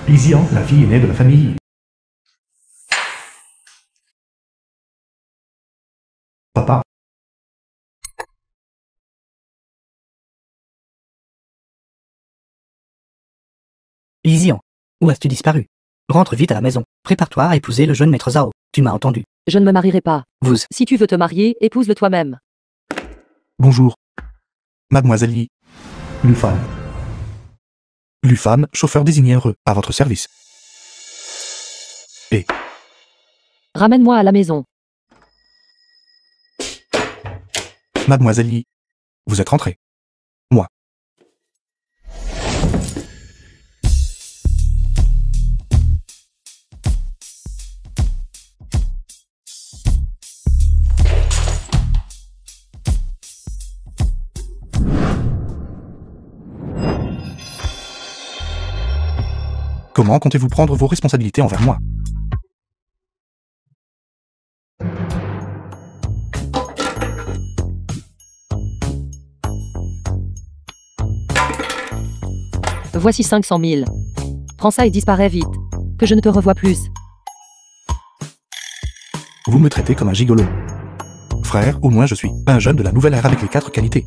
Lysian, la fille aînée de la famille. Papa. Lysian, où as-tu disparu? Rentre vite à la maison. Prépare-toi à épouser le jeune maître Zhao. Tu m'as entendu. Je ne me marierai pas. Vous. Si tu veux te marier, épouse-le toi-même. Bonjour. Mademoiselle Yi. Lufan. Lufan, chauffeur désigné heureux, à votre service. Et Ramène-moi à la maison. Mademoiselle Yi. Vous êtes rentrée. Moi. Comment comptez-vous prendre vos responsabilités envers moi? Voici 500 000. Prends ça et disparais vite. Que je ne te revoie plus. Vous me traitez comme un gigolo. Frère, au moins je suis un jeune de la nouvelle ère avec les 4 qualités.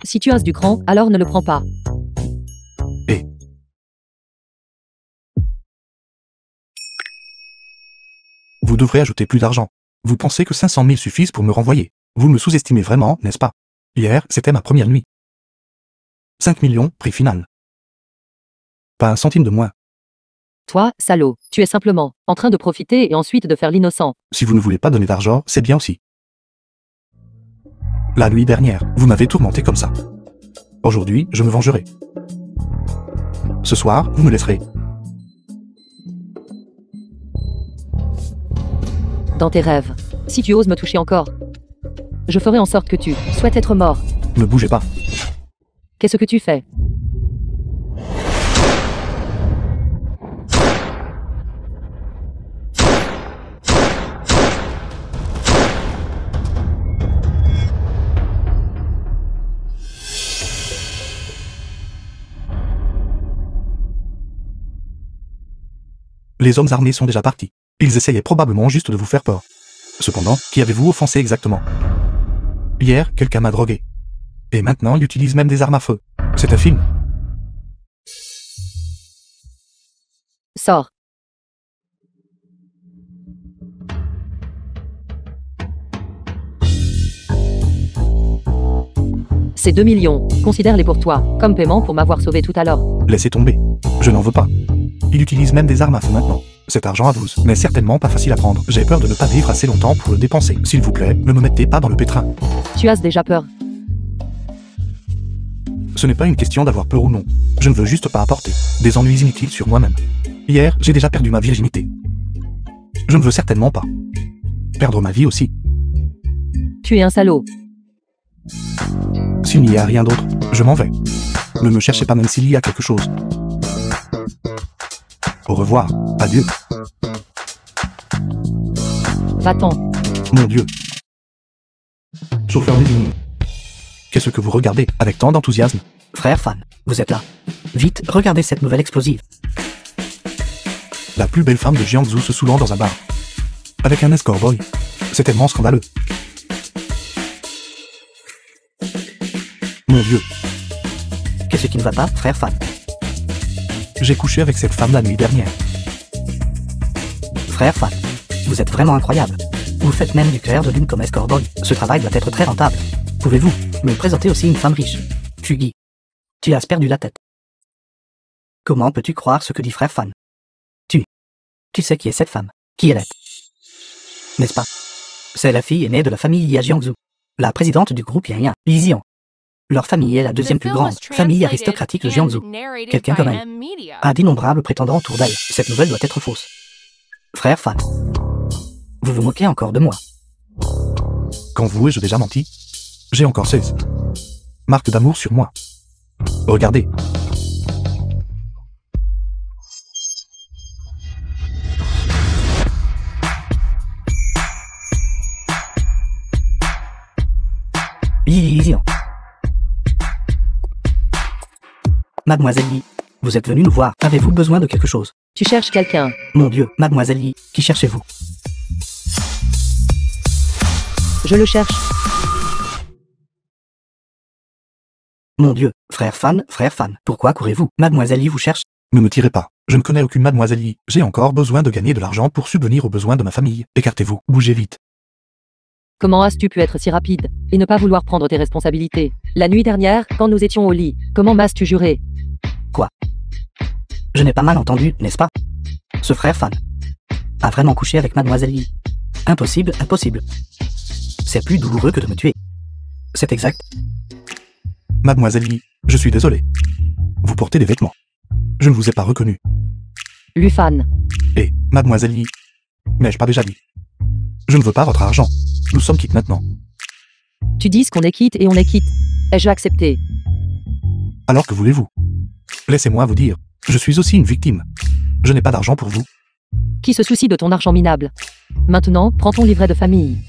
Si tu as du cran, alors ne le prends pas. Et vous devrez ajouter plus d'argent. Vous pensez que 500 000 suffisent pour me renvoyer? Vous me sous-estimez vraiment, n'est-ce pas? Hier, c'était ma première nuit. 5 millions, prix final. Pas un centime de moins. Toi, salaud, tu es simplement en train de profiter et ensuite de faire l'innocent. Si vous ne voulez pas donner d'argent, c'est bien aussi. La nuit dernière, vous m'avez tourmenté comme ça. Aujourd'hui, je me vengerai. Ce soir, vous me laisserez. Dans tes rêves. Si tu oses me toucher encore, je ferai en sorte que tu souhaites être mort. Ne bougez pas. Qu'est-ce que tu fais? Les hommes armés sont déjà partis. Ils essayaient probablement juste de vous faire peur. Cependant, qui avez-vous offensé exactement? Hier, quelqu'un m'a drogué. Et maintenant, il utilise même des armes à feu. C'est un film. Sors. Ces 2 millions, considère-les pour toi, comme paiement pour m'avoir sauvé tout à l'heure. Laissez tomber. Je n'en veux pas. Il utilise même des armes à feu maintenant. Cet argent à vous n'est certainement pas facile à prendre. J'ai peur de ne pas vivre assez longtemps pour le dépenser. S'il vous plaît, ne me mettez pas dans le pétrin. Tu as déjà peur. Ce n'est pas une question d'avoir peur ou non. Je ne veux juste pas apporter des ennuis inutiles sur moi-même. Hier, j'ai déjà perdu ma virginité. Je ne veux certainement pas perdre ma vie aussi. Tu es un salaud. S'il n'y a rien d'autre, je m'en vais. Ne me cherchez pas même s'il y a quelque chose. Au revoir. Adieu. Va-t'en. Mon Dieu. Chauffeur désigné. Qu'est-ce que vous regardez avec tant d'enthousiasme? Frère Fan, vous êtes là. Vite, regardez cette nouvelle explosive. La plus belle femme de Jiangsu se saoulant dans un bar. Avec un escort boy. C'est tellement scandaleux. Mon Dieu. Qu'est-ce qui ne va pas, frère Fan? J'ai couché avec cette femme la nuit dernière. Frère Fan, vous êtes vraiment incroyable. Vous faites même du clair de lune comme escort boy. Ce travail doit être très rentable. Pouvez-vous me présenter aussi une femme riche? Guy, tu as perdu la tête. Comment peux-tu croire ce que dit frère Fan? Tu sais qui est cette femme? Qui elle est? N'est-ce pas? C'est la fille aînée de la famille Yi Jiangsu, la présidente du groupe Yanyan, Lysian. Leur famille est la deuxième plus grande famille aristocratique de Jiangsu. Quelqu'un comme elle a d'innombrables prétendants autour d'elle. Cette nouvelle doit être fausse. Frère Fan, vous vous moquez encore de moi. Quand vous ai-je déjà menti? J'ai encore 16 marques d'amour sur moi. Regardez. Lysian. Mademoiselle Yi, Vous êtes venu nous voir. Avez-vous besoin de quelque chose? Tu cherches quelqu'un. Mon Dieu, mademoiselle Yi, qui cherchez-vous? Je le cherche. Mon Dieu, frère Fan, pourquoi courez-vous? Mademoiselle Yi vous cherche. Ne me tirez pas. Je ne connais aucune mademoiselle Yi. J'ai encore besoin de gagner de l'argent pour subvenir aux besoins de ma famille. Écartez-vous, bougez vite. Comment as-tu pu être si rapide et ne pas vouloir prendre tes responsabilités? La nuit dernière, quand nous étions au lit, comment m'as-tu juré? Quoi? Je n'ai pas mal entendu, n'est-ce pas? Ce frère Fan a vraiment couché avec mademoiselle Yi. Impossible, impossible. C'est plus douloureux que de me tuer. C'est exact. Mademoiselle Yi, je suis désolé. Vous portez des vêtements. Je ne vous ai pas reconnu. Lufan. Et, mademoiselle Yi, n'ai-je pas déjà dit? Je ne veux pas votre argent. Nous sommes quittes maintenant. Tu dis qu'on est quitte et on est quitte. Ai-je accepté? Alors que voulez-vous? Laissez-moi vous dire, je suis aussi une victime. Je n'ai pas d'argent pour vous. Qui se soucie de ton argent minable? Maintenant, prends ton livret de famille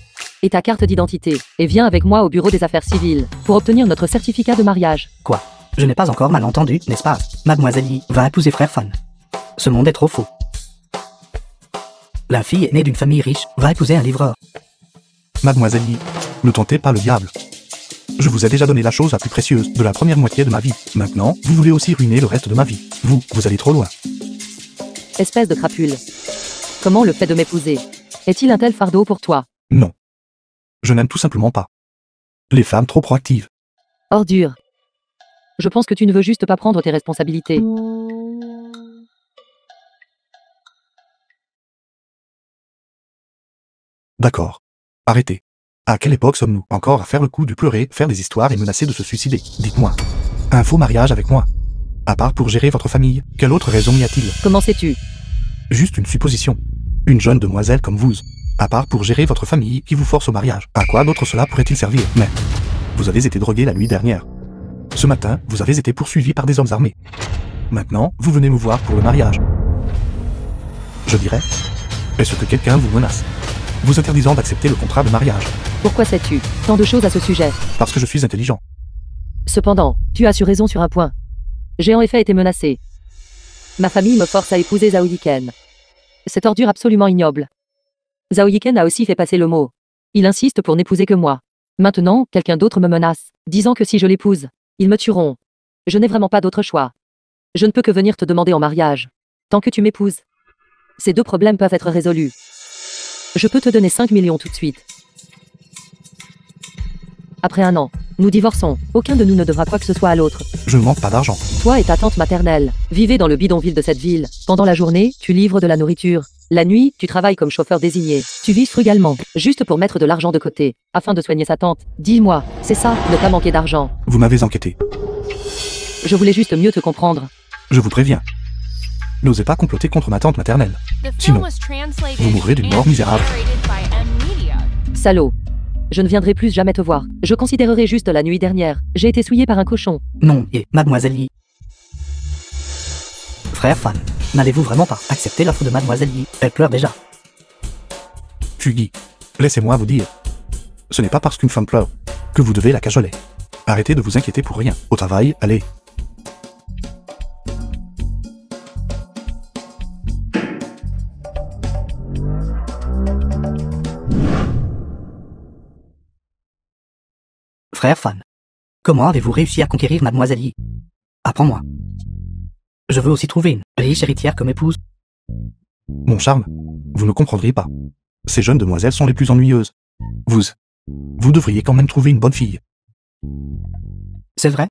et ta carte d'identité et viens avec moi au bureau des affaires civiles pour obtenir notre certificat de mariage. Quoi? Je n'ai pas encore mal entendu, n'est-ce pas? Mademoiselle Yi va épouser frère Fan. Ce monde est trop faux. La fille née d'une famille riche va épouser un livreur. Mademoiselle Yi, ne tentez pas le diable. Je vous ai déjà donné la chose la plus précieuse de la première moitié de ma vie. Maintenant, vous voulez aussi ruiner le reste de ma vie. Vous allez trop loin. Espèce de crapule. Comment le fait de m'épouser est-il un tel fardeau pour toi? Non. Je n'aime tout simplement pas les femmes trop proactives. Ordure. Je pense que tu ne veux juste pas prendre tes responsabilités. D'accord. Arrêtez. À quelle époque sommes-nous encore à faire le coup du pleurer, faire des histoires et menacer de se suicider? Dites-moi. Un faux mariage avec moi? À part pour gérer votre famille, quelle autre raison y a-t-il? Comment sais-tu? Juste une supposition. Une jeune demoiselle comme vous. À part pour gérer votre famille qui vous force au mariage. À quoi d'autre cela pourrait-il servir? Mais vous avez été drogué la nuit dernière. Ce matin, vous avez été poursuivi par des hommes armés. Maintenant, vous venez me voir pour le mariage. Je dirais, est-ce que quelqu'un vous menace, vous interdisant d'accepter le contrat de mariage? Pourquoi sais-tu tant de choses à ce sujet? Parce que je suis intelligent. Cependant, tu as su raison sur un point. J'ai en effet été menacé. Ma famille me force à épouser Zhao Yiken. Cette ordure absolument ignoble. Zhao Yiken a aussi fait passer le mot. Il insiste pour n'épouser que moi. Maintenant, quelqu'un d'autre me menace, disant que si je l'épouse, ils me tueront. Je n'ai vraiment pas d'autre choix. Je ne peux que venir te demander en mariage. Tant que tu m'épouses. Ces deux problèmes peuvent être résolus. Je peux te donner 5 millions tout de suite. Après 1 an, nous divorçons. Aucun de nous ne devra quoi que ce soit à l'autre. Je ne manque pas d'argent. Toi et ta tante maternelle, vivez dans le bidonville de cette ville. Pendant la journée, tu livres de la nourriture. La nuit, tu travailles comme chauffeur désigné. Tu vis frugalement, juste pour mettre de l'argent de côté, afin de soigner sa tante. Dis-moi, c'est ça, ne pas manquer d'argent? Vous m'avez enquêté. Je voulais juste mieux te comprendre. Je vous préviens. N'osez pas comploter contre ma tante maternelle. Sinon, vous mourrez d'une mort misérable. Salaud. Je ne viendrai plus jamais te voir. Je considérerai juste la nuit dernière. J'ai été souillé par un cochon. Non, et mademoiselle Yi. Frère Fan, n'allez-vous vraiment pas accepter l'offre de mademoiselle Yi? Elle pleure déjà. Fugi, laissez-moi vous dire. Ce n'est pas parce qu'une femme pleure que vous devez la cajoler. Arrêtez de vous inquiéter pour rien. Au travail, allez. Frère Fan, comment avez-vous réussi à conquérir mademoiselle Yi? Apprends-moi. Je veux aussi trouver une riche héritière comme épouse. Mon charme, vous ne comprendriez pas. Ces jeunes demoiselles sont les plus ennuyeuses. Vous devriez quand même trouver une bonne fille. C'est vrai?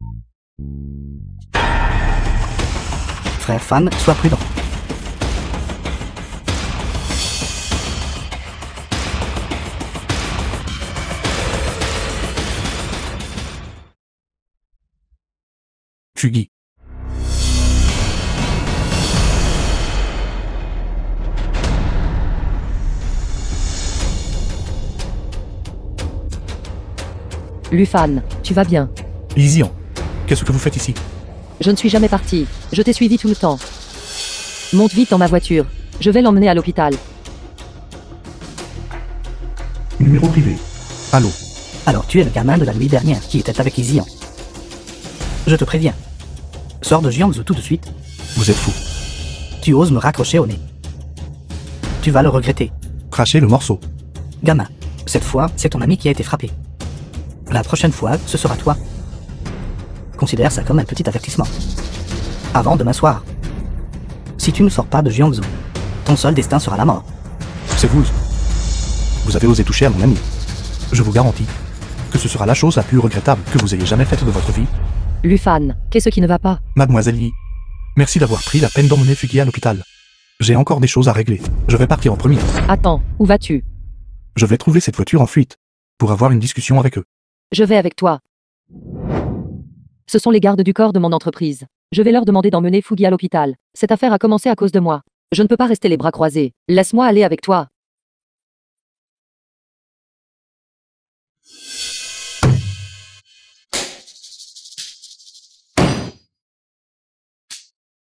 Frère Fan, sois prudent. Fugi. Lufan, tu vas bien? Lysian, qu'est-ce que vous faites ici? Je ne suis jamais parti. Je t'ai suivi tout le temps. Monte vite dans ma voiture. Je vais l'emmener à l'hôpital. Numéro privé. Allô? Alors tu es le gamin de la nuit dernière qui était avec Izian. Je te préviens. Sors de Jiangsu tout de suite. Vous êtes fou. Tu oses me raccrocher au nez. Tu vas le regretter. Crachez le morceau. Gamin, cette fois, c'est ton ami qui a été frappé. La prochaine fois, ce sera toi. Considère ça comme un petit avertissement. Avant demain soir. Si tu ne sors pas de Jiangsu, ton seul destin sera la mort. C'est vous. Vous avez osé toucher à mon ami. Je vous garantis que ce sera la chose la plus regrettable que vous ayez jamais faite de votre vie. Lufan, qu'est-ce qui ne va pas? Mademoiselle Lee, merci d'avoir pris la peine d'emmener Fuki à l'hôpital. J'ai encore des choses à régler. Je vais partir en premier. Attends, où vas-tu? Je vais trouver cette voiture en fuite pour avoir une discussion avec eux. Je vais avec toi. Ce sont les gardes du corps de mon entreprise. Je vais leur demander d'emmener Fugi à l'hôpital. Cette affaire a commencé à cause de moi. Je ne peux pas rester les bras croisés. Laisse-moi aller avec toi.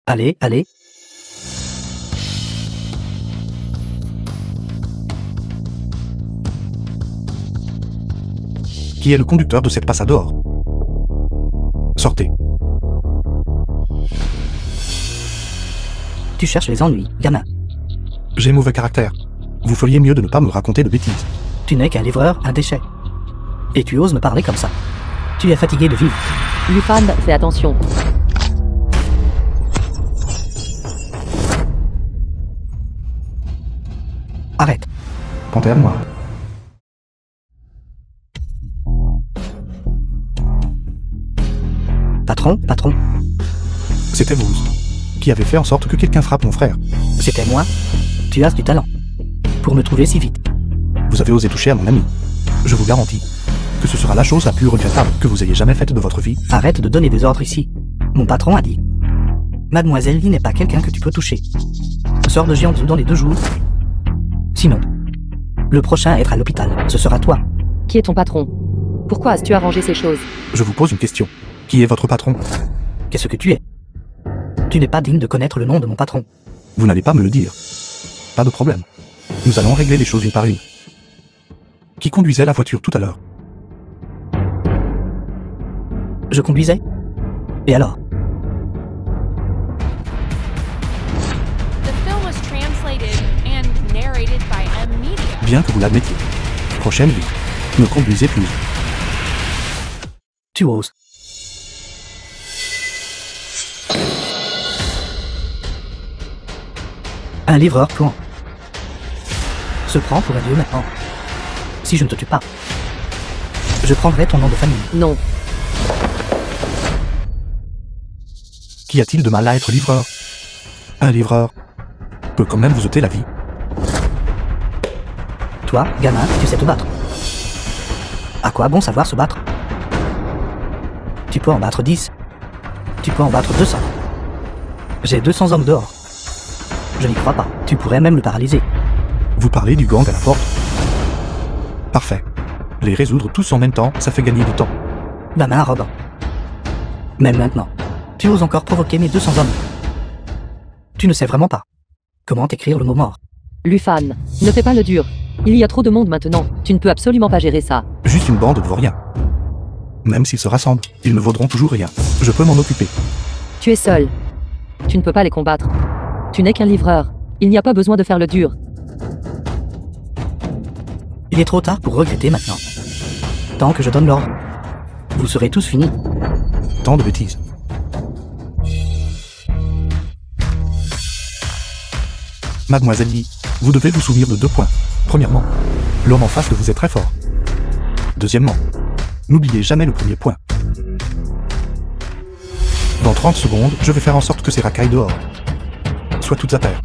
Allez, allez. Qui est le conducteur de cette Passador? Sortez. Tu cherches les ennuis, gamin. J'ai mauvais caractère. Vous feriez mieux de ne pas me raconter de bêtises. Tu n'es qu'un livreur, un déchet. Et tu oses me parler comme ça. Tu es fatigué de vivre. Lufan, fais attention. Arrête. Panthère noire. Patron. C'était vous qui avez fait en sorte que quelqu'un frappe mon frère. C'était moi. Tu as du talent. Pour me trouver si vite. Vous avez osé toucher à mon ami. Je vous garantis que ce sera la chose la plus regrettable que vous ayez jamais faite de votre vie. Arrête de donner des ordres ici. Mon patron a dit. Mademoiselle Lee n'est pas quelqu'un que tu peux toucher. Sors de Jiangsu dans les 2 jours. Sinon, le prochain à être à l'hôpital, ce sera toi. Qui est ton patron? Pourquoi as-tu arrangé ces choses? Je vous pose une question. Qui est votre patron? Qu'est-ce que tu es? Tu n'es pas digne de connaître le nom de mon patron. Vous n'allez pas me le dire. Pas de problème. Nous allons régler les choses une par une. Qui conduisait la voiture tout à l'heure? Je conduisais? Et alors? The film was translated and narrated by M Media. Bien que vous l'admettiez. Prochaine vie. Ne conduisez plus. Tu oses. Un livreur plan. Se prend pour un dieu maintenant. Si je ne te tue pas, je prendrai ton nom de famille. Non. Qu'y a-t-il de mal à être livreur? Un livreur peut quand même vous ôter la vie. Toi, gamin, tu sais te battre. À quoi bon savoir se battre? Tu peux en battre 10. Tu peux en battre 200. J'ai 200 hommes dehors. Je n'y crois pas. Tu pourrais même le paralyser. Vous parlez du gang à la porte? Parfait. Les résoudre tous en même temps, ça fait gagner du temps. Gamin arrogant. Même maintenant, tu oses encore provoquer mes 200 hommes. Tu ne sais vraiment pas comment écrire le mot mort. Lufan, ne fais pas le dur. Il y a trop de monde maintenant. Tu ne peux absolument pas gérer ça. Juste une bande de vauriens. Même s'ils se rassemblent, ils ne vaudront toujours rien. Je peux m'en occuper. Tu es seul. Tu ne peux pas les combattre. Tu n'es qu'un livreur. Il n'y a pas besoin de faire le dur. Il est trop tard pour regretter maintenant. Tant que je donne l'ordre, vous serez tous finis. Tant de bêtises. Mademoiselle Lee, vous devez vous souvenir de 2 points. Premièrement, l'homme en face de vous est très fort. Deuxièmement, n'oubliez jamais le premier point. Dans 30 secondes, je vais faire en sorte que ces racailles dehors soient toutes à terre.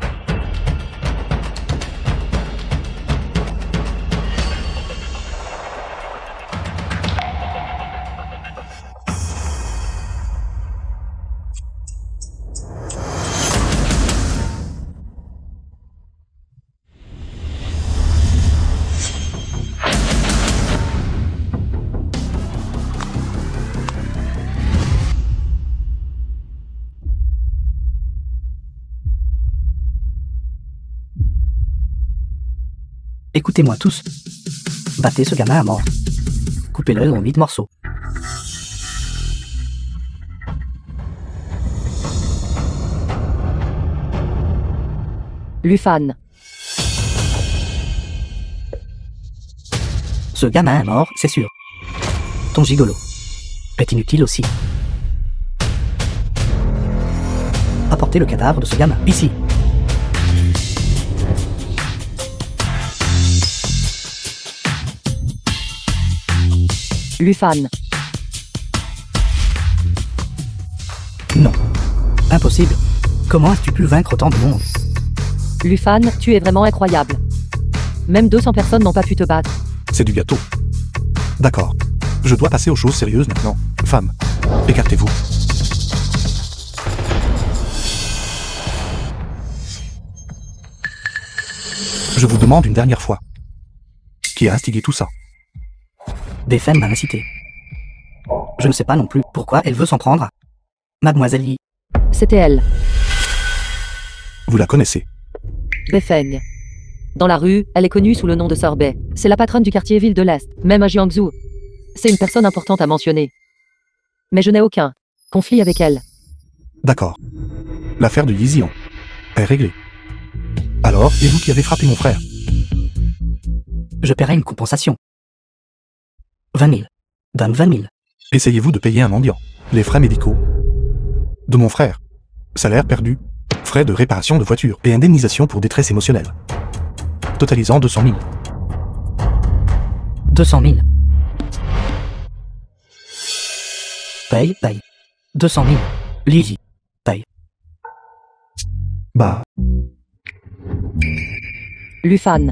Écoutez-moi tous. Battez ce gamin à mort. Coupez-le en 8 morceaux. Lufan. Ce gamin est mort, c'est sûr. Ton gigolo est inutile aussi. Apportez le cadavre de ce gamin, ici. Lufan. Non. Impossible. Comment as-tu pu vaincre autant de monde? Lufan, tu es vraiment incroyable. Même 200 personnes n'ont pas pu te battre. C'est du gâteau. D'accord. Je dois passer aux choses sérieuses maintenant. Femme, écartez-vous. Je vous demande une dernière fois. Qui a instigé tout ça? Befem m'a incité. Je ne sais pas non plus pourquoi elle veut s'en prendre à Mademoiselle Yi. C'était elle, Vous la connaissez. Befeng. Dans la rue, elle est connue sous le nom de Sorbet. C'est la patronne du quartier ville de l'Est, même à Jiangsu. C'est une personne importante à mentionner. Mais je n'ai aucun conflit avec elle. D'accord. L'affaire de Yizian est réglée. Alors, et vous qui avez frappé mon frère? Je paierai une compensation. 20 000. Donne 20 000. Essayez-vous de payer un mendiant. Les frais médicaux de mon frère. Salaire perdu. Frais de réparation de voiture et indemnisation pour détresse émotionnelle. Totalisant 200 000. 200 000. Paye. 200 000. Lizzie. Paye. Bah, Lufan.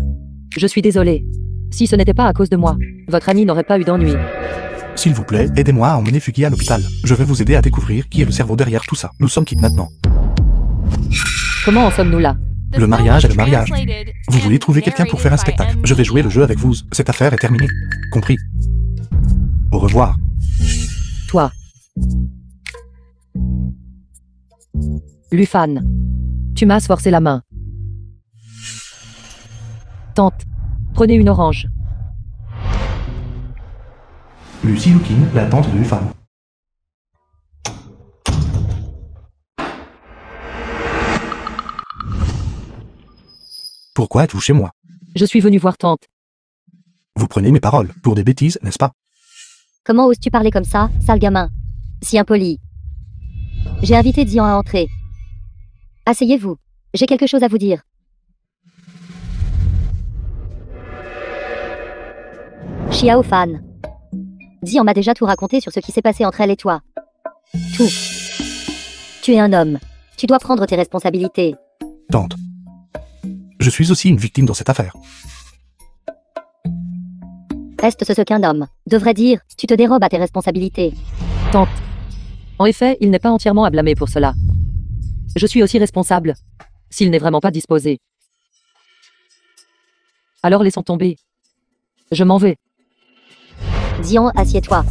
Je suis désolé. Si ce n'était pas à cause de moi, votre ami n'aurait pas eu d'ennui. s'il vous plaît, aidez-moi à emmener Fuki à l'hôpital. Je vais vous aider à découvrir qui est le cerveau derrière tout ça. Nous sommes quittes maintenant. Comment en sommes-nous là? Le mariage est le mariage. Vous voulez trouver quelqu'un pour faire un spectacle. Je vais jouer le jeu avec vous. Cette affaire est terminée. Compris. Au revoir. Toi. Lufan. Tu m'as forcé la main. Tante. Prenez une orange. Lucie Lukin, la tante de Lufan. Pourquoi êtes-vous chez moi? Je suis venu voir tante. Vous prenez mes paroles pour des bêtises, n'est-ce pas? Comment oses-tu parler comme ça, sale gamin? Si impoli. J'ai invité Dian à entrer. Asseyez-vous. J'ai quelque chose à vous dire. Xiao Fan. Dian m'a déjà tout raconté sur ce qui s'est passé entre elle et toi. Tout. Tu es un homme. Tu dois prendre tes responsabilités. Tante. Je suis aussi une victime dans cette affaire. Reste ce qu'un homme devrait dire. Tu te dérobes à tes responsabilités. Tante. En effet, il n'est pas entièrement à blâmer pour cela. Je suis aussi responsable. S'il n'est vraiment pas disposé. Alors laissons tomber. Je m'en vais. Dian, assieds-toi.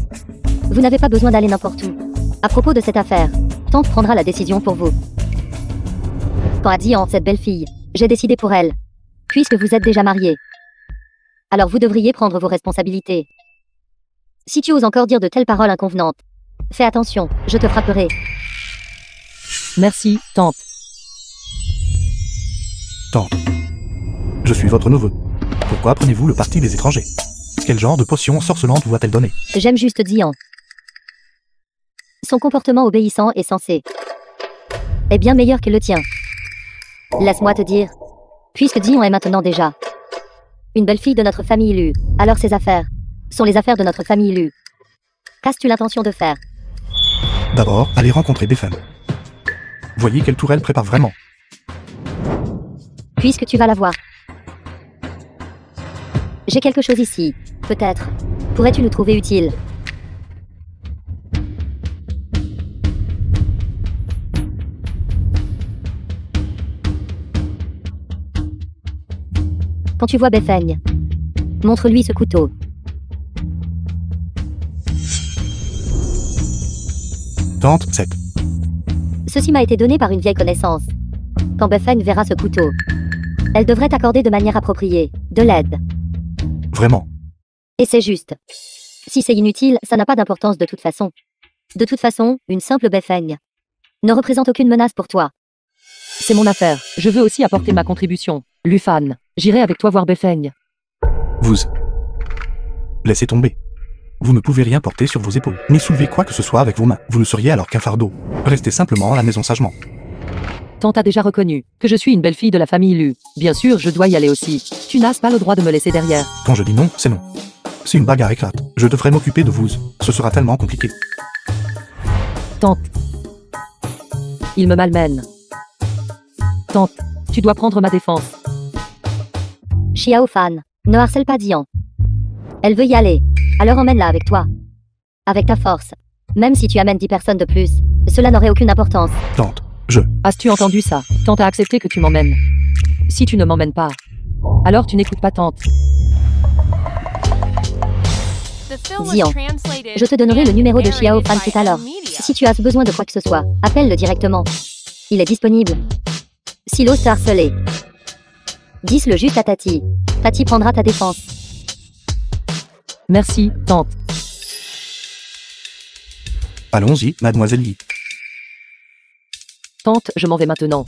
Vous n'avez pas besoin d'aller n'importe où. À propos de cette affaire, Tante prendra la décision pour vous. Quant à Dian, cette belle fille, j'ai décidé pour elle. Puisque vous êtes déjà mariés. Alors vous devriez prendre vos responsabilités. Si tu oses encore dire de telles paroles inconvenantes, fais attention, je te frapperai. Merci, tante. Tante. Je suis votre neveu. Pourquoi prenez-vous le parti des étrangers? Quel genre de potion sorcelante vous a-t-elle donné? J'aime juste Dian. Son comportement obéissant et sensé est bien meilleur que le tien. Laisse-moi te dire, puisque Dian est maintenant déjà une belle fille de notre famille Lu, alors ses affaires sont les affaires de notre famille Lu. Qu'as-tu l'intention de faire? D'abord, allez rencontrer Befem. Voyez quelle tour elle prépare vraiment. Puisque tu vas la voir. J'ai quelque chose ici, peut-être. Pourrais-tu nous trouver utile? Quand tu vois Befeng, montre-lui ce couteau. Tante, 7. Ceci m'a été donné par une vieille connaissance. Quand Befeng verra ce couteau, elle devrait t'accorder de manière appropriée de l'aide. Vraiment. Et c'est juste. Si c'est inutile, ça n'a pas d'importance de toute façon. De toute façon, une simple Befeng ne représente aucune menace pour toi. C'est mon affaire. Je veux aussi apporter ma contribution. Lufan, j'irai avec toi voir Befeigne. Vous... Laissez tomber. Vous ne pouvez rien porter sur vos épaules, ni soulever quoi que ce soit avec vos mains. Vous ne seriez alors qu'un fardeau. Restez simplement à la maison sagement. Tante a déjà reconnu que je suis une belle fille de la famille Lu. Bien sûr, je dois y aller aussi. Tu n'as pas le droit de me laisser derrière. Quand je dis non, c'est non. Si une bagarre éclate, je devrais m'occuper de vous. Ce sera tellement compliqué. Tante. Il me malmène. Tante, tu dois prendre ma défense. Xiao Fan, ne harcèle pas Dian. Elle veut y aller. Alors emmène-la avec toi. Avec ta force. Même si tu amènes 10 personnes de plus, cela n'aurait aucune importance. Tante, As-tu entendu ça? Tante a accepté que tu m'emmènes. Si tu ne m'emmènes pas, alors tu n'écoutes pas tante. Dian, je te donnerai le numéro de Xiao Fan tout à l'heure. Si tu as besoin de quoi que ce soit, appelle-le directement. Il est disponible. S'il ose te harceler, dis-le juste à Tati. Tati prendra ta défense. Merci, tante. allons-y, mademoiselle Yi. Tante, je m'en vais maintenant.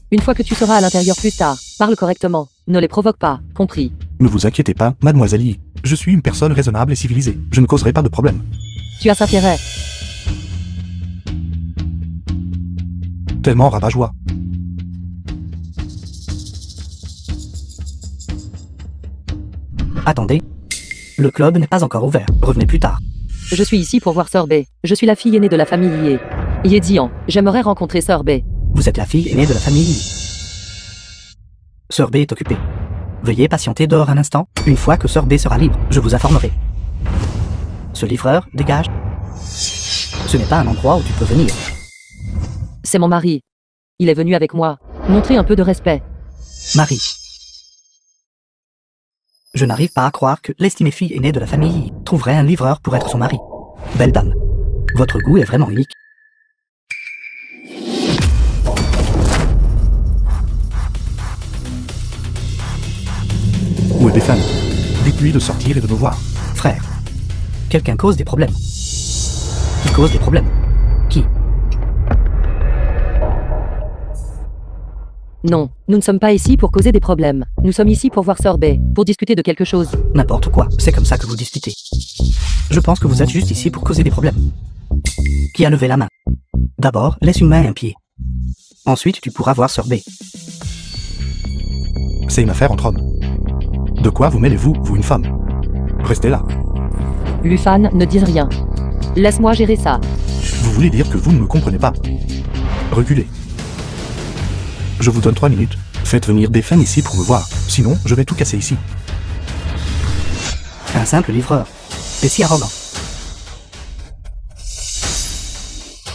Une fois que tu seras à l'intérieur plus tard, parle correctement. Ne les provoque pas, compris? Ne vous inquiétez pas, mademoiselle Yi. Je suis une personne raisonnable et civilisée. Je ne causerai pas de problème. Tu as intérêt. Tellement rabat-joie. Attendez. Le club n'est pas encore ouvert. Revenez plus tard. Je suis ici pour voir Sœur Bei. Je suis la fille aînée de la famille Ye. Ye Dian, j'aimerais rencontrer Sœur Bei. Vous êtes la fille aînée de la famille Yi. Sœur B est occupée. Veuillez patienter dehors un instant. Une fois que Sœur B sera libre, je vous informerai. Ce livreur, dégage. Ce n'est pas un endroit où tu peux venir. C'est mon mari. Il est venu avec moi. Montrez un peu de respect. Marie. Je n'arrive pas à croire que l'estimée fille aînée de la famille Yi trouverait un livreur pour être son mari. Belle dame. Votre goût est vraiment unique. Où est Befeigne? Dites-lui de sortir et de nous voir. Frère. Quelqu'un cause des problèmes. Qui cause des problèmes? Qui? Non, nous ne sommes pas ici pour causer des problèmes. Nous sommes ici pour voir Sœur Bei, pour discuter de quelque chose. N'importe quoi, c'est comme ça que vous discutez. Je pense que vous êtes juste ici pour causer des problèmes. Qui a levé la main? D'abord, laisse une main et un pied. Ensuite, tu pourras voir Sœur Bei. C'est une affaire entre hommes. De quoi vous mêlez-vous, vous une femme? Restez là. Lufan, ne dis rien. Laisse-moi gérer ça. Vous voulez dire que vous ne me comprenez pas? Reculez. Je vous donne 3 minutes. Faites venir Befeigne ici pour me voir. Sinon, je vais tout casser ici. Un simple livreur. Et si arrogant.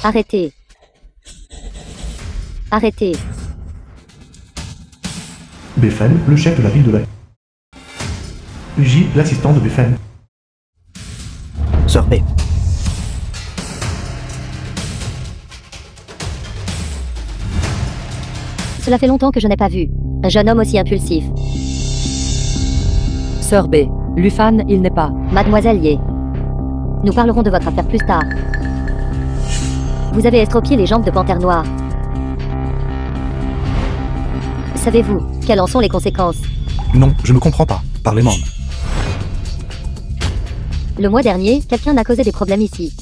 Arrêtez. Arrêtez. Befeigne, le chef de la ville de la... J, l'assistant de Befeigne. Sœur Bei. Cela fait longtemps que je n'ai pas vu un jeune homme aussi impulsif. Sœur Bei, Lufan, il n'est pas. Mademoiselle Ye. Nous parlerons de votre affaire plus tard. Vous avez estropié les jambes de Panthère Noire. Savez-vous quelles en sont les conséquences? Non, je ne comprends pas. Parlez-moi. Le mois dernier, quelqu'un a causé des problèmes ici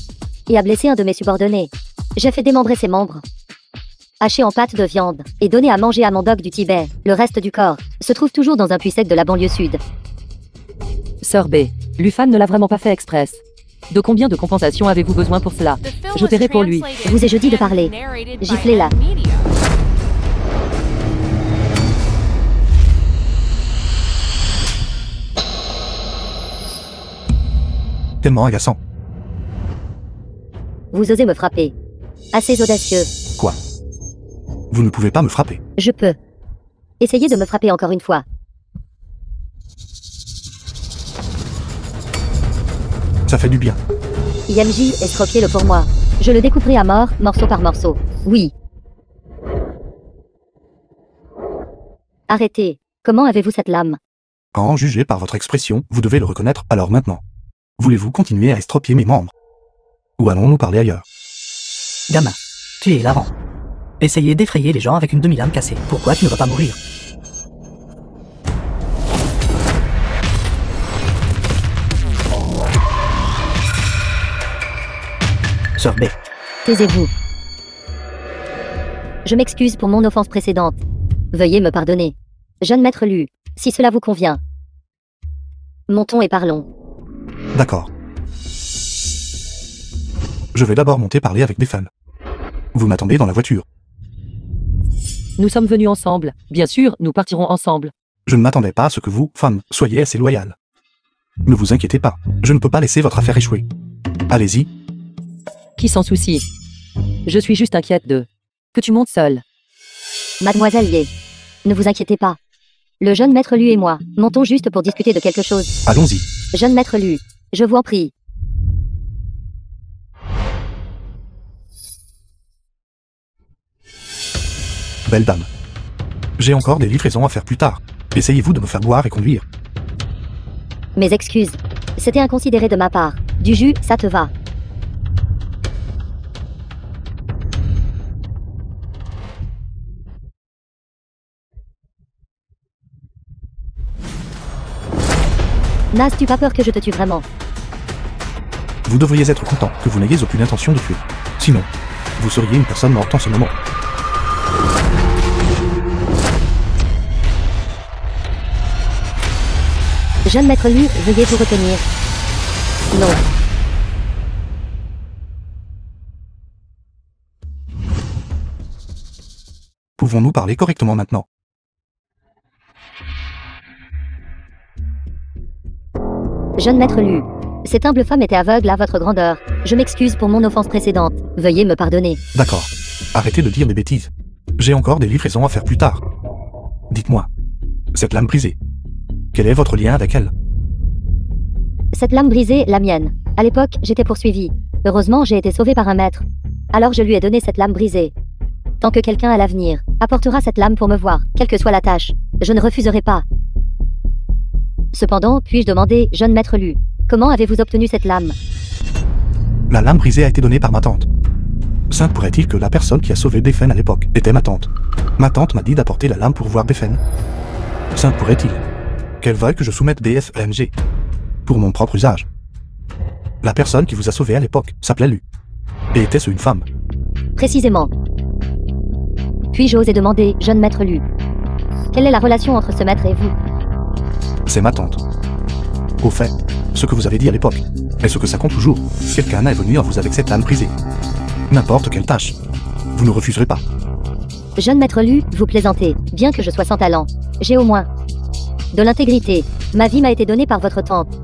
et a blessé un de mes subordonnés. J'ai fait démembrer ses membres, haché en pâte de viande et donné à manger à mon dog du Tibet. Le reste du corps se trouve toujours dans un puits sec de la banlieue sud. Sœur Bei, Lufan ne l'a vraiment pas fait express. De combien de compensation avez-vous besoin pour cela? Je paierai pour lui. Vous ai-je dit de parler? Giflez-la. Tellement agaçant. Vous osez me frapper. Assez audacieux. Quoi? Vous ne pouvez pas me frapper. Je peux. Essayez de me frapper encore une fois. Ça fait du bien. IMJ, escroquez-le pour moi. Je le découperai à mort, morceau par morceau. Oui. Arrêtez. Comment avez-vous cette lame? À en juger par votre expression, vous devez le reconnaître. Alors maintenant, voulez-vous continuer à estropier mes membres? Ou allons-nous parler ailleurs? Gamin, tu es hilarant. Essayez d'effrayer les gens avec une demi-lame cassée. Pourquoi tu ne vas pas mourir? Sœur B. Taisez-vous. Je m'excuse pour mon offense précédente. Veuillez me pardonner. Jeune maître Lu, si cela vous convient. Montons et parlons. D'accord. Je vais d'abord monter parler avec Befan. Vous m'attendez dans la voiture. Nous sommes venus ensemble. Bien sûr, nous partirons ensemble. Je ne m'attendais pas à ce que vous, femme, soyez assez loyale. Ne vous inquiétez pas, je ne peux pas laisser votre affaire échouer. Allez-y. Qui s'en soucie? Je suis juste inquiète de... que tu montes seule. Mademoiselle Ye, ne vous inquiétez pas. Le jeune maître Lu et moi, montons juste pour discuter de quelque chose. Allons-y. Jeune maître Lu, je vous en prie. Belle dame. J'ai encore des livraisons à faire plus tard. Essayez-vous de me faire boire et conduire. Mes excuses. C'était inconsidéré de ma part. Du jus, ça te va. N'as-tu pas peur que je te tue vraiment? Vous devriez être content que vous n'ayez aucune intention de tuer. Sinon, vous seriez une personne morte en ce moment. Jeune maître Lu, veuillez vous retenir. Non. Pouvons-nous parler correctement maintenant? Jeune maître Lu, cette humble femme était aveugle à votre grandeur. Je m'excuse pour mon offense précédente. Veuillez me pardonner. D'accord. Arrêtez de dire des bêtises. J'ai encore des livraisons à faire plus tard. Dites-moi, cette lame brisée, quel est votre lien avec elle? Cette lame brisée, la mienne. À l'époque, j'étais poursuivi. Heureusement, j'ai été sauvé par un maître. Alors je lui ai donné cette lame brisée. Tant que quelqu'un à l'avenir apportera cette lame pour me voir, quelle que soit la tâche, je ne refuserai pas. Cependant, puis-je demander, jeune maître Lu, comment avez-vous obtenu cette lame? La lame brisée a été donnée par ma tante. Saint pourrait-il que la personne qui a sauvé Befan à l'époque était ma tante? Ma tante m'a dit d'apporter la lame pour voir Befan. Saint pourrait-il qu'elle veuille que je soumette BFMG pour mon propre usage? La personne qui vous a sauvé à l'époque s'appelait Lu. Et était-ce une femme? Précisément. Puis-je oser demander, jeune maître Lu, quelle est la relation entre ce maître et vous? C'est ma tante. Au fait, ce que vous avez dit à l'époque, est ce que ça compte toujours. Quelqu'un est venu à vous avec cette lame brisée. N'importe quelle tâche. Vous ne refuserez pas. Jeune maître Lu, vous plaisantez, bien que je sois sans talent. J'ai au moins de l'intégrité. Ma vie m'a été donnée par votre tante.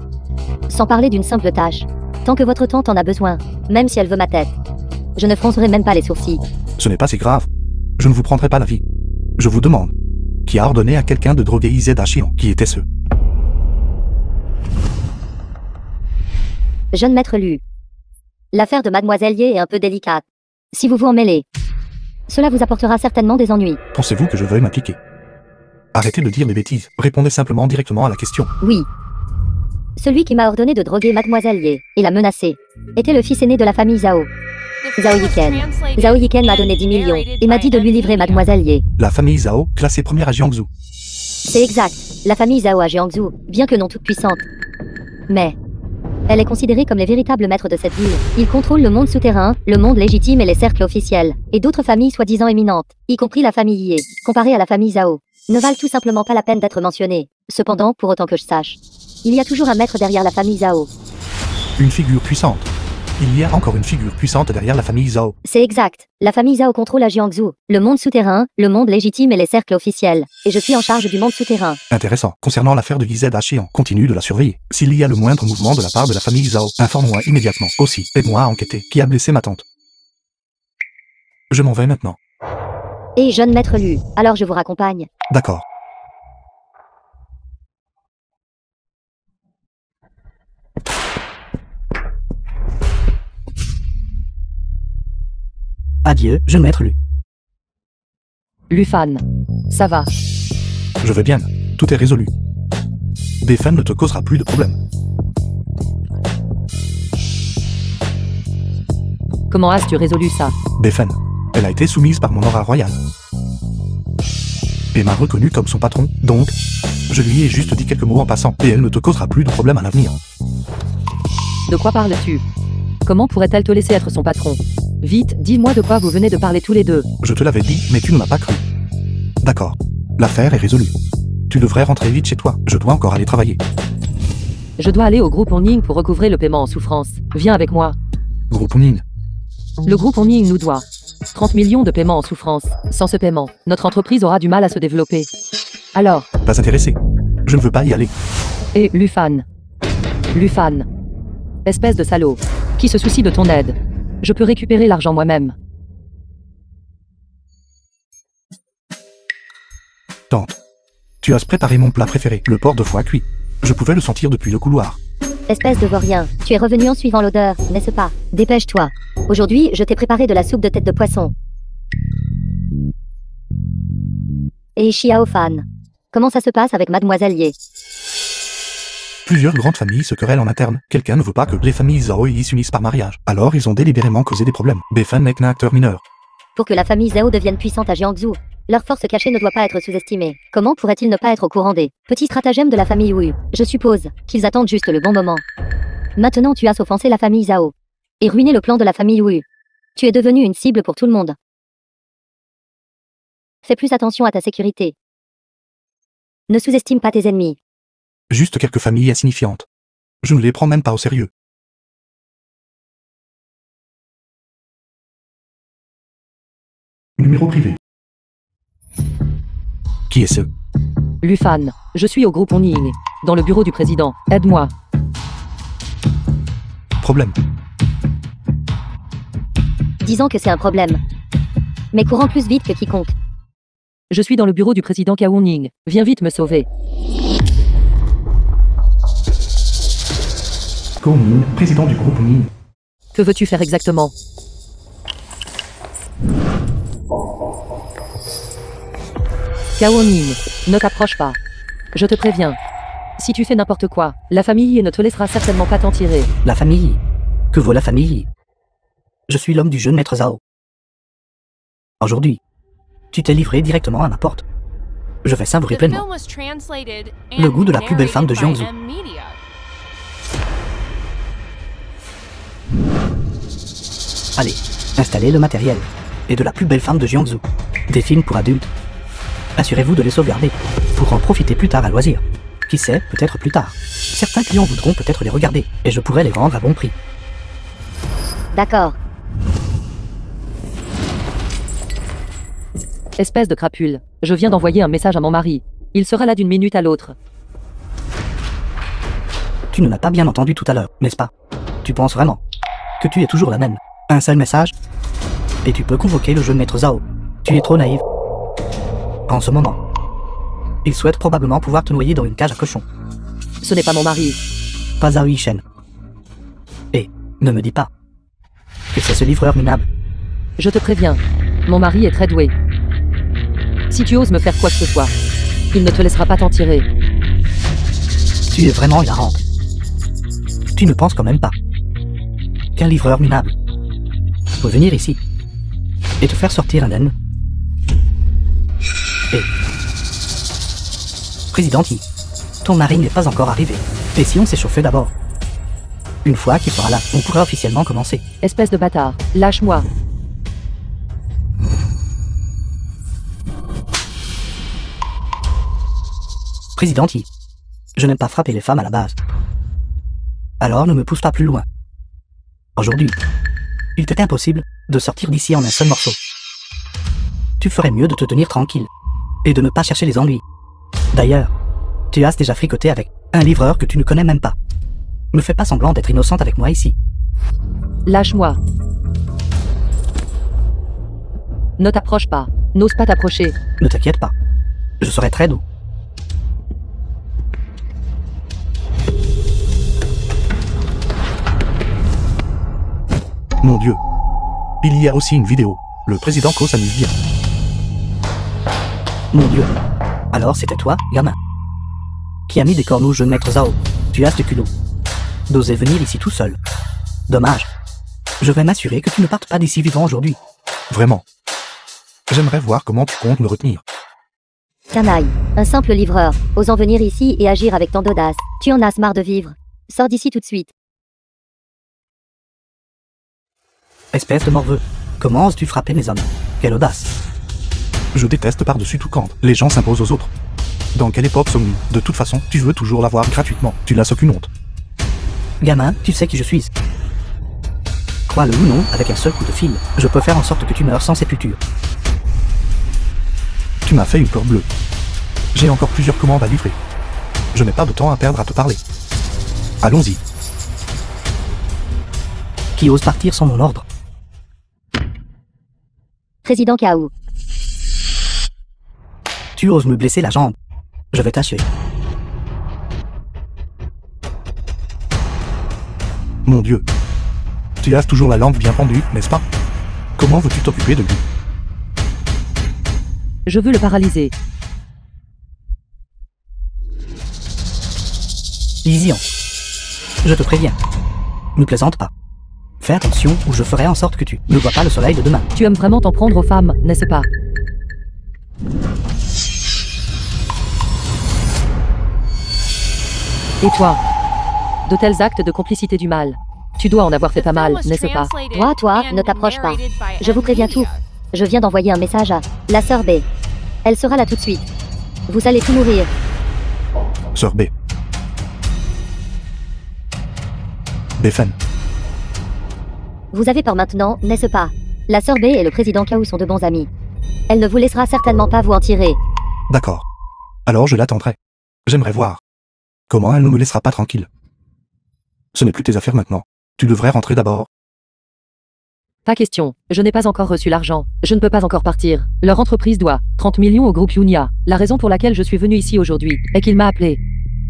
Sans parler d'une simple tâche. Tant que votre tante en a besoin, même si elle veut ma tête, je ne froncerai même pas les sourcils. Ce n'est pas si grave. Je ne vous prendrai pas la vie. Je vous demande, qui a ordonné à quelqu'un de droguer Ized Achian? Qui était ce? Jeune maître Lu, l'affaire de mademoiselle Ye est un peu délicate. Si vous vous en mêlez, cela vous apportera certainement des ennuis. Pensez-vous que je veuille m'impliquer? Arrêtez de dire des bêtises. Répondez simplement directement à la question. Oui. Celui qui m'a ordonné de droguer mademoiselle Ye et la menacer était le fils aîné de la famille Zhao. Zhao Yiken. Zhao Yiken m'a donné 10 millions et m'a dit de lui livrer mademoiselle Ye. La famille Zhao, classée première à Jiangsu. C'est exact. La famille Zhao à Jiangsu, bien que non toute puissante. Mais elle est considérée comme les véritables maîtres de cette ville. Ils contrôlent le monde souterrain, le monde légitime et les cercles officiels. Et d'autres familles soi-disant éminentes, y compris la famille Ye, comparée à la famille Zhao, ne valent tout simplement pas la peine d'être mentionnées. Cependant, pour autant que je sache, il y a toujours un maître derrière la famille Zhao. Une figure puissante. Il y a encore une figure puissante derrière la famille Zhao. C'est exact. La famille Zhao contrôle à Jiangsu, le monde souterrain, le monde légitime et les cercles officiels. Et je suis en charge du monde souterrain. Intéressant. Concernant l'affaire de Ized Achian, continue de la surveiller. S'il y a le moindre mouvement de la part de la famille Zhao, informe-moi immédiatement. Aussi, aide-moi à enquêter. Qui a blessé ma tante? Je m'en vais maintenant. Et jeune maître Lu, alors je vous raccompagne. D'accord. Adieu, jeune maître Lu. Lufan. Ça va. Je vais bien. Tout est résolu. Befan ne te causera plus de problème. Comment as-tu résolu ça? Befan. Elle a été soumise par mon aura royal. Et m'a reconnu comme son patron, donc, je lui ai juste dit quelques mots en passant, et elle ne te causera plus de problème à l'avenir. De quoi parles-tu? Comment pourrait-elle te laisser être son patron? Vite, dis-moi de quoi vous venez de parler tous les deux. Je te l'avais dit, mais tu ne m'as pas cru. D'accord. L'affaire est résolue. Tu devrais rentrer vite chez toi, je dois encore aller travailler. Je dois aller au groupe Onning pour recouvrer le paiement en souffrance. Viens avec moi. Groupe Onning. Le groupe Onning nous doit 30 millions de paiements en souffrance. Sans ce paiement, notre entreprise aura du mal à se développer. Alors, Pas intéressé. Je ne veux pas y aller. et Lufan. Lufan. Espèce de salaud. Qui se soucie de ton aide? Je peux récupérer l'argent moi-même. Tante. Tu as préparé mon plat préféré, le porc de foie cuit. Je pouvais le sentir depuis le couloir. Espèce de vaurien, tu es revenu en suivant l'odeur, n'est-ce pas? Dépêche-toi. Aujourd'hui, je t'ai préparé de la soupe de tête de poisson. Et Xiao Fan. Comment ça se passe avec Mademoiselle Ye? Plusieurs grandes familles se querellent en interne. Quelqu'un ne veut pas que les familles Zhao et Yi s'unissent par mariage. Alors ils ont délibérément causé des problèmes. Befan n'est qu'un acteur mineur. Pour que la famille Zhao devienne puissante à Jiangsu, leur force cachée ne doit pas être sous-estimée. Comment pourrait-il ne pas être au courant des petits stratagèmes de la famille Wu? Je suppose qu'ils attendent juste le bon moment. Maintenant tu as offensé la famille Zhao et ruiné le plan de la famille Wu. Tu es devenu une cible pour tout le monde. Fais plus attention à ta sécurité. Ne sous-estime pas tes ennemis. Juste quelques familles insignifiantes. Je ne les prends même pas au sérieux. Numéro privé. Qui est ce? Lufan. Je suis au groupe Onning. Dans le bureau du président. Aide-moi. Problème. Disons que c'est un problème. Mais courant plus vite que quiconque. Je suis dans le bureau du président Cao Ning. Viens vite me sauver. Ko Min, président du groupe Ning. Que veux-tu faire exactement? Cao Ning, ne t'approche pas. Je te préviens. Si tu fais n'importe quoi, la famille ne te laissera certainement pas t'en tirer. La famille. Que vaut la famille? Je suis l'homme du jeune maître Zhao. Aujourd'hui, tu t'es livré directement à ma porte. Je vais savourer The pleinement film was translated le and goût de la plus belle femme de narrated by Jiangsu. M-Media. Allez, installez le matériel. Et de la plus belle femme de Jiangsu. Des films pour adultes. Assurez-vous de les sauvegarder, pour en profiter plus tard à loisir. Qui sait, peut-être plus tard. Certains clients voudront peut-être les regarder, et je pourrais les vendre à bon prix. D'accord. Espèce de crapule. Je viens d'envoyer un message à mon mari. Il sera là d'une minute à l'autre. Tu ne m'as pas bien entendu tout à l'heure, n'est-ce pas? Tu penses vraiment que tu es toujours la même? Un seul message? Et tu peux convoquer le jeune maître Zhao. Tu es trop naïve. En ce moment, il souhaite probablement pouvoir te noyer dans une cage à cochons. Ce n'est pas mon mari. Pas Zhao Yishen. Et ne me dis pas que c'est ce livreur minable. Je te préviens. Mon mari est très doué. Si tu oses me faire quoi que ce soit, il ne te laissera pas t'en tirer. Tu es vraiment hilarante. Tu ne penses quand même pas qu'un livreur minable peut venir ici et te faire sortir un âne. Et... Président Yi, ton mari n'est pas encore arrivé. Et si on s'échauffait d'abord? Une fois qu'il sera là, on pourra officiellement commencer. Espèce de bâtard. Lâche-moi. Président Yi, je n'aime pas frapper les femmes à la base. Alors ne me pousse pas plus loin. Aujourd'hui, il t'est impossible de sortir d'ici en un seul morceau. Tu ferais mieux de te tenir tranquille et de ne pas chercher les ennuis. D'ailleurs, tu as déjà fricoté avec un livreur que tu ne connais même pas. Ne fais pas semblant d'être innocente avec moi ici. Lâche-moi. Ne t'approche pas. N'ose pas t'approcher. Ne t'inquiète pas, je serai très doux. Mon Dieu. Il y a aussi une vidéo. Le président Ko s'amuse bien. Mon Dieu. Alors c'était toi, gamin, qui a mis des cornes au jeune maître Zhao. Tu as ce culot d'oser venir ici tout seul. Dommage. Je vais m'assurer que tu ne partes pas d'ici vivant aujourd'hui. Vraiment. J'aimerais voir comment tu comptes me retenir. Canaille, un simple livreur, osant venir ici et agir avec tant d'audace. Tu en as marre de vivre. Sors d'ici tout de suite. Espèce de morveux. Comment oses-tu frapper mes hommes? Quelle audace. Je déteste par-dessus tout quand les gens s'imposent aux autres. Dans quelle époque sommes-nous? De toute façon, tu veux toujours l'avoir gratuitement. Tu n'as aucune honte. Gamin, tu sais qui je suis. Crois-le ou non, avec un seul coup de fil, je peux faire en sorte que tu meurs sans sépulture. Tu m'as fait une peur bleue. J'ai encore plusieurs commandes à livrer. Je n'ai pas de temps à perdre à te parler. Allons-y. Qui ose partir sans mon ordre? Président Kao. Tu oses me blesser la jambe? Je vais t'achever. Mon Dieu. Tu as toujours la langue bien pendue, n'est-ce pas? Comment veux-tu t'occuper de lui? Je veux le paralyser. Lision. Je te préviens. Ne plaisante pas. Fais attention ou je ferai en sorte que tu ne vois pas le soleil de demain. Tu aimes vraiment t'en prendre aux femmes, n'est-ce pas? Et toi? De tels actes de complicité du mal. Tu dois en avoir fait pas mal, n'est-ce pas? Toi, ne t'approche pas. Je vous préviens tout. Je viens d'envoyer un message à la sœur B. Elle sera là tout de suite. Vous allez tout mourir. Sœur B. Befen. Vous avez peur maintenant, n'est-ce pas? La sœur B et le président Kao sont de bons amis. Elle ne vous laissera certainement pas vous en tirer. D'accord. Alors je l'attendrai. J'aimerais voir. Comment elle ne me laissera pas tranquille. Ce n'est plus tes affaires maintenant. Tu devrais rentrer d'abord. Pas question. Je n'ai pas encore reçu l'argent. Je ne peux pas encore partir. Leur entreprise doit 30 millions au groupe Yunia. La raison pour laquelle je suis venu ici aujourd'hui est qu'il m'a appelé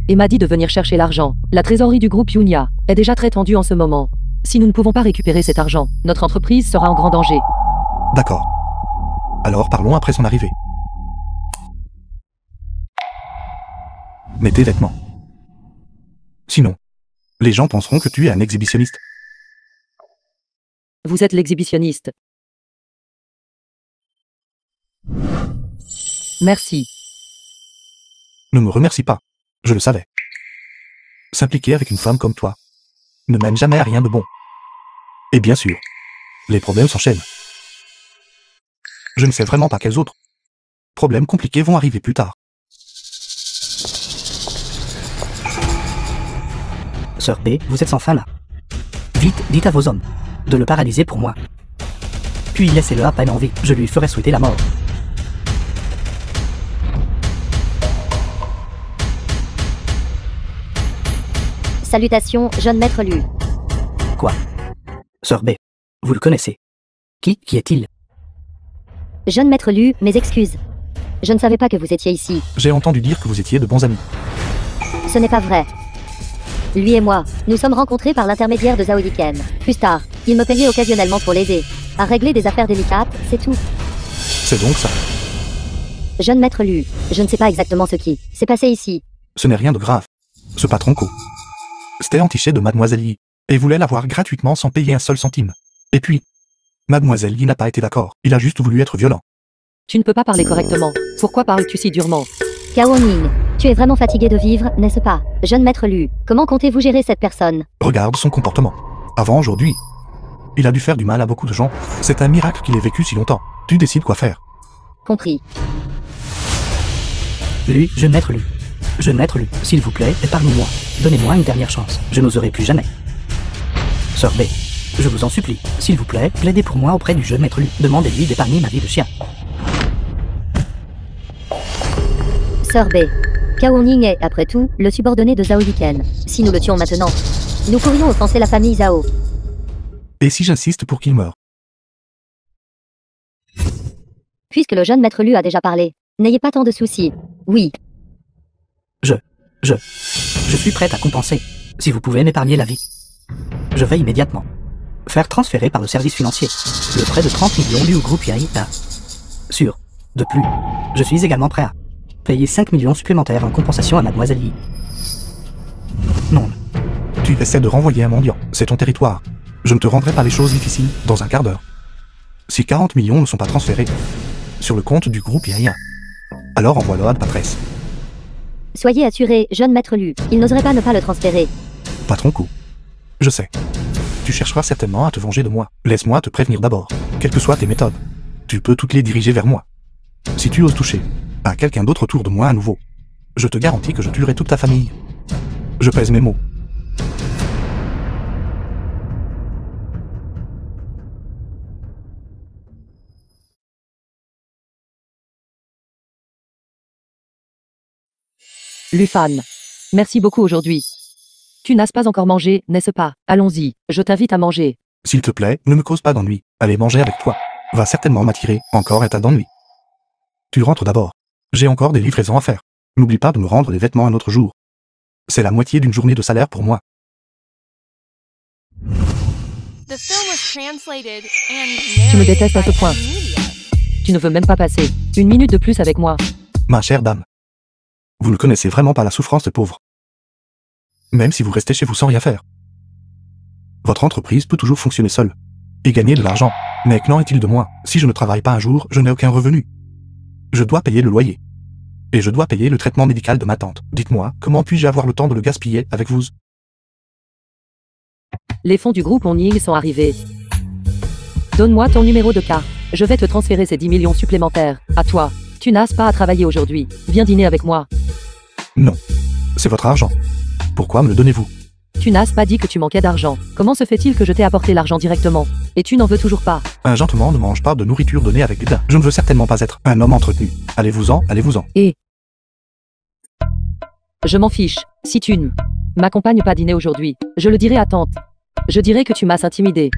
et m'a dit de venir chercher l'argent. La trésorerie du groupe Yunia est déjà très tendue en ce moment. Si nous ne pouvons pas récupérer cet argent, notre entreprise sera en grand danger. D'accord. Alors parlons après son arrivée. Mets tes vêtements. Sinon, les gens penseront que tu es un exhibitionniste. Vous êtes l'exhibitionniste. Merci. Ne me remercie pas. Je le savais. S'impliquer avec une femme comme toi ne mène jamais à rien de bon. Et bien sûr, les problèmes s'enchaînent. Je ne sais vraiment pas quels autres problèmes compliqués vont arriver plus tard. Sœur B, vous êtes enfin là. Vite, dites à vos hommes de le paralyser pour moi. Puis laissez-le à peine en vie, je lui ferai souhaiter la mort. Salutations, jeune maître Lu. Quoi? Sœur B, vous le connaissez? Qui est-il? Jeune maître Lu, mes excuses. Je ne savais pas que vous étiez ici. J'ai entendu dire que vous étiez de bons amis. Ce n'est pas vrai. Lui et moi, nous sommes rencontrés par l'intermédiaire de Zhao Yiken. Plus tard, il me payait occasionnellement pour l'aider à régler des affaires délicates, c'est tout. C'est donc ça. Jeune maître Lu, je ne sais pas exactement ce qui s'est passé ici. Ce n'est rien de grave. Ce patron Ko c'était entiché de Mademoiselle Yi et voulait l'avoir gratuitement sans payer un seul centime. Et puis, Mademoiselle Yi n'a pas été d'accord. Il a juste voulu être violent. Tu ne peux pas parler correctement. Pourquoi parles-tu si durement? Kao Ning, tu es vraiment fatigué de vivre, n'est-ce pas? Jeune maître Lu, comment comptez-vous gérer cette personne? Regarde son comportement. Avant aujourd'hui, il a dû faire du mal à beaucoup de gens. C'est un miracle qu'il ait vécu si longtemps. Tu décides quoi faire. Compris. Lui, jeune maître Lu. Jeune maître Lu, s'il vous plaît, épargnez-moi. Donnez-moi une dernière chance. Je n'oserai plus jamais. Sœur B, je vous en supplie, s'il vous plaît, plaidez pour moi auprès du jeune maître Lu. Demandez-lui d'épargner ma vie de chien. Sœur B. Kao Ning est, après tout, le subordonné de Zhao Yiken. Si nous le tuons maintenant, nous pourrions offenser la famille Zhao. Et si j'insiste pour qu'il meure? Puisque le jeune maître Lu a déjà parlé, n'ayez pas tant de soucis. Oui. Je suis prête à compenser. Si vous pouvez m'épargner la vie. Je vais immédiatement Faire transférer par le service financier. Le prêt de 30 millions dû au groupe IAIA. Sûr. De plus, je suis également prêt à payer 5 millions supplémentaires en compensation à Mademoiselle Yi. Non. Tu essaies de renvoyer un mendiant, c'est ton territoire. Je ne te rendrai pas les choses difficiles dans un quart d'heure. Si 40 millions ne sont pas transférés sur le compte du groupe IAIA, alors envoie-le à Patresse. Soyez assuré, jeune maître Lu, il n'oserait pas ne pas le transférer. Patron coup. Je sais. Tu chercheras certainement à te venger de moi. Laisse-moi te prévenir d'abord. Quelles que soient tes méthodes, tu peux toutes les diriger vers moi. Si tu oses toucher à quelqu'un d'autre autour de moi à nouveau, je te garantis que je tuerai toute ta famille. Je pèse mes mots. Lufan. Merci beaucoup aujourd'hui. Tu n'as pas encore mangé, n'est-ce pas? Allons-y, je t'invite à manger. S'il te plaît, ne me cause pas d'ennui. Aller manger avec toi va certainement m'attirer encore un tas d'ennuis. Tu rentres d'abord. J'ai encore des livraisons à faire. N'oublie pas de me rendre les vêtements un autre jour. C'est la moitié d'une journée de salaire pour moi. The film was translated and Tu me narrated détestes à ce by point. Media. Tu ne veux même pas passer une minute de plus avec moi. Ma chère dame. Vous ne connaissez vraiment pas la souffrance des pauvres. Même si vous restez chez vous sans rien faire. Votre entreprise peut toujours fonctionner seule et gagner de l'argent. Mais qu'en est-il de moi? Si je ne travaille pas un jour, je n'ai aucun revenu. Je dois payer le loyer. Et je dois payer le traitement médical de ma tante. Dites-moi, comment puis-je avoir le temps de le gaspiller avec vous? Les fonds du groupe Onying sont arrivés. Donne-moi ton numéro de carte. Je vais te transférer ces 10 millions supplémentaires. À toi. Tu n'as pas à travailler aujourd'hui. Viens dîner avec moi. Non. C'est votre argent. Pourquoi me le donnez-vous? Tu n'as pas dit que tu manquais d'argent. Comment se fait-il que je t'ai apporté l'argent directement? Et tu n'en veux toujours pas? Un gentleman ne mange pas de nourriture donnée avec dédain. Je ne veux certainement pas être un homme entretenu. Allez-vous-en, allez-vous-en. Et je m'en fiche. Si tu ne m'accompagnes pas dîner aujourd'hui, je le dirai à tante. Je dirai que tu m'as intimidé.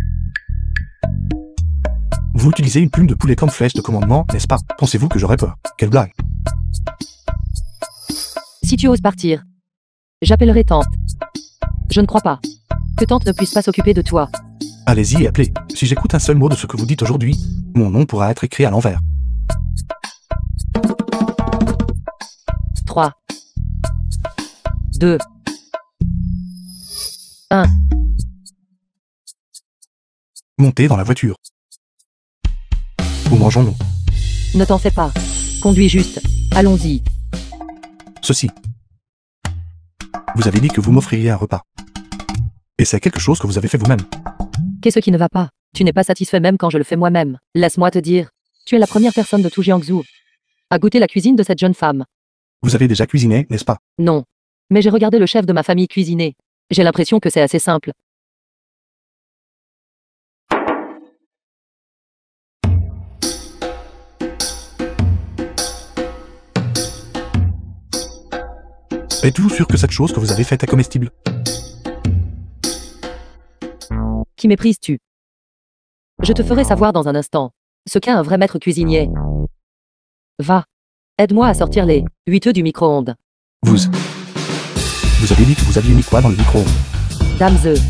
Vous utilisez une plume de poulet comme flèche de commandement, n'est-ce pas? Pensez-vous que j'aurais peur? Quelle blague. Si tu oses partir, j'appellerai tante. Je ne crois pas que tante ne puisse pas s'occuper de toi. Allez-y et appelez. Si j'écoute un seul mot de ce que vous dites aujourd'hui, mon nom pourra être écrit à l'envers. 3, 2, 1. Montez dans la voiture. Où mangeons-nous? Ne t'en fais pas. Conduis juste. Allons-y. Ceci. Vous avez dit que vous m'offririez un repas. Et c'est quelque chose que vous avez fait vous-même. Qu'est-ce qui ne va pas? Tu n'es pas satisfait même quand je le fais moi-même. Laisse-moi te dire. Tu es la première personne de tout Jiangsu à goûter la cuisine de cette jeune femme. Vous avez déjà cuisiné, n'est-ce pas? Non. Mais j'ai regardé le chef de ma famille cuisiner. J'ai l'impression que c'est assez simple. Êtes-vous sûr que cette chose que vous avez faite est comestible? Qui méprises-tu? Je te ferai savoir dans un instant ce qu'est un vrai maître cuisinier. Va. Aide-moi à sortir les 8 œufs du micro-ondes. Vous avez dit que vous aviez mis quoi dans le micro-ondes? Dames œufs.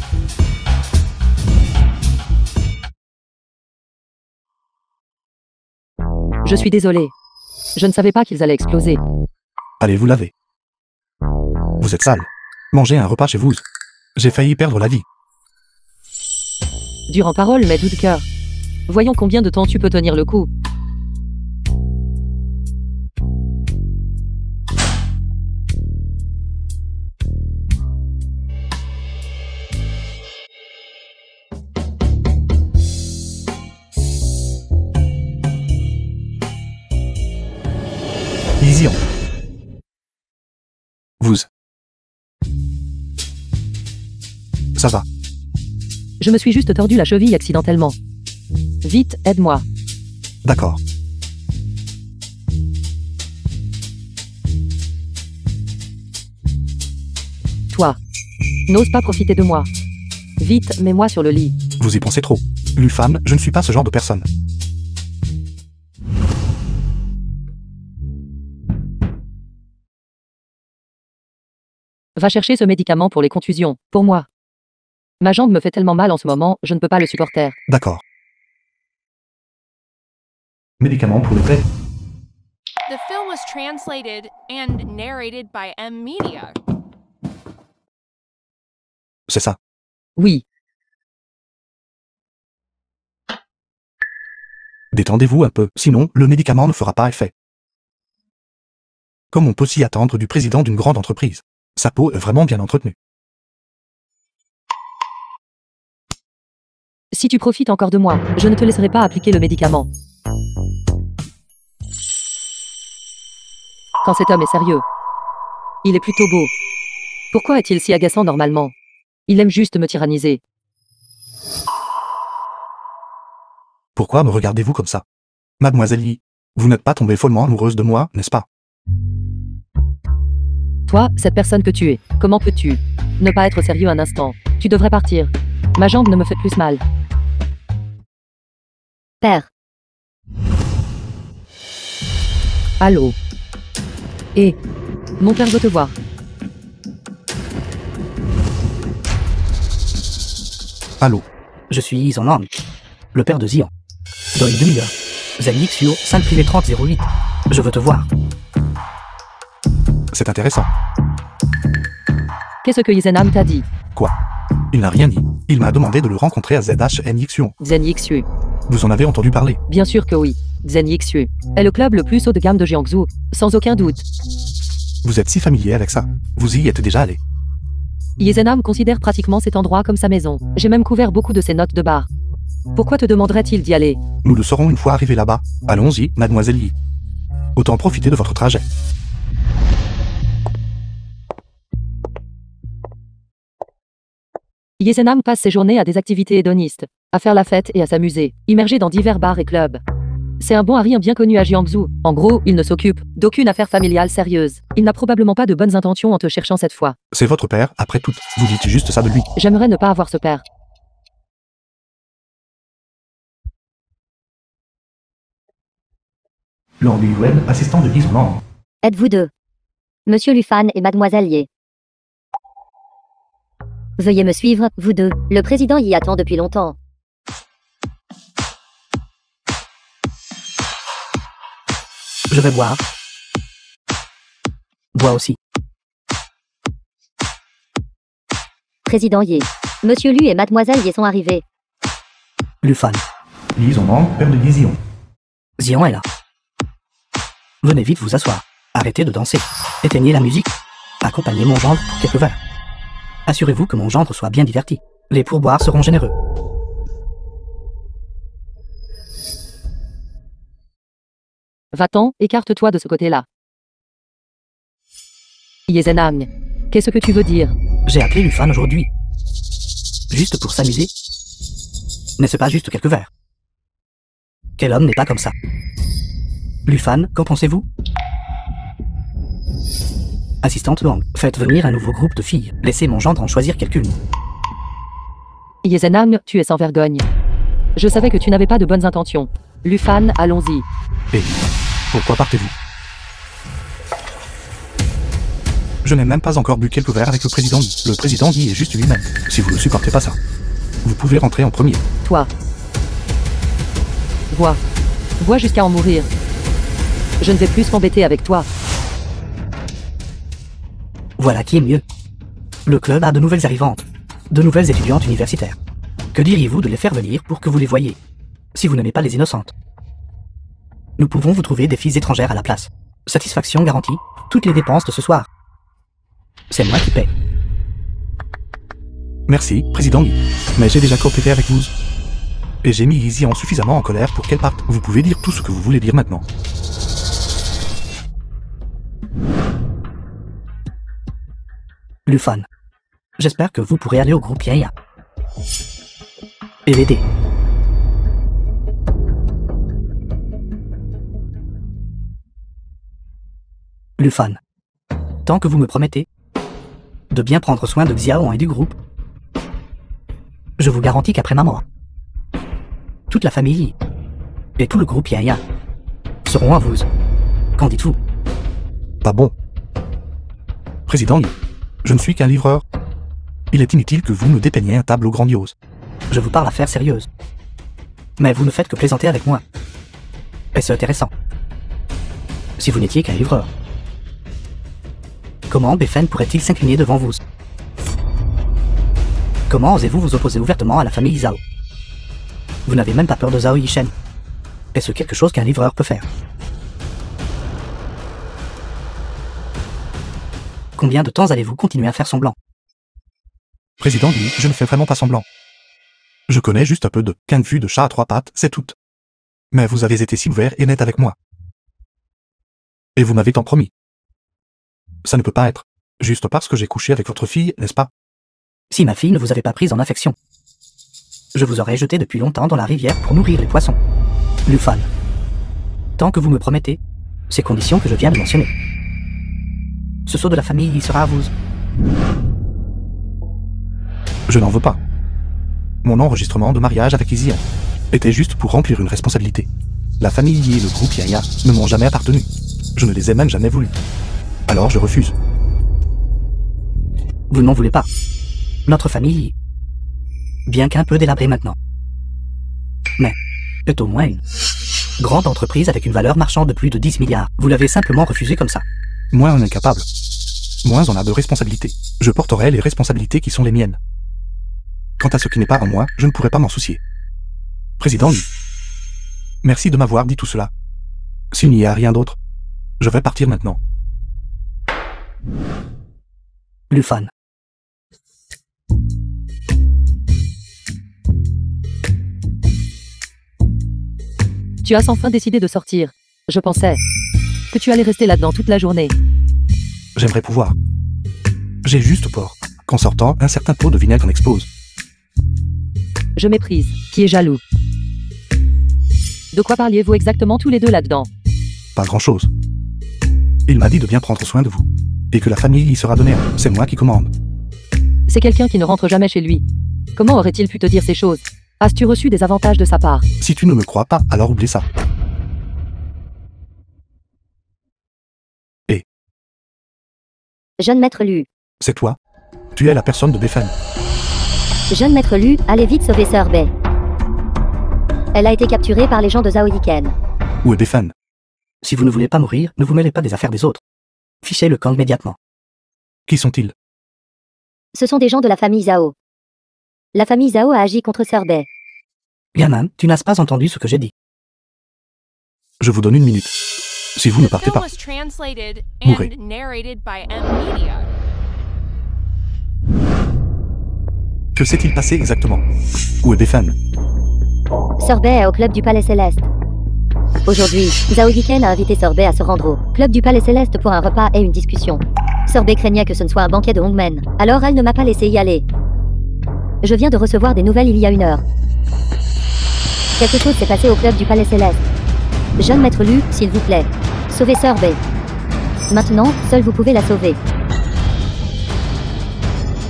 Je suis désolé. Je ne savais pas qu'ils allaient exploser. Allez vous laver. Vous êtes sale. Mangez un repas chez vous. J'ai failli perdre la vie. Dur en parole, mais doux de cœur. Voyons combien de temps tu peux tenir le coup. Easy on. Vous. Ça va. Je me suis juste tordu la cheville accidentellement. Vite, aide-moi. D'accord. Toi. N'ose pas profiter de moi. Vite, mets-moi sur le lit. Vous y pensez trop. Lufan, je ne suis pas ce genre de personne. Va chercher ce médicament pour les contusions, pour moi. Ma jambe me fait tellement mal en ce moment, je ne peux pas le supporter. D'accord. Médicaments pour les plaies. The film was translated and narrated by M Media. C'est ça. Oui. Détendez-vous un peu, sinon le médicament ne fera pas effet. Comme on peut s'y attendre du président d'une grande entreprise. Sa peau est vraiment bien entretenue. Si tu profites encore de moi, je ne te laisserai pas appliquer le médicament. Quand cet homme est sérieux. Il est plutôt beau. Pourquoi est-il si agaçant normalement? Il aime juste me tyranniser. Pourquoi me regardez-vous comme ça? Mademoiselle Yi, vous n'êtes pas tombée follement amoureuse de moi, n'est-ce pas? Toi, cette personne que tu es, comment peux-tu ne pas être sérieux un instant? Tu devrais partir. Ma jambe ne me fait plus mal. Père. Allô? Et mon père veut te voir. Allô? Je suis Izanang, le père de Zion. Doi 2000. Zenixio, 5 privé 3008. Je veux te voir. C'est intéressant. Qu'est-ce que Izenam t'a dit? Quoi? Il n'a rien dit. Il m'a demandé de le rencontrer à ZHNXU. Zenixu. Vous en avez entendu parler? Bien sûr que oui. Zenixu est le club le plus haut de gamme de Jiangsu, sans aucun doute. Vous êtes si familier avec ça. Vous y êtes déjà allé. Yezenam considère pratiquement cet endroit comme sa maison. J'ai même couvert beaucoup de ses notes de bar. Pourquoi te demanderait-il d'y aller? Nous le saurons une fois arrivés là-bas. Allons-y, mademoiselle Yi. Autant profiter de votre trajet. Yezenam passe ses journées à des activités hédonistes, à faire la fête et à s'amuser, immergé dans divers bars et clubs. C'est un bon Harry bien connu à Jiangsu. En gros, il ne s'occupe d'aucune affaire familiale sérieuse. Il n'a probablement pas de bonnes intentions en te cherchant cette fois. C'est votre père, après tout. Vous dites juste ça de lui. J'aimerais ne pas avoir ce père. Lord Yuen, assistant de Izanang. Êtes-vous deux? Monsieur Lufan et Mademoiselle Ye. Veuillez me suivre, vous deux. Le président y attend depuis longtemps. Je vais boire. Bois aussi. Président Ye. Monsieur Lu et Mademoiselle Ye sont arrivés. Lufan. Izanang, père de Yizion. Zion est là. Venez vite vous asseoir. Arrêtez de danser. Éteignez la musique. Accompagnez mon gendre pour quelques verres. Assurez-vous que mon gendre soit bien diverti. Les pourboires seront généreux. Va-t'en, écarte-toi de ce côté-là. Yezenam, qu'est-ce que tu veux dire? J'ai appelé Lufan aujourd'hui. Juste pour s'amuser. N'est-ce pas juste quelques verres? Quel homme n'est pas comme ça? Lufan, qu'en pensez-vous? Assistante Wang, faites venir un nouveau groupe de filles. Laissez mon gendre en choisir quelqu'une. Yezenam, tu es sans vergogne. Je savais que tu n'avais pas de bonnes intentions. Lufan, allons-y. Et pourquoi partez-vous? Je n'ai même pas encore bu quelques verres avec le président Yi. Le président Yi est juste lui-même. Si vous ne supportez pas ça, vous pouvez rentrer en premier. Toi. Bois. Bois jusqu'à en mourir. Je ne vais plus m'embêter avec toi. Voilà qui est mieux. Le club a de nouvelles arrivantes. De nouvelles étudiantes universitaires. Que diriez-vous de les faire venir pour que vous les voyiez? Si vous n'aimez pas les innocentes. Nous pouvons vous trouver des filles étrangères à la place. Satisfaction garantie. Toutes les dépenses de ce soir. C'est moi qui paie. Merci, président Yi. Mais j'ai déjà coopéré avec vous. Et j'ai mis Yizion suffisamment en colère pour qu'elle parte. Vous pouvez dire tout ce que vous voulez dire maintenant. Lufan. J'espère que vous pourrez aller au groupe Yaya. Et l'aider. Lufan. Tant que vous me promettez de bien prendre soin de Xiaon et du groupe, je vous garantis qu'après ma mort, toute la famille et tout le groupe Yaya seront à vous. Qu'en dites-vous? Pas bon. Président Yi, je ne suis qu'un livreur. Il est inutile que vous me dépeigniez un tableau grandiose. Je vous parle affaires sérieuses. Mais vous ne faites que plaisanter avec moi. Est-ce intéressant? Si vous n'étiez qu'un livreur. Comment Beffen pourrait-il s'incliner devant vous? Comment osez-vous vous opposer ouvertement à la famille Zhao? Vous n'avez même pas peur de Zhao Yishen. Est-ce quelque chose qu'un livreur peut faire? Combien de temps allez-vous continuer à faire semblant? Président Li, je ne fais vraiment pas semblant. Je connais juste un peu de quin de vue de chat à trois pattes, c'est tout. Mais vous avez été si ouvert et net avec moi. Et vous m'avez tant promis. Ça ne peut pas être. Juste parce que j'ai couché avec votre fille, n'est-ce pas? Si ma fille ne vous avait pas prise en affection, je vous aurais jeté depuis longtemps dans la rivière pour nourrir les poissons. Lu Fan. Tant que vous me promettez ces conditions que je viens de mentionner, ce sceau de la famille y sera à vous. Je n'en veux pas. Mon enregistrement de mariage avec Izian était juste pour remplir une responsabilité. La famille Yi et le groupe Yaya ne m'ont jamais appartenu. Je ne les ai même jamais voulu. Alors je refuse. Vous ne m'en voulez pas. Notre famille, bien qu'un peu délabrée maintenant, mais est au moins une grande entreprise avec une valeur marchande de plus de 10 milliards. Vous l'avez simplement refusé comme ça. Moins on est capable, moins on a de responsabilités. Je porterai les responsabilités qui sont les miennes. Quant à ce qui n'est pas en moi, je ne pourrai pas m'en soucier. Président Li, merci de m'avoir dit tout cela. S'il n'y a rien d'autre, je vais partir maintenant. Lu Fan. Tu as sans fin décidé de sortir. Je pensais que tu allais rester là-dedans toute la journée. J'aimerais pouvoir. J'ai juste peur qu'en sortant, un certain pot de vinaigre en explose. Je méprise. Qui est jaloux? De quoi parliez-vous exactement tous les deux là-dedans? Pas grand-chose. Il m'a dit de bien prendre soin de vous. Et que la famille y sera donnée. C'est moi qui commande. C'est quelqu'un qui ne rentre jamais chez lui. Comment aurait-il pu te dire ces choses? As-tu reçu des avantages de sa part? Si tu ne me crois pas, alors oublie ça. Et Jeune maître Lu. c'est toi? Tu es la personne de Beffen. Jeune maître Lu, allez vite sauver Sœur Bei. Elle a été capturée par les gens de Zhao Yiken. Où est Beffen? Si vous ne voulez pas mourir, ne vous mêlez pas des affaires des autres. Fichez le camp immédiatement. Qui sont-ils? Ce sont des gens de la famille Zhao. La famille Zhao a agi contre Sœur Bei. Gamin, tu n'as pas entendu ce que j'ai dit. Je vous donne une minute. Si vous ne The partez film pas, was translated Mourrez. and narrated by M-Media. que s'est-il passé exactement? Où est Beffen? Sœur Bei est au club du Palais Céleste. Aujourd'hui, Zhao Yiken a invité Sœur Bei à se rendre au club du Palais Céleste pour un repas et une discussion. Sœur Bei craignait que ce ne soit un banquet de Hongmen, alors elle ne m'a pas laissé y aller. Je viens de recevoir des nouvelles il y a 1 heure. Quelque chose s'est passé au club du Palais Céleste. Jeune maître Lu, s'il vous plaît, sauvez Sœur Bei. Maintenant, seul vous pouvez la sauver.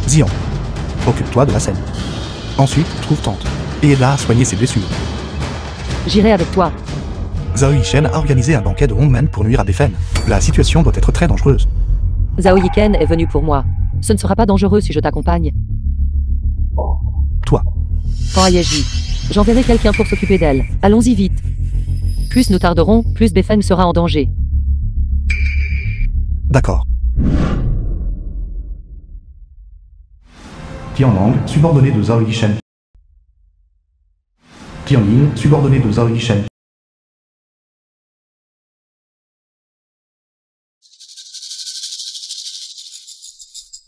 Zion, occupe-toi de la scène. Ensuite, trouve Tante. Et aide-la à soigner ses blessures. J'irai avec toi. Zhao Yishen a organisé un banquet de Hongmen pour nuire à Beffen. La situation doit être très dangereuse. Zhao Yiken est venu pour moi. Ce ne sera pas dangereux si je t'accompagne. Toi, Quand Ayeji, j'enverrai quelqu'un pour s'occuper d'elle. Allons-y vite. Plus nous tarderons, plus Beffen sera en danger. d'accord. Tianlang, subordonné de Zhao Yishen. Tianlin, subordonné de Zhao Yishen.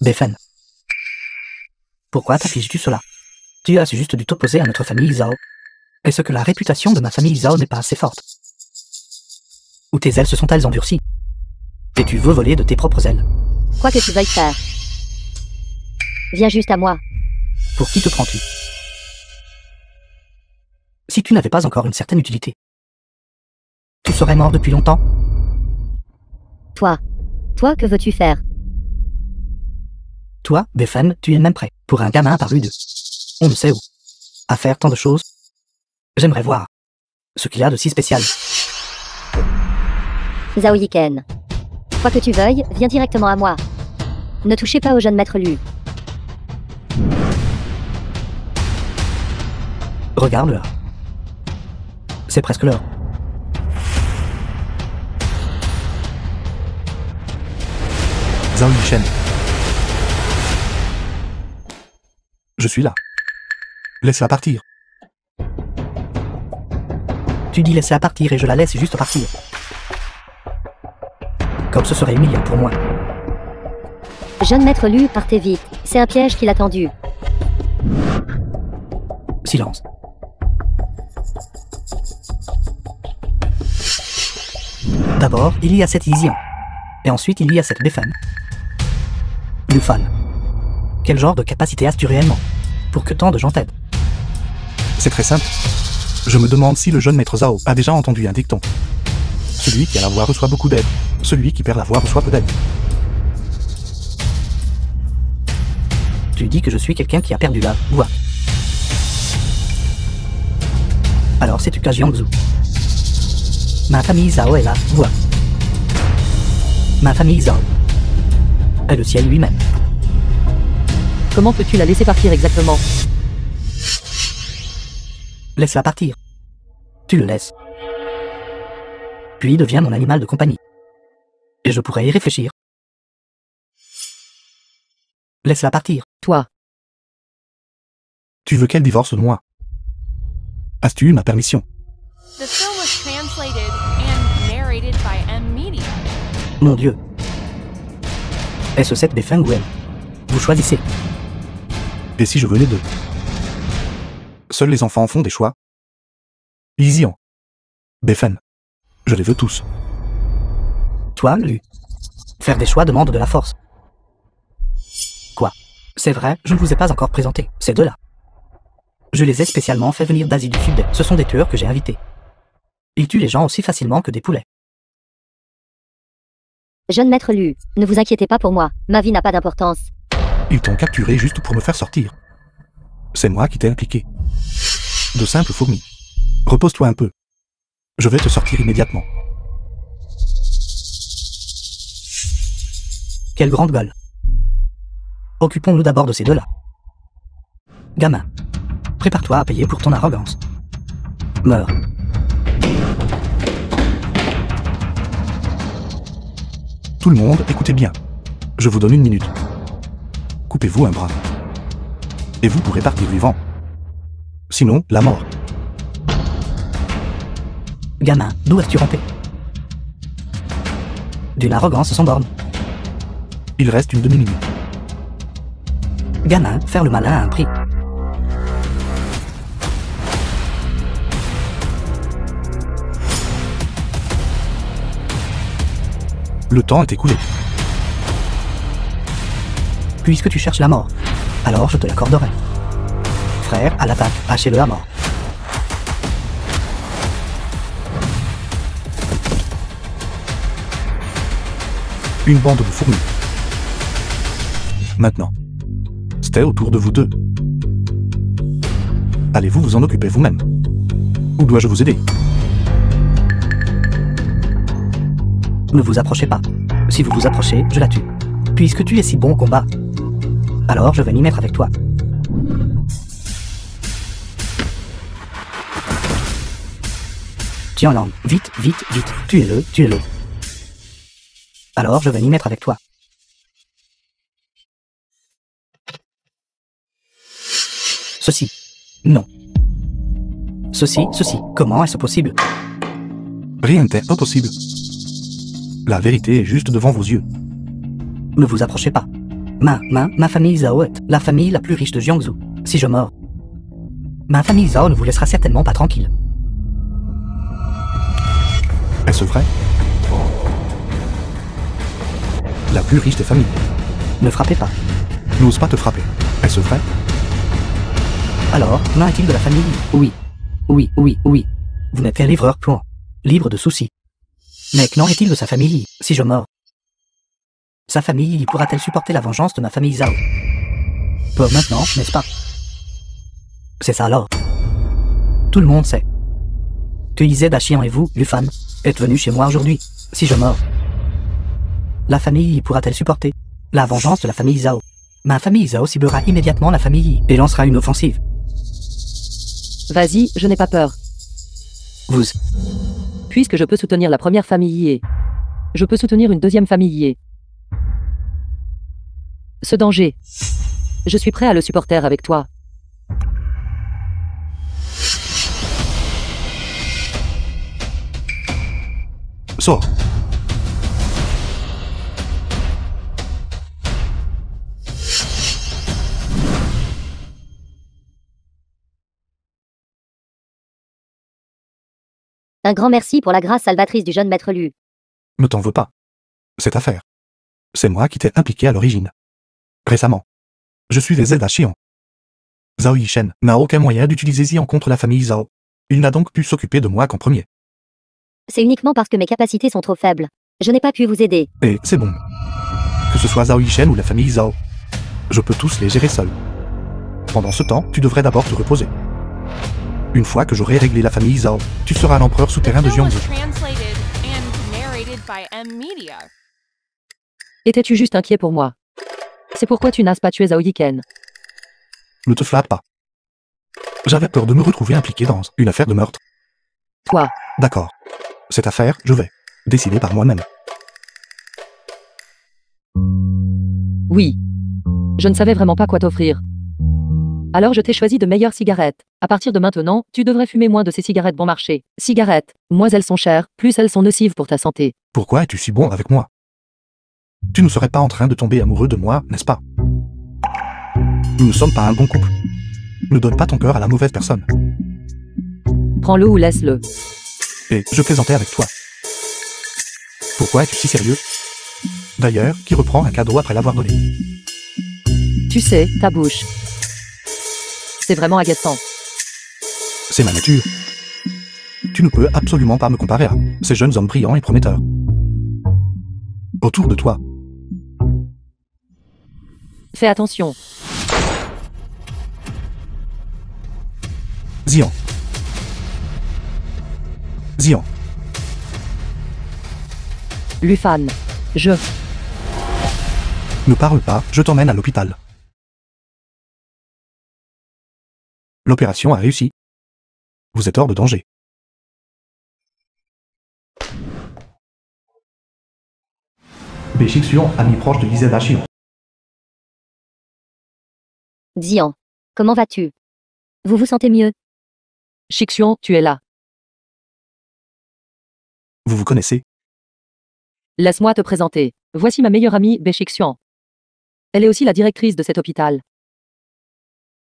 Beffen. Pourquoi t'affiches-tu cela? Tu as juste dû t'opposer à notre famille Zhao. Est-ce que la réputation de ma famille Zhao n'est pas assez forte? Ou tes ailes se sont-elles endurcies? Et tu veux voler de tes propres ailes? Quoi que tu veuilles faire. Viens juste à moi. Pour qui te prends-tu? Si tu n'avais pas encore une certaine utilité, tu serais mort depuis longtemps. Toi, que veux-tu faire? Toi, Beffen, tu es même prêt, pour un gamin apparu de on ne sait où, à faire tant de choses. J'aimerais voir ce qu'il y a de si spécial. Zhao Yiken. Quoi que tu veuilles, viens directement à moi. Ne touchez pas au jeune maître Lu. Regarde l'heure. C'est presque l'heure. Zhao Yichen. Je suis là. Laisse-la partir. Tu dis laisse-la partir et je la laisse juste partir. Comme ce serait humiliant pour moi. Jeune maître Lu, partez vite. C'est un piège qui l'a tendu. Silence. D'abord, il y a cette Isian. Et ensuite, il y a cette Befan. Lufan. Quel genre de capacité as-tu réellement pour que tant de gens t'aident? C'est très simple. Je me demande si le jeune maître Zhao a déjà entendu un dicton. Celui qui a la voix reçoit beaucoup d'aide. Celui qui perd la voix reçoit peu d'aide. Tu dis que je suis quelqu'un qui a perdu la voix. Alors c'est Tuka Jiangsu. Ma famille Zhao est la voix. Ma famille Zhao est le ciel lui-même. Comment peux-tu la laisser partir exactement? Laisse-la partir. Tu le laisses. Puis deviens mon animal de compagnie. Et je pourrais y réfléchir. Laisse-la partir. Toi. Tu veux qu'elle divorce de moi? As-tu eu ma permission? The film was translated and narrated by M Media. Mon Dieu. Est-ce cette Befeng ou elle? Vous choisissez. Et si je veux les deux? Seuls les enfants font des choix. Isian. Befen. Je les veux tous. Toi, Lu. Faire des choix demande de la force. Quoi? C'est vrai, je ne vous ai pas encore présenté, ces deux-là. Je les ai spécialement fait venir d'Asie du Sud. Ce sont des tueurs que j'ai invités. Ils tuent les gens aussi facilement que des poulets. Jeune maître Lu, ne vous inquiétez pas pour moi. Ma vie n'a pas d'importance. Ils t'ont capturé juste pour me faire sortir. C'est moi qui t'ai impliqué. De simples fourmis. Repose-toi un peu. Je vais te sortir immédiatement. Quelle grande gueule. Occupons-nous d'abord de ces deux-là. Gamin, prépare-toi à payer pour ton arrogance. Meurs. Tout le monde, écoutez bien. Je vous donne 1 minute. Coupez-vous un bras. Et vous pourrez partir vivant. Sinon, la mort. Gamin, d'où as-tu rampé? D'une arrogance sans borne. Il reste une demi-minute. Gamin, faire le malin à un prix. Le temps est écoulé. Puisque tu cherches la mort, alors je te l'accorderai. Frère, à l'attaque, hachez-le à mort. Une bande de fourmis. Maintenant. C'était autour de vous deux. Allez-vous vous en occuper vous-même? Ou dois-je vous aider? Ne vous approchez pas. Si vous vous approchez, je la tue. Puisque tu es si bon au combat, alors je vais m'y mettre avec toi. Tiens, langue, vite, vite, vite, tuez-le, tuez-le. Alors je vais m'y mettre avec toi. Ceci. Non. Ceci, comment est-ce possible? Rien n'est impossible. La vérité est juste devant vos yeux. Ne vous approchez pas. Ma famille Zhao est la famille la plus riche de Jiangsu. Si je meurs, ma famille Zhao ne vous laissera certainement pas tranquille. Est-ce vrai? La plus riche des familles. Ne frappez pas. N'ose pas te frapper. Est-ce vrai? Alors, qu'en est-il de la famille? Oui. Vous n'êtes qu'un livreur point. Libre de soucis. Mais qu'en est-il de sa famille, si je meurs? Sa famille pourra-t-elle supporter la vengeance de ma famille Zhao? Peu maintenant, n'est-ce pas? C'est ça alors. Tout le monde sait que Ized Achian et vous, Lufan, êtes venus chez moi aujourd'hui, si je meurs. La famille pourra-t-elle supporter la vengeance de la famille Zhao? Ma famille Zhao ciblera immédiatement la famille et lancera une offensive. Vas-y, je n'ai pas peur. Vous... Puisque je peux soutenir la première famille Yé, je peux soutenir une deuxième famille Yé. Ce danger, je suis prêt à le supporter avec toi. Sors. Un grand merci pour la grâce salvatrice du jeune maître Lu. Ne t'en veux pas. Cette affaire. C'est moi qui t'ai impliqué à l'origine. Récemment. Je suivais Zelda Shion. Zhao Yishen n'a aucun moyen d'utiliser Xian contre la famille Zhao. Il n'a donc pu s'occuper de moi qu'en premier. C'est uniquement parce que mes capacités sont trop faibles. Je n'ai pas pu vous aider. Et c'est bon. Que ce soit Zhao Yishen ou la famille Zhao. Je peux tous les gérer seul. Pendant ce temps, tu devrais d'abord te reposer. Une fois que j'aurai réglé la famille Zhao, tu seras l'empereur The souterrain de film was Jiangsu. translated and narrated by M Media. Étais-tu juste inquiet pour moi? C'est pourquoi tu n'as pas tué Zhao Yiken. Ne te flatte pas. J'avais peur de me retrouver impliqué dans une affaire de meurtre. Toi, D'accord. Cette affaire, je vais décider par moi-même. oui. Je ne savais vraiment pas quoi t'offrir. Alors je t'ai choisi de meilleures cigarettes. À partir de maintenant, tu devrais fumer moins de ces cigarettes bon marché. Cigarettes, moins elles sont chères, plus elles sont nocives pour ta santé. Pourquoi es-tu si bon avec moi? Tu ne serais pas en train de tomber amoureux de moi, n'est-ce pas? Nous ne sommes pas un bon couple. Ne donne pas ton cœur à la mauvaise personne. Prends-le ou laisse-le. Et je plaisantais avec toi. Pourquoi es-tu si sérieux? D'ailleurs, qui reprend un cadeau après l'avoir donné? Tu sais, ta bouche. C'est vraiment agaçant. C'est ma nature. Tu ne peux absolument pas me comparer à ces jeunes hommes brillants et prometteurs. Autour de toi, Fais attention. Xian. Xian. Lufan. Je. Ne parle pas, je t'emmène à l'hôpital. L'opération a réussi. Vous êtes hors de danger. Béchixion, ami proche de Zelda Shion. Xian, comment vas-tu? Vous vous sentez mieux? Shixion, tu es là. Vous vous connaissez? Laisse-moi te présenter. Voici ma meilleure amie, Bei Shixian. Elle est aussi la directrice de cet hôpital.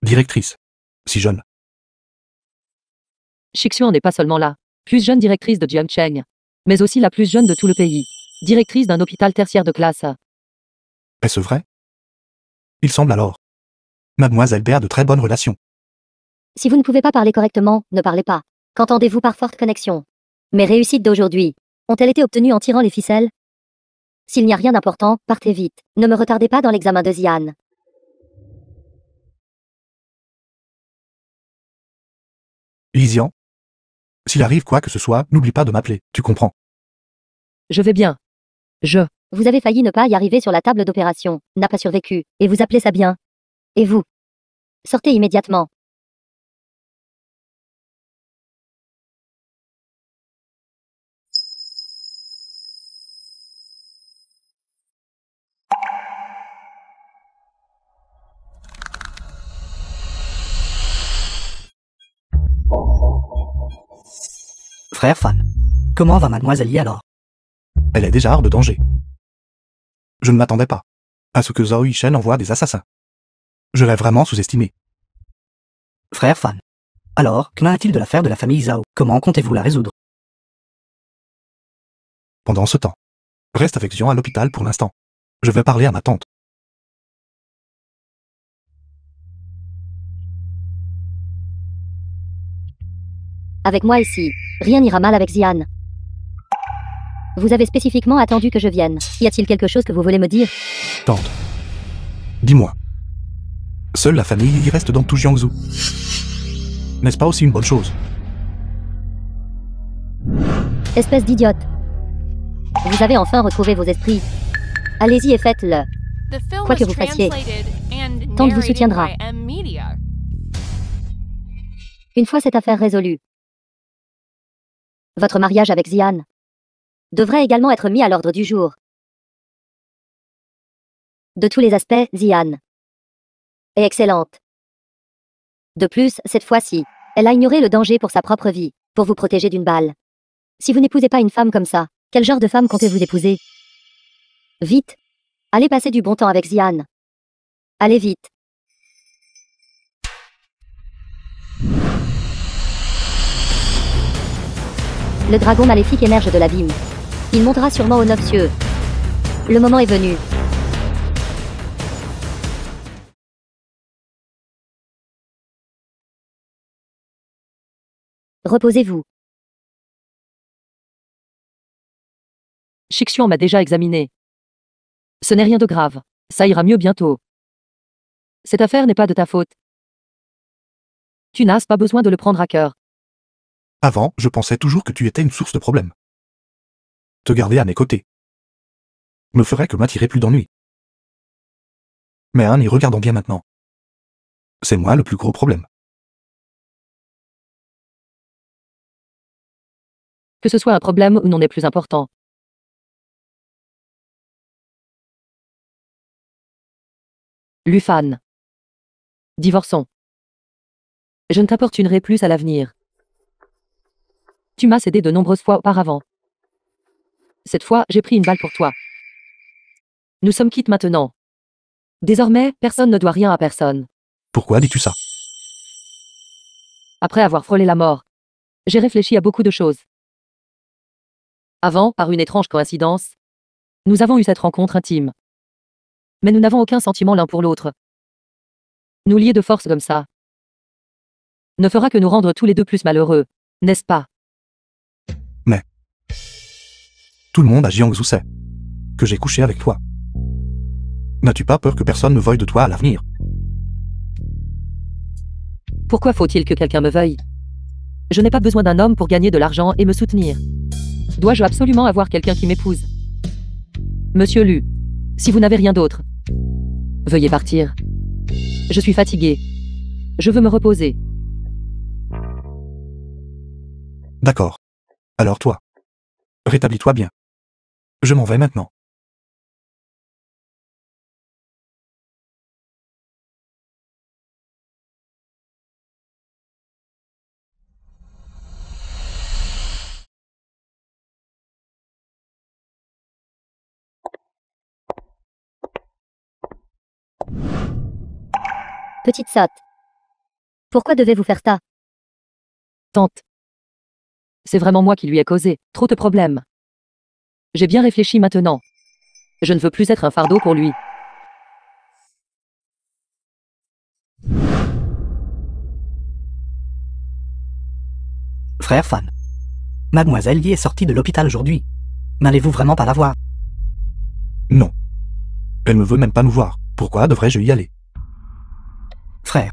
Directrice. Si jeune. Shixian n'est pas seulement la plus jeune directrice de Jiangcheng, mais aussi la plus jeune de tout le pays. Directrice d'un hôpital tertiaire de classe. Est-ce vrai? Il semble alors. Mademoiselle B a de très bonnes relations. Si vous ne pouvez pas parler correctement, ne parlez pas. Qu'entendez-vous par forte connexion? Mes réussites d'aujourd'hui ont-elles été obtenues en tirant les ficelles? S'il n'y a rien d'important, partez vite. Ne me retardez pas dans l'examen de Xian. Xian. S'il arrive quoi que ce soit, n'oublie pas de m'appeler, tu comprends. Je vais bien. Je. Vous avez failli ne pas y arriver sur la table d'opération, n'a pas survécu, et vous appelez ça bien. Et vous? Sortez immédiatement. Frère Fan. Comment va mademoiselle Yi alors? Elle est déjà hors de danger. Je ne m'attendais pas à ce que Zhao Yishen envoie des assassins. Je l'ai vraiment sous-estimé. Frère Fan. Alors, qu'en est-il de l'affaire de la famille Zhao? Comment comptez-vous la résoudre? Pendant ce temps, reste avec Xian à l'hôpital pour l'instant. Je vais parler à ma tante. Avec moi ici, rien n'ira mal avec Xian. Vous avez spécifiquement attendu que je vienne. Y a-t-il quelque chose que vous voulez me dire? Tante. Dis-moi. Seule la famille y reste dans tout Jiangsu. N'est-ce pas aussi une bonne chose? Espèce d'idiote. Vous avez enfin retrouvé vos esprits. Allez-y et faites-le. The film Quoi que was vous fassiez, translated and Tante vous narrated soutiendra. by M Media. Une fois cette affaire résolue, votre mariage avec Xian devrait également être mis à l'ordre du jour. De tous les aspects, Xian est excellente. De plus, cette fois-ci, elle a ignoré le danger pour sa propre vie, pour vous protéger d'une balle. Si vous n'épousez pas une femme comme ça, quel genre de femme comptez-vous épouser? Vite! Allez passer du bon temps avec Xian. Allez vite! Le dragon maléfique émerge de l'abîme. Il montera sûrement aux 9 cieux. Le moment est venu. Reposez-vous. Shixian m'a déjà examiné. Ce n'est rien de grave. Ça ira mieux bientôt. Cette affaire n'est pas de ta faute. Tu n'as pas besoin de le prendre à cœur. Avant, je pensais toujours que tu étais une source de problèmes. Te garder à mes côtés me ferait que m'attirer plus d'ennuis. Mais y regardons bien maintenant. C'est moi le plus gros problème. Que ce soit un problème ou non n'est plus important. Lufan. Divorçons. Je ne t'importunerai plus à l'avenir. Tu m'as cédé de nombreuses fois auparavant. Cette fois, j'ai pris une balle pour toi. Nous sommes quittes maintenant. Désormais, personne ne doit rien à personne. Pourquoi dis-tu ça? Après avoir frôlé la mort, j'ai réfléchi à beaucoup de choses. Avant, par une étrange coïncidence, nous avons eu cette rencontre intime. Mais nous n'avons aucun sentiment l'un pour l'autre. Nous lier de force comme ça ne fera que nous rendre tous les deux plus malheureux, n'est-ce pas? Mais tout le monde à Jiangsu sait que j'ai couché avec toi. N'as-tu pas peur que personne ne veuille de toi à l'avenir? Pourquoi faut-il que quelqu'un me veuille? Je n'ai pas besoin d'un homme pour gagner de l'argent et me soutenir. Dois-je absolument avoir quelqu'un qui m'épouse? Monsieur Lu, si vous n'avez rien d'autre, veuillez partir. Je suis fatigué. Je veux me reposer. D'accord. Alors toi, rétablis-toi bien. Je m'en vais maintenant. Petite sotte. Pourquoi devez-vous faire ça? Tante. C'est vraiment moi qui lui ai causé trop de problèmes. J'ai bien réfléchi maintenant. Je ne veux plus être un fardeau pour lui. Frère Fan. Mademoiselle Li est sortie de l'hôpital aujourd'hui. N'allez-vous vraiment pas la voir? Non. Elle ne veut même pas nous voir. Pourquoi devrais-je y aller? Frère.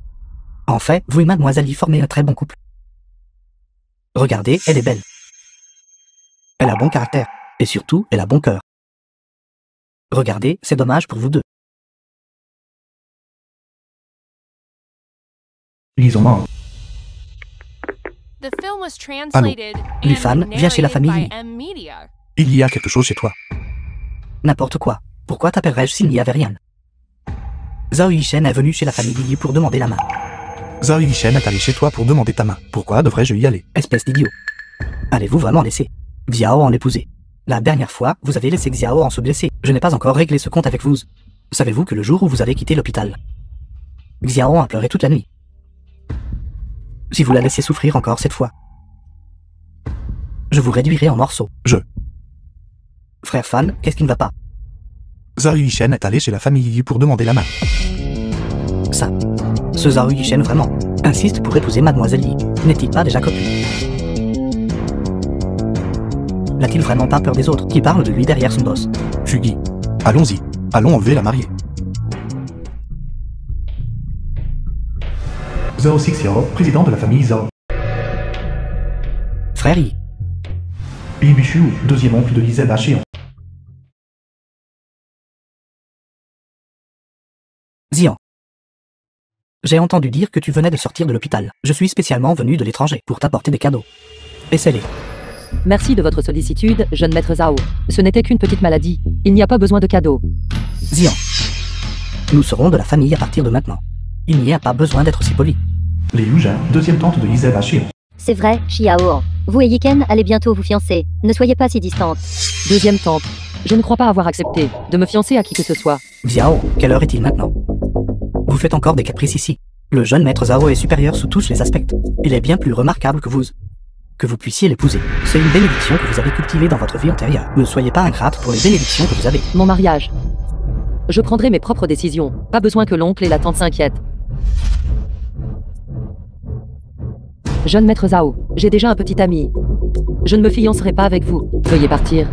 En fait, vous et Mademoiselle Li formez un très bon couple. Regardez, elle est belle. Elle a bon caractère. Et surtout, elle a bon cœur. Regardez, c'est dommage pour vous deux. Lisons-moi. The film was translated Lufan, and viens chez la narrated famille by Li. M Media. Il y a quelque chose chez toi. N'importe quoi. Pourquoi t'appellerais-je s'il n'y avait rien? Zhao Yishen est venu chez la famille Li pour demander la main. Zhao Yishen est allé chez toi pour demander ta main. Pourquoi devrais-je y aller? Espèce d'idiot. Allez-vous vraiment laisser Xiao en épouser? La dernière fois, vous avez laissé Xiao en se blesser. Je n'ai pas encore réglé ce compte avec vous. Savez-vous que le jour où vous avez quitté l'hôpital, Xiao a pleuré toute la nuit. Si vous la laissez souffrir encore cette fois, je vous réduirai en morceaux. Frère Fan, qu'est-ce qui ne va pas? Zhao Yishen est allé chez la famille Yi pour demander la main. Ça. Ce Zhao Yishen vraiment insiste pour épouser Mademoiselle Li. N'est-il pas déjà cocu? N'a-t-il vraiment pas peur des autres qui parlent de lui derrière son dos? Fugi. Allons-y. Allons enlever la mariée. Zhao Xixiao, président de la famille Zhao. Frère Yi. Li Bishu, deuxième oncle de Li Zebashion. Xian. J'ai entendu dire que tu venais de sortir de l'hôpital. Je suis spécialement venu de l'étranger pour t'apporter des cadeaux. Essaie-les. Merci de votre sollicitude, jeune maître Zhao. Ce n'était qu'une petite maladie. Il n'y a pas besoin de cadeaux. Xian. Nous serons de la famille à partir de maintenant. Il n'y a pas besoin d'être si poli. Les Yujin, deuxième tante de Isel Achir. C'est vrai, Xiao. Vous et Yiken allez bientôt vous fiancer. Ne soyez pas si distantes. Deuxième tante. Je ne crois pas avoir accepté de me fiancer à qui que ce soit. Xiao, quelle heure est-il maintenant? Vous faites encore des caprices ici. Le jeune maître Zhao est supérieur sous tous les aspects. Il est bien plus remarquable que vous. Que vous puissiez l'épouser. C'est une bénédiction que vous avez cultivée dans votre vie antérieure. Ne soyez pas ingrate pour les bénédictions que vous avez. Mon mariage. Je prendrai mes propres décisions. Pas besoin que l'oncle et la tante s'inquiètent. Jeune maître Zhao, j'ai déjà un petit ami. Je ne me fiancerai pas avec vous. Veuillez partir.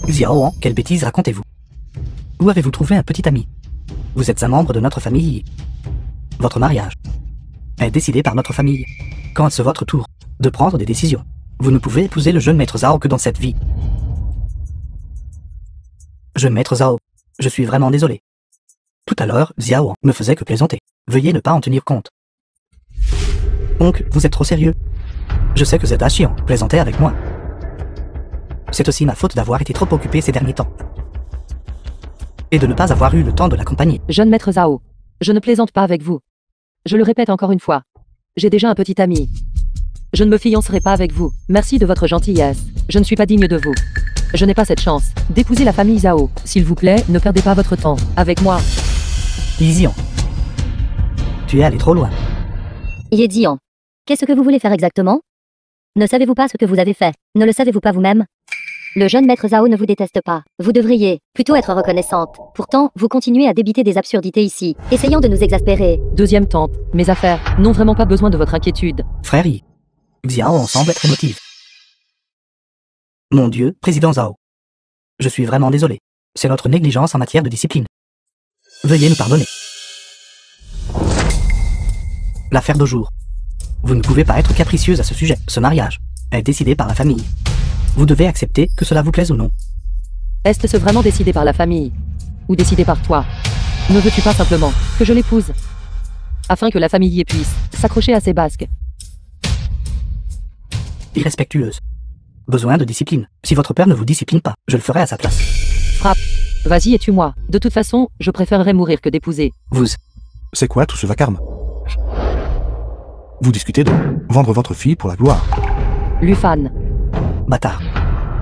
Xiao, quelle bêtise racontez-vous? Où avez-vous trouvé un petit ami? Vous êtes un membre de notre famille. Votre mariage est décidé par notre famille. Quand c'est votre tour de prendre des décisions, vous ne pouvez épouser le jeune maître Zhao que dans cette vie. Jeune maître Zhao, je suis vraiment désolé. Tout à l'heure, Xiao ne faisait que plaisanter. Veuillez ne pas en tenir compte. Oncle, vous êtes trop sérieux. Je sais que Zeta Chian plaisantait avec moi. C'est aussi ma faute d'avoir été trop occupé ces derniers temps. Et de ne pas avoir eu le temps de l'accompagner. Jeune maître Zhao, je ne plaisante pas avec vous. Je le répète encore une fois. J'ai déjà un petit ami. Je ne me fiancerai pas avec vous. Merci de votre gentillesse. Je ne suis pas digne de vous. Je n'ai pas cette chance d'épouser la famille Zhao. S'il vous plaît, ne perdez pas votre temps avec moi. Xian. Tu es allé trop loin. Yedian. Qu'est-ce que vous voulez faire exactement? Ne savez-vous pas ce que vous avez fait? Ne le savez-vous pas vous-même? Le jeune maître Zhao ne vous déteste pas. Vous devriez plutôt être reconnaissante. Pourtant, vous continuez à débiter des absurdités ici, essayant de nous exaspérer. Deuxième tante, mes affaires n'ont vraiment pas besoin de votre inquiétude. Frère Yi. Xiao semble être émotive. Mon Dieu, président Zhao. Je suis vraiment désolé. C'est notre négligence en matière de discipline. Veuillez nous pardonner. L'affaire de jour. Vous ne pouvez pas être capricieuse à ce sujet. Ce mariage est décidé par la famille. Vous devez accepter que cela vous plaise ou non. Est-ce vraiment décidé par la famille? Ou décidé par toi? Ne veux-tu pas simplement que je l'épouse? Afin que la famille puisse s'accrocher à ses basques. Irrespectueuse. Besoin de discipline. Si votre père ne vous discipline pas, je le ferai à sa place. Frappe. Vas-y et tue-moi. De toute façon, je préférerais mourir que d'épouser. Vous. C'est quoi tout ce vacarme? Vous discutez de vendre votre fille pour la gloire. Lufan. Bâtard.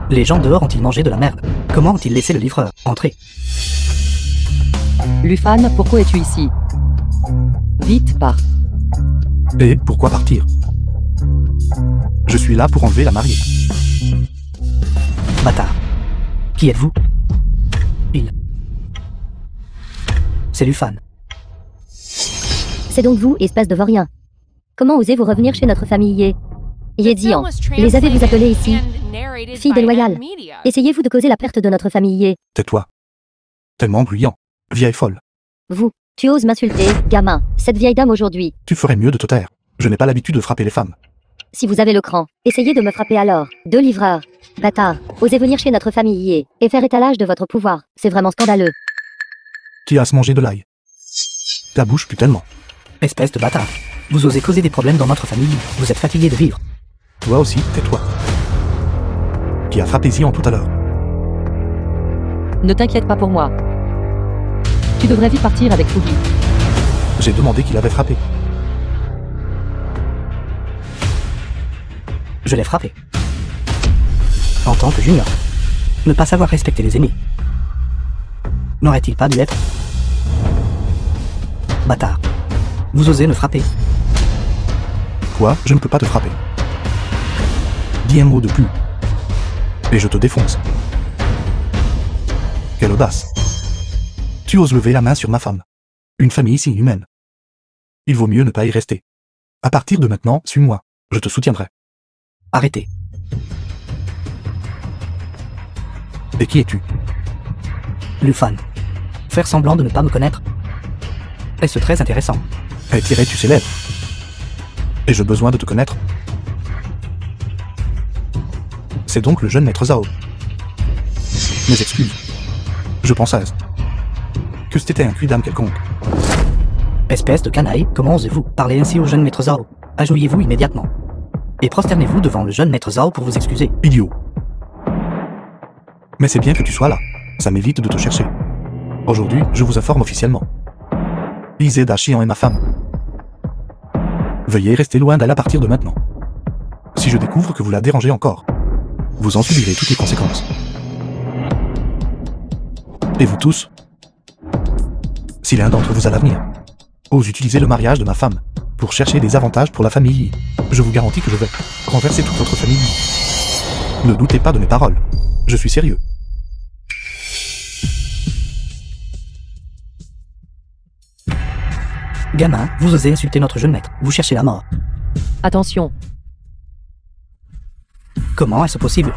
Les gens dehors ont-ils mangé de la merde? Comment ont-ils laissé le livreur entrer? Lufan, pourquoi es-tu ici? Vite, pars. Et pourquoi partir? Je suis là pour enlever la mariée. Bâtard. Qui êtes-vous? Il. C'est Lufan. C'est donc vous, espèce de vaurien. Comment osez-vous revenir chez notre famille Yedian. Les avez-vous appelés ici? Fille déloyale. Essayez-vous de causer la perte de notre famille? Tais-toi. Tellement bruyant. Vieille folle. Vous, tu oses m'insulter, gamin. Cette vieille dame aujourd'hui. Tu ferais mieux de te taire. Je n'ai pas l'habitude de frapper les femmes. Si vous avez le cran, essayez de me frapper alors. 2 livreurs. Bâtard. Osez venir chez notre famille et faire étalage de votre pouvoir. C'est vraiment scandaleux. Qui a se manger de l'ail? Ta bouche pue tellement. Espèce de bâtard. Vous osez causer des problèmes dans notre famille. Vous êtes fatigué de vivre. Toi aussi, tais-toi. Qui a frappé Xian tout à l'heure? Ne t'inquiète pas pour moi. Tu devrais vite partir avec Fugi. J'ai demandé qu'il avait frappé. Je l'ai frappé. En tant que junior. Ne pas savoir respecter les aînés. N'aurait-il pas dû être? Bâtard. Vous osez me frapper. Quoi? Je ne peux pas te frapper. Dis un mot de plus. Et je te défonce. Quelle audace. Tu oses lever la main sur ma femme. Une famille si humaine. Il vaut mieux ne pas y rester. À partir de maintenant, suis-moi. Je te soutiendrai. Arrêtez. Et qui es-tu? Lufan. Faire semblant de ne pas me connaître. Est-ce très intéressant? Tiré-tu ses lèvres? Ai-je besoin de te connaître? C'est donc le jeune maître Zhao. Mes excuses. Je pensais que c'était un cuit d'âme quelconque. Espèce de canaille, comment osez-vous parler ainsi au jeune maître Zhao? Agenouillez-vous immédiatement. Et prosternez-vous devant le jeune maître Zhao pour vous excuser. Idiot. Mais c'est bien que tu sois là. Ça m'évite de te chercher. Aujourd'hui, je vous informe officiellement. Izeda Xian est ma femme. Veuillez rester loin d'elle à partir de maintenant. Si je découvre que vous la dérangez encore, vous en subirez toutes les conséquences. Et vous tous, si l'un d'entre vous a l'avenir, ose utiliser le mariage de ma femme pour chercher des avantages pour la famille, je vous garantis que je vais renverser toute votre famille. Ne doutez pas de mes paroles. Je suis sérieux. Gamin, vous osez insulter notre jeune maître. Vous cherchez la mort. Attention. Comment est-ce possible?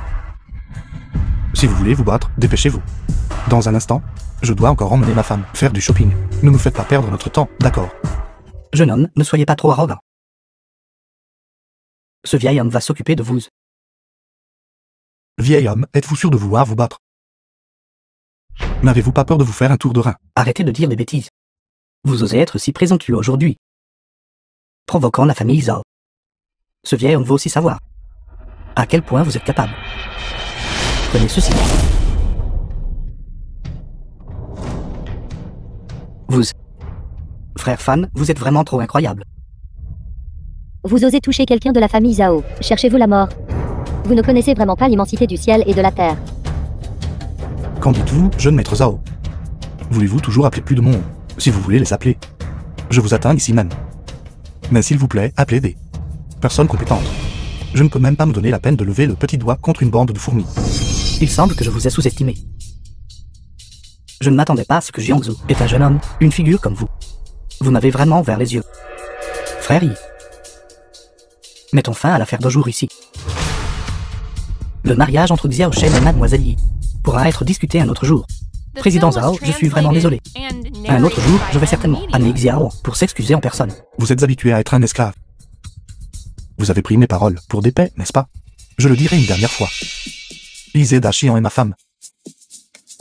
Si vous voulez vous battre, dépêchez-vous. Dans un instant, je dois encore emmener ma femme faire du shopping. Ne nous faites pas perdre notre temps, d'accord? Jeune homme, ne soyez pas trop arrogant. Ce vieil homme va s'occuper de vous. Vieil homme, êtes-vous sûr de vouloir vous battre? N'avez-vous pas peur de vous faire un tour de rein? Arrêtez de dire des bêtises. Vous osez être si présomptueux aujourd'hui, provoquant la famille Zhao. Ce vieil homme veut aussi savoir à quel point vous êtes capable. Prenez ceci. Vous, frère Fan, vous êtes vraiment trop incroyable. Vous osez toucher quelqu'un de la famille Zhao. Cherchez-vous la mort? Vous ne connaissez vraiment pas l'immensité du ciel et de la terre. Qu'en dites-vous, jeune maître Zhao? Voulez-vous toujours appeler plus de monde? Si vous voulez les appeler, je vous attends ici même. Mais s'il vous plaît, appelez des personnes compétentes. Je ne peux même pas me donner la peine de lever le petit doigt contre une bande de fourmis. Il semble que je vous ai sous-estimé. Je ne m'attendais pas à ce que Jiangsu est un jeune homme, une figure comme vous. Vous m'avez vraiment ouvert les yeux. Frère Yi. Mettons fin à l'affaire d'aujourd'hui ici. Le mariage entre Xiao Shen et Mademoiselle Yi pourra être discuté un autre jour. Président Zhao, je suis vraiment désolé. Un autre jour, je vais certainement amener Xiao pour s'excuser en personne. Vous êtes habitué à être un esclave. Vous avez pris mes paroles pour des paix, n'est-ce pas? Je le dirai une dernière fois. Izeda Xian est ma femme.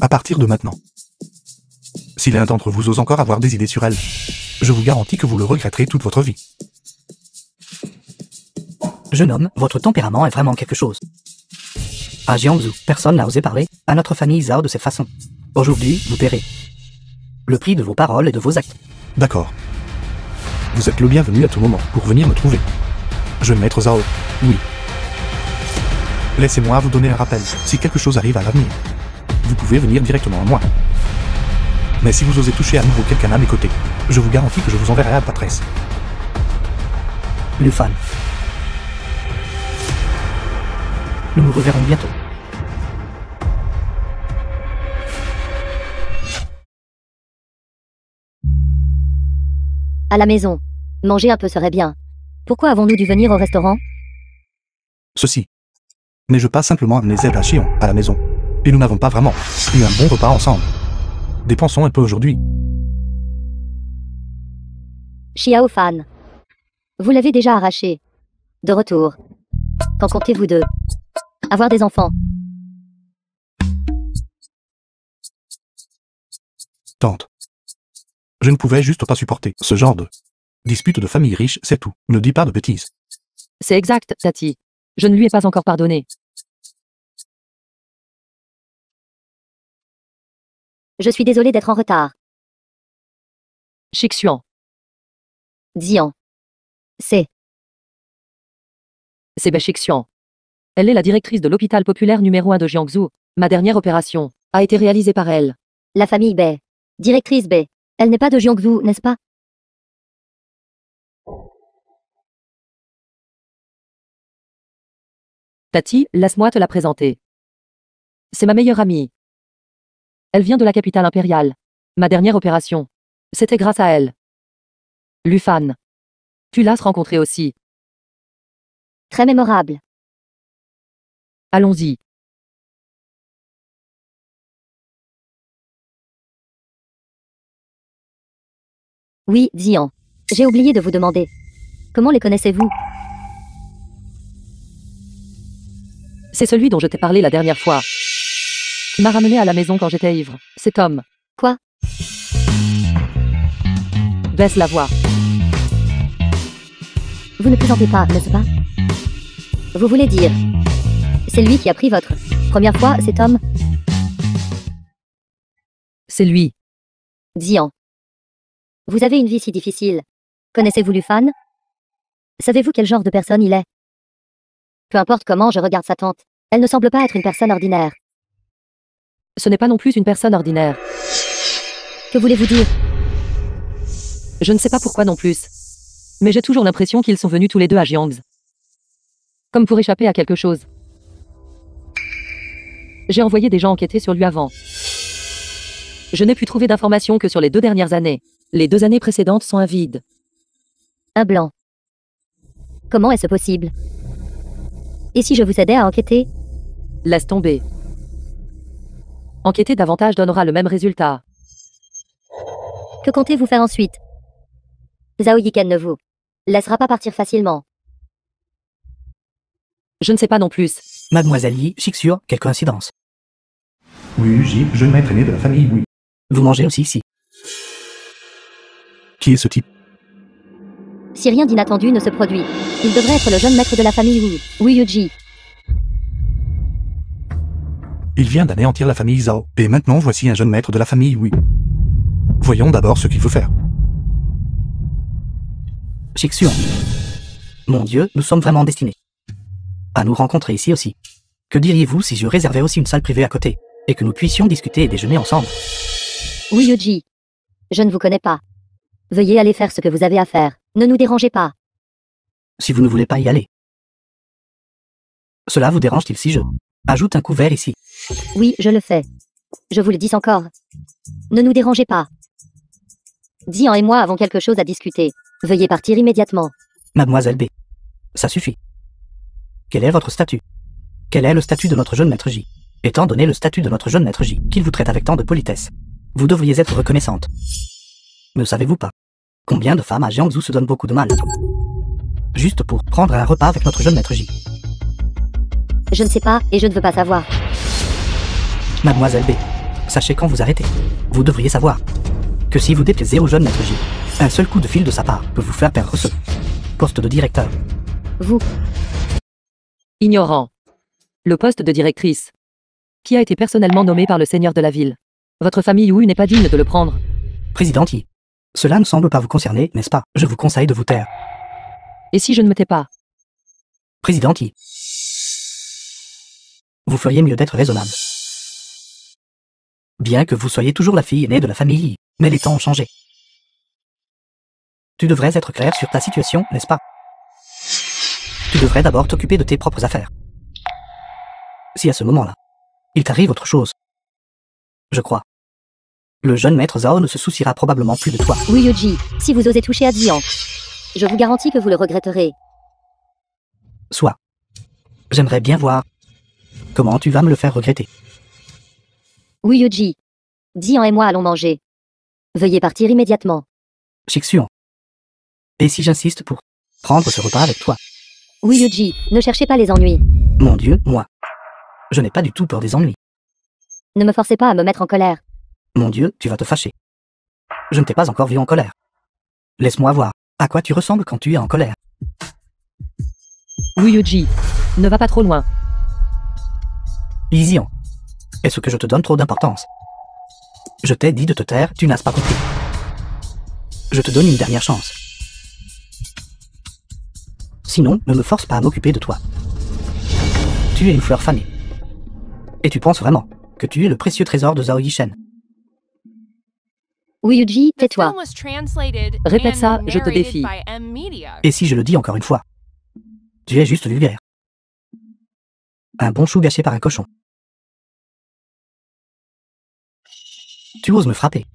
À partir de maintenant. Si l'un d'entre vous ose encore avoir des idées sur elle, je vous garantis que vous le regretterez toute votre vie. Jeune homme, votre tempérament est vraiment quelque chose. À Jiangsu, personne n'a osé parler à notre famille Zhao de cette façon. Aujourd'hui, vous paierez le prix de vos paroles et de vos actes. D'accord. Vous êtes le bienvenu à tout moment pour venir me trouver. Jeune maître Zhao, oui. Laissez-moi vous donner un rappel. Si quelque chose arrive à l'avenir, vous pouvez venir directement à moi. Mais si vous osez toucher à nouveau quelqu'un à mes côtés, je vous garantis que je vous enverrai à Patresse. Lu Fan. Nous nous reverrons bientôt. À la maison. Manger un peu serait bien. Pourquoi avons-nous dû venir au restaurant? Ceci. N'ai-je pas simplement amené Zed à Xion à la maison? Et nous n'avons pas vraiment eu un bon repas ensemble. Dépensons un peu aujourd'hui. Xiao Fan. Vous l'avez déjà arraché. De retour. Qu'en comptez-vous d'eux? Avoir des enfants. Tante. Je ne pouvais juste pas supporter ce genre de dispute de famille riche, c'est tout. Ne dis pas de bêtises. C'est exact, Tati. Je ne lui ai pas encore pardonné. Je suis désolée d'être en retard. Shixuan. Xian. C'est Bai Shixuan. Elle est la directrice de l'hôpital populaire numéro 1 de Jiangsu. Ma dernière opération a été réalisée par elle. la famille Bai. Directrice Bai. Elle n'est pas de Jiangsu, n'est-ce pas? Tati, laisse-moi te la présenter. C'est ma meilleure amie. Elle vient de la capitale impériale. Ma dernière opération, c'était grâce à elle. Lu Fan. Tu l'as rencontrée aussi. Très mémorable. Allons-y. Oui, Xian. J'ai oublié de vous demander. Comment les connaissez-vous? C'est celui dont je t'ai parlé la dernière fois. Qui m'a ramené à la maison quand j'étais ivre. Cet homme. Quoi? Baisse la voix. Vous ne plaisantez pas, n'est-ce pas? Vous voulez dire... C'est lui qui a pris votre... Première fois, cet homme? C'est lui. Dian. Vous avez une vie si difficile. Connaissez-vous Lufan? Savez-vous quel genre de personne il est? Peu importe comment je regarde sa tante, elle ne semble pas être une personne ordinaire. Ce n'est pas non plus une personne ordinaire. Que voulez-vous dire? Je ne sais pas pourquoi non plus. Mais j'ai toujours l'impression qu'ils sont venus tous les deux à Jiang's. Comme pour échapper à quelque chose. J'ai envoyé des gens enquêter sur lui avant. Je n'ai pu trouver d'informations que sur les 2 dernières années. Les 2 années précédentes sont un vide. Un blanc. Comment est-ce possible? Et si je vous aidais à enquêter? Laisse tomber. Enquêter davantage donnera le même résultat. Que comptez-vous faire ensuite? Zhao Yiken ne vous laissera pas partir facilement. Je ne sais pas non plus. Mademoiselle Yi, Shixure, quelle coïncidence. Oui, J, jeune maître aîné de la famille Wu. Vous mangez aussi ici. Qui est ce type? Si rien d'inattendu ne se produit, il devrait être le jeune maître de la famille Wu, Wu Yuji. Il vient d'anéantir la famille Zhao, et maintenant voici un jeune maître de la famille Wu. Voyons d'abord ce qu'il veut faire. Shixure. Mon Dieu, nous sommes vraiment destinés à nous rencontrer ici aussi. Que diriez-vous si je réservais aussi une salle privée à côté, et que nous puissions discuter et déjeuner ensemble? Wu Yuji. Je ne vous connais pas. Veuillez aller faire ce que vous avez à faire. Ne nous dérangez pas. Si vous ne voulez pas y aller. Cela vous dérange-t-il si je ajoute un couvert ici? Oui, je le fais. Je vous le dis encore. Ne nous dérangez pas. Dian et moi avons quelque chose à discuter. Veuillez partir immédiatement. Mademoiselle B. Ça suffit. Quel est votre statut? Quel est le statut de notre jeune maître J? Étant donné le statut de notre jeune maître J, qu'il vous traite avec tant de politesse, vous devriez être reconnaissante. Ne savez-vous pas combien de femmes à Jiangsu se donnent beaucoup de mal juste pour prendre un repas avec notre jeune maître J? Je ne sais pas, et je ne veux pas savoir. Mademoiselle B, sachez quand vous arrêtez. Vous devriez savoir que si vous déplaisez au jeune maître J, un seul coup de fil de sa part peut vous faire perdre ce poste de directeur. Vous, Ignorant. Le poste de directrice. Qui a été personnellement nommé par le seigneur de la ville. Votre famille Wu n'est pas digne de le prendre. Président Yi, cela ne semble pas vous concerner, n'est-ce pas? Je vous conseille de vous taire. Et si je ne me tais pas? Président Yi, vous feriez mieux d'être raisonnable. Bien que vous soyez toujours la fille aînée de la famille Yi, mais les temps ont changé. Tu devrais être clair sur ta situation, n'est-ce pas? Tu devrais d'abord t'occuper de tes propres affaires. Si à ce moment-là, il t'arrive autre chose, je crois, le jeune maître Zhao ne se souciera probablement plus de toi. Wu Yuji, si vous osez toucher à Dian, je vous garantis que vous le regretterez. Soit. J'aimerais bien voir comment tu vas me le faire regretter. Wu Yuji, Dian et moi allons manger. Veuillez partir immédiatement. Shixure. Et si j'insiste pour prendre ce repas avec toi? Wu Yuji, ne cherchez pas les ennuis. Mon Dieu, moi. Je n'ai pas du tout peur des ennuis. Ne me forcez pas à me mettre en colère. Mon Dieu, tu vas te fâcher. Je ne t'ai pas encore vu en colère. Laisse-moi voir à quoi tu ressembles quand tu es en colère. Wu Yuji. Ne va pas trop loin. Ision. Est-ce que je te donne trop d'importance? Je t'ai dit de te taire, tu n'as pas compris. Je te donne une dernière chance. Sinon, ne me force pas à m'occuper de toi. Tu es une fleur fanée. Et tu penses vraiment que tu es le précieux trésor de Zhao Yishen. Wu Yuji, The tais-toi. film was translated Répète and ça, je te narrated défie. by M Media. Et si je le dis encore une fois, tu es juste vulgaire. Un bon chou gâché par un cochon. Tu oses me frapper.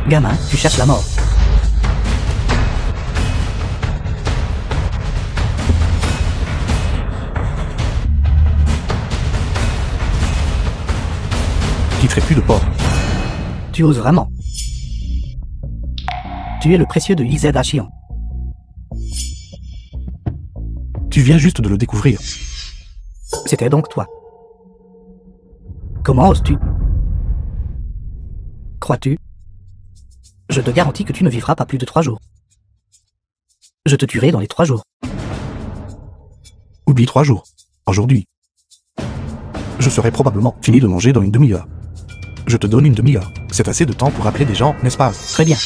Gamin, tu cherches la mort. Qui ferait plus de porc. Tu oses vraiment. Tu es le précieux de Ized Achian. Tu viens juste de le découvrir. C'était donc toi. Comment oses-tu Crois-tu? Je te garantis que tu ne vivras pas plus de 3 jours. Je te tuerai dans les 3 jours. Oublie 3 jours. Aujourd'hui. Je serai probablement fini de manger dans une demi-heure. Je te donne une demi-heure. C'est assez de temps pour appeler des gens, n'est-ce pas? Très bien.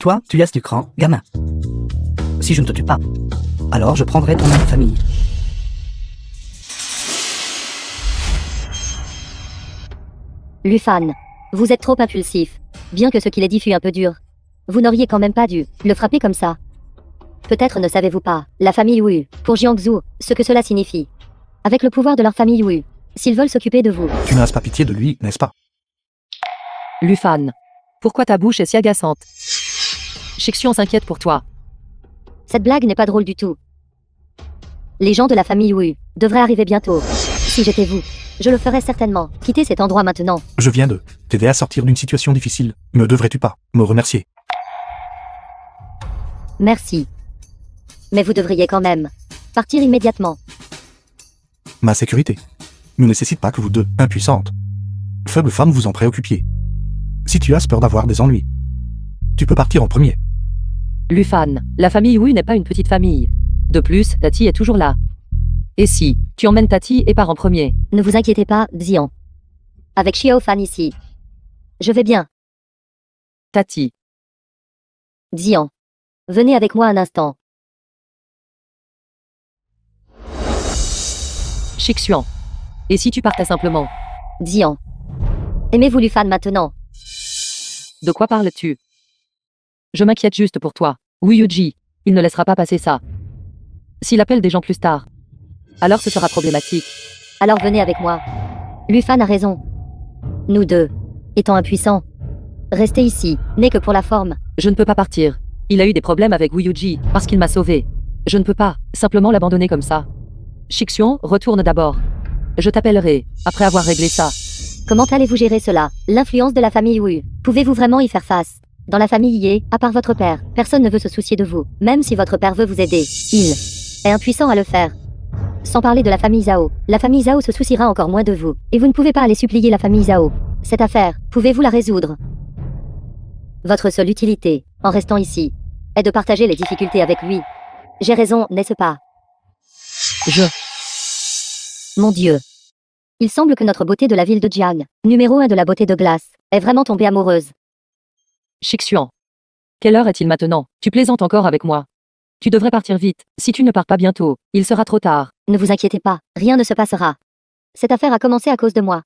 Toi, tu as du cran, gamin. Si je ne te tue pas, alors je prendrai ton nom de famille. Lufan, vous êtes trop impulsif. Bien que ce qu'il ait dit fût un peu dur. Vous n'auriez quand même pas dû le frapper comme ça. Peut-être ne savez-vous pas, la famille Wu, pour Jiangsu, ce que cela signifie. Avec le pouvoir de leur famille Wu, s'ils veulent s'occuper de vous. Tu n'as pas pitié de lui, n'est-ce pas? Lufan. Pourquoi ta bouche est si agaçante? Shixion s'inquiète pour toi. Cette blague n'est pas drôle du tout. Les gens de la famille Wu devraient arriver bientôt. Si j'étais vous, je le ferais certainement. Quittez cet endroit maintenant. Je viens de t'aider à sortir d'une situation difficile. Me devrais-tu pas me remercier? Merci. Mais vous devriez quand même partir immédiatement. Ma sécurité ne nécessite pas que vous deux, impuissantes, faibles femmes, vous en préoccupiez. Si tu as peur d'avoir des ennuis, tu peux partir en premier. Lufan, la famille Wu n'est pas une petite famille. De plus, Tati est toujours là. Et si, tu emmènes Tati et pars en premier? Ne vous inquiétez pas, Xian. Avec Xiao Fan ici. Je vais bien. Tati. Xian. Venez avec moi un instant. Shixian. Et si tu partais simplement? Xian. Aimez-vous Lufan maintenant? De quoi parles-tu? Je m'inquiète juste pour toi. Oui, Yuji, il ne laissera pas passer ça. S'il appelle des gens plus tard, alors ce sera problématique. Alors venez avec moi. Lufan a raison. Nous deux, étant impuissants, restez ici, n'est que pour la forme. Je ne peux pas partir. Il a eu des problèmes avec Wu Yuji, parce qu'il m'a sauvé. Je ne peux pas, simplement l'abandonner comme ça. Shixion, retourne d'abord. Je t'appellerai, après avoir réglé ça. Comment allez-vous gérer cela? L'influence de la famille Wu. Pouvez-vous vraiment y faire face? Dans la famille Ye, à part votre père, personne ne veut se soucier de vous. Même si votre père veut vous aider, il est impuissant à le faire. Sans parler de la famille Zhao. La famille Zhao se souciera encore moins de vous. Et vous ne pouvez pas aller supplier la famille Zhao. Cette affaire, pouvez-vous la résoudre? Votre seule utilité, en restant ici, est de partager les difficultés avec lui. J'ai raison, n'est-ce pas? Mon Dieu. Il semble que notre beauté de la ville de Jiang, numéro 1 de la beauté de glace, est vraiment tombée amoureuse. Shixian. Quelle heure est-il maintenant? Tu plaisantes encore avec moi. Tu devrais partir vite. Si tu ne pars pas bientôt, il sera trop tard. Ne vous inquiétez pas, rien ne se passera. Cette affaire a commencé à cause de moi.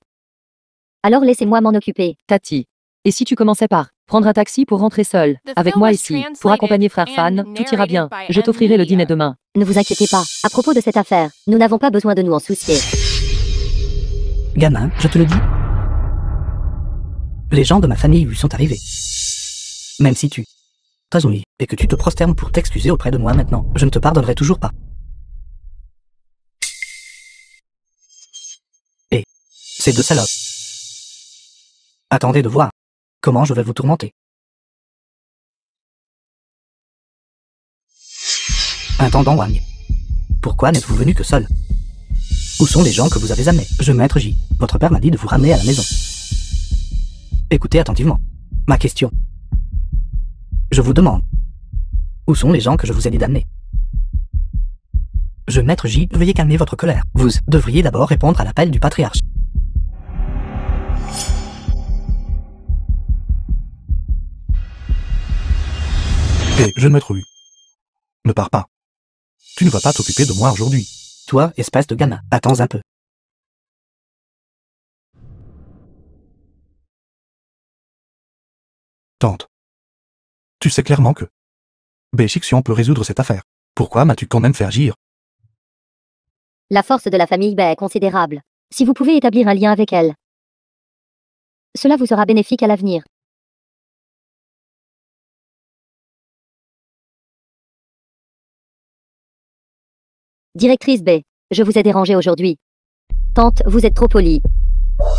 Alors laissez-moi m'en occuper. Tati. Et si tu commençais par prendre un taxi pour rentrer seul, avec moi ici, pour accompagner frère Fan, tout ira bien. Je t'offrirai le dîner demain. Ne vous inquiétez pas, à propos de cette affaire, nous n'avons pas besoin de nous en soucier. Gamin, je te le dis. Les gens de ma famille lui sont arrivés. Même si tu Tazumi, et que tu te prosternes pour t'excuser auprès de moi maintenant, je ne te pardonnerai toujours pas. Et ces deux salopes. Attendez de voir comment je vais vous tourmenter. Intendant Wang, pourquoi n'êtes-vous venu que seul? Où sont les gens que vous avez amenés? Maître J, votre père m'a dit de vous ramener à la maison. Écoutez attentivement. Ma question. Je vous demande. Où sont les gens que je vous ai dit d'amener? Maître J, veuillez calmer votre colère. Vous devriez d'abord répondre à l'appel du patriarche. Et jeune maître Wu. Ne pars pas. Tu ne vas pas t'occuper de moi aujourd'hui. Toi, espèce de gamin, attends un peu. Tante. Tu sais clairement que Shixian peut résoudre cette affaire. Pourquoi m'as-tu quand même fait agir? La force de la famille Bei est considérable. Si vous pouvez établir un lien avec elle, cela vous sera bénéfique à l'avenir. Directrice Bei, je vous ai dérangé aujourd'hui. Tante, vous êtes trop polie.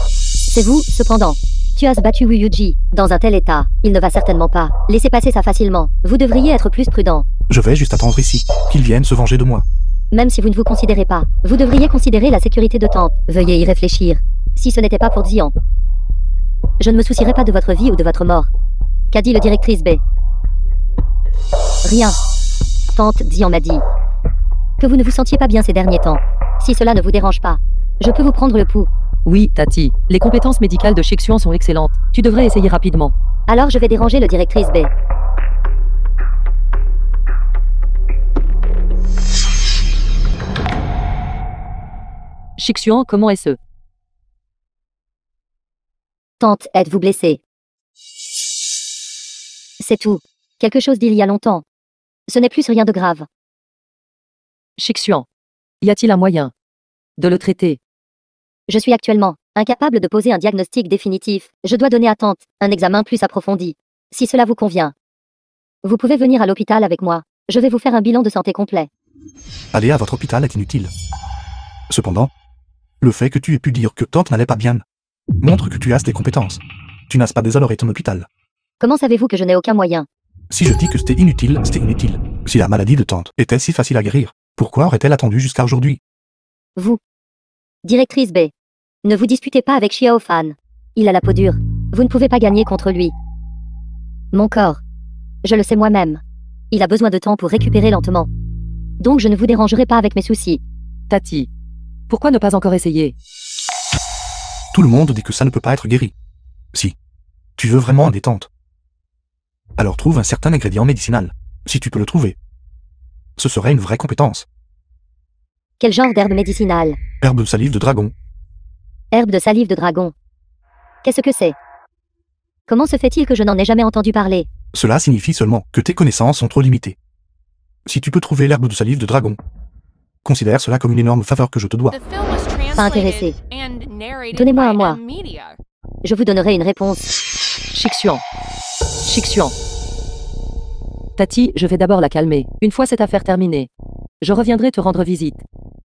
C'est vous, cependant. Tu as battu Wu Yuji. Dans un tel état, il ne va certainement pas laisser passer ça facilement. Vous devriez être plus prudent. Je vais juste attendre ici, qu'il vienne se venger de moi. Même si vous ne vous considérez pas, vous devriez considérer la sécurité de Tante. Veuillez y réfléchir. Si ce n'était pas pour Xian, Je ne me soucierai pas de votre vie ou de votre mort. Qu'a dit le directrice B? Rien. Tante Dian m'a dit que vous ne vous sentiez pas bien ces derniers temps. Si cela ne vous dérange pas, je peux vous prendre le pouls. Oui, Tati. Les compétences médicales de Shixuan sont excellentes. Tu devrais essayer rapidement. Alors je vais déranger le directrice B. Shixuan, comment est-ce? Tante, êtes-vous blessée? C'est tout. Quelque chose d'il y a longtemps. Ce n'est plus rien de grave. Shixuan. Y a-t-il un moyen de le traiter? Je suis actuellement incapable de poser un diagnostic définitif. Je dois donner à Tante un examen plus approfondi. Si cela vous convient, vous pouvez venir à l'hôpital avec moi. Je vais vous faire un bilan de santé complet. Aller à votre hôpital est inutile. Cependant, le fait que tu aies pu dire que Tante n'allait pas bien montre que tu as des compétences. Tu n'as pas déshonoré ton hôpital. Comment savez-vous que je n'ai aucun moyen? Si je dis que c'était inutile, c'était inutile. Si la maladie de Tante était si facile à guérir, pourquoi aurait-elle attendu jusqu'à aujourd'hui? Vous, directrice B, ne vous disputez pas avec Xiao Fan. Il a la peau dure. Vous ne pouvez pas gagner contre lui. Mon corps, je le sais moi-même. Il a besoin de temps pour récupérer lentement. Donc je ne vous dérangerai pas avec mes soucis. Tati. Pourquoi ne pas encore essayer? Tout le monde dit que ça ne peut pas être guéri. Si tu veux vraiment en détente, alors trouve un certain ingrédient médicinal. Si tu peux le trouver, ce serait une vraie compétence. Quel genre d'herbe médicinale? Herbe de salive de dragon. Herbe de salive de dragon. Qu'est-ce que c'est? Comment se fait-il que je n'en ai jamais entendu parler? Cela signifie seulement que tes connaissances sont trop limitées. Si tu peux trouver l'herbe de salive de dragon, considère cela comme une énorme faveur que je te dois. The film was Pas intéressé. translated and narrated Donnez-moi by un mois. M Media. Je vous donnerai une réponse. Shixuan. Shixuan. Tati, je vais d'abord la calmer. Une fois cette affaire terminée, je reviendrai te rendre visite.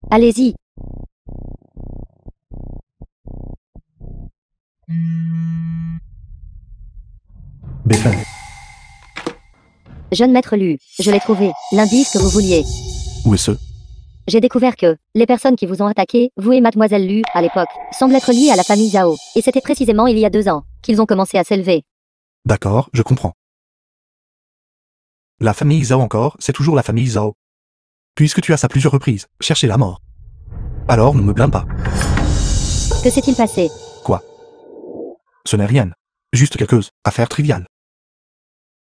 Allez-y. Béfin. Jeune maître Lu, je l'ai trouvé, l'indice que vous vouliez. Où est ce? J'ai découvert que les personnes qui vous ont attaqué, vous et mademoiselle Lu, à l'époque, semblent être liées à la famille Zhao. Et c'était précisément il y a 2 ans qu'ils ont commencé à s'élever. D'accord, je comprends. La famille Zhao encore, c'est toujours la famille Zhao. Puisque tu as à plusieurs reprises cherché la mort. Alors ne me blâme pas. Que s'est-il passé? Quoi? Ce n'est rien. Juste quelques affaires triviales.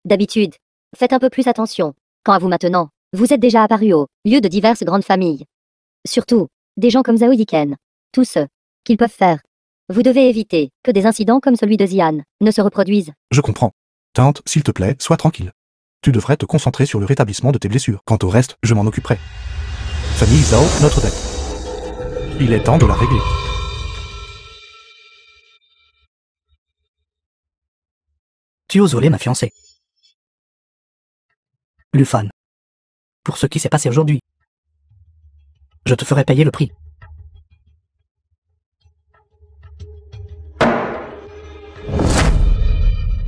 D'habitude. Faites un peu plus attention. Quant à vous maintenant, vous êtes déjà apparu au lieu de diverses grandes familles. Surtout, des gens comme Zhao Yiken. Tout ce qu'ils peuvent faire. Vous devez éviter que des incidents comme celui de Xian ne se reproduisent. Je comprends. Tante, s'il te plaît, sois tranquille. Tu devrais te concentrer sur le rétablissement de tes blessures. Quant au reste, je m'en occuperai. Famille Zhao, notre dette. Il est temps de la régler. Tu oses voler ma fiancée. Lufan. Pour ce qui s'est passé aujourd'hui. Je te ferai payer le prix.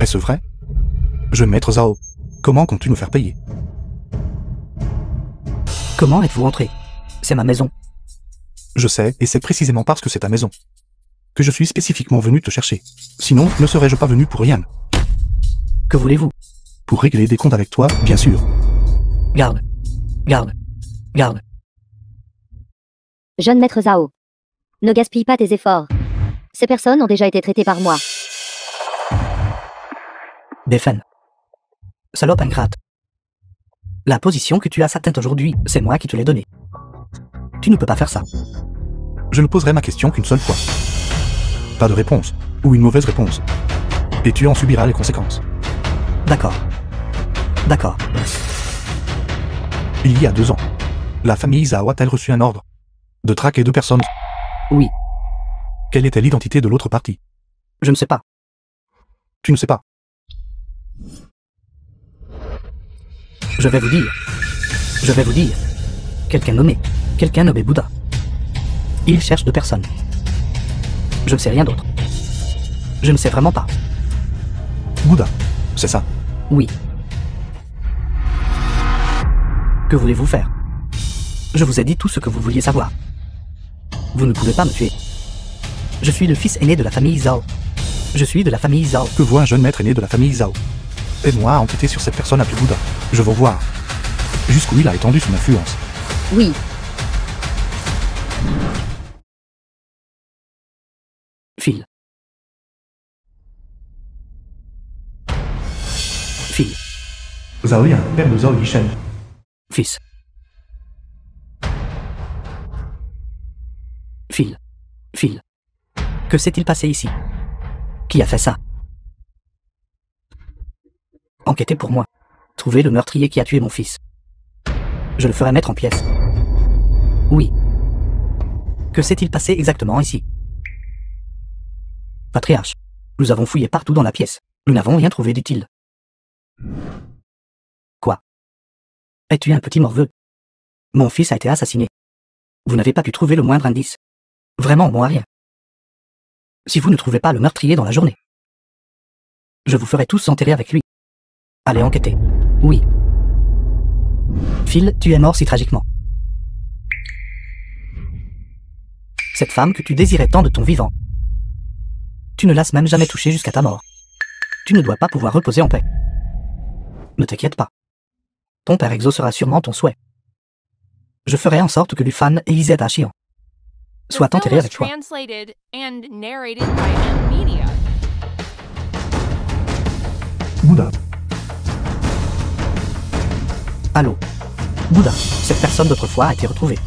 Est-ce vrai? Jeune maître Zhao, comment comptes-tu nous faire payer? Comment êtes-vous entré? C'est ma maison. Je sais, et c'est précisément parce que c'est ta maison que je suis spécifiquement venu te chercher. Sinon, ne serais-je pas venu pour rien. Que voulez-vous? Pour régler des comptes avec toi, bien sûr. Garde. Garde. Garde. Jeune maître Zhao. Ne gaspille pas tes efforts. Ces personnes ont déjà été traitées par moi. Befen. Salope ingrate. La position que tu as atteinte aujourd'hui, c'est moi qui te l'ai donnée. Tu ne peux pas faire ça. Je ne poserai ma question qu'une seule fois. Pas de réponse, ou une mauvaise réponse. Et tu en subiras les conséquences. D'accord. D'accord. Il y a 2 ans, la famille Zhao a-t-elle reçu un ordre de traquer 2 personnes? Oui. Quelle était l'identité de l'autre partie? Je ne sais pas. Tu ne sais pas. Je vais vous dire. Je vais vous dire. Quelqu'un nommé Bouddha. Il cherche 2 personnes. Je ne sais rien d'autre. Je ne sais vraiment pas. Bouddha, c'est ça. Oui. Que voulez-vous faire? Je vous ai dit tout ce que vous vouliez savoir. Vous ne pouvez pas me tuer. Je suis le fils aîné de la famille Zhao. Je suis de la famille Zhao. Que voit un jeune maître aîné de la famille Zhao? Aide-moi à enquêter sur cette personne appelée Bouddha. Je veux voir jusqu'où il a étendu son influence. Oui. Phil. Phil. Zhao Liang, père de Zhao Yishen. Fils. Phil. Phil. Que s'est-il passé ici? Qui a fait ça? Enquêtez pour moi. Trouvez le meurtrier qui a tué mon fils. Je le ferai mettre en pièces. Oui. Que s'est-il passé exactement ici? Patriarche, nous avons fouillé partout dans la pièce. Nous n'avons rien trouvé d'utile. Quoi? Es-tu un petit morveux? Mon fils a été assassiné. Vous n'avez pas pu trouver le moindre indice. Vraiment, moi rien. Si vous ne trouvez pas le meurtrier dans la journée, je vous ferai tous enterrer avec lui. Allez enquêter. Oui. Phil, tu es mort si tragiquement. Cette femme que tu désirais tant de ton vivant, tu ne l'as même jamais touchée jusqu'à ta mort. Tu ne dois pas pouvoir reposer en paix. Ne t'inquiète pas. Ton père exaucera sûrement ton souhait. Je ferai en sorte que Lufan et Lisette Chian soient enterrés avec toi. Translated and narrated by M Media. Bouddha. Allô, Bouddha, cette personne d'autrefois a été retrouvée.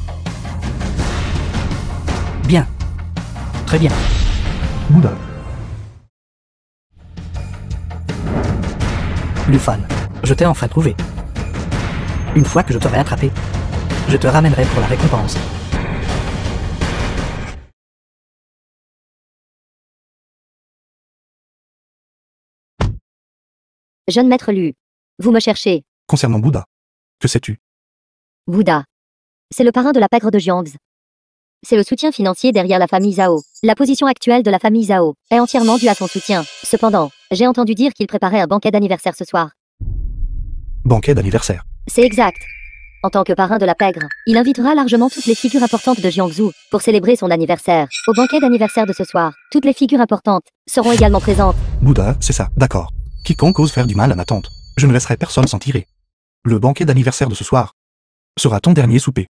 Bien. Très bien. Bouddha. Lufan, je t'ai enfin trouvé. Une fois que je t'aurai attrapé, je te ramènerai pour la récompense. Jeune maître Lu. Vous me cherchez. Concernant Bouddha. Que sais-tu? Bouddha. C'est le parrain de la pègre de Jiangzi. C'est le soutien financier derrière la famille Zhao. La position actuelle de la famille Zhao est entièrement due à son soutien. Cependant, j'ai entendu dire qu'il préparait un banquet d'anniversaire ce soir. Banquet d'anniversaire. C'est exact. En tant que parrain de la pègre, il invitera largement toutes les figures importantes de Jiangsu pour célébrer son anniversaire. Au banquet d'anniversaire de ce soir, toutes les figures importantes seront également présentes. Bouddha, c'est ça, d'accord. Quiconque ose faire du mal à ma tante, je ne laisserai personne s'en tirer. Le banquet d'anniversaire de ce soir sera ton dernier souper.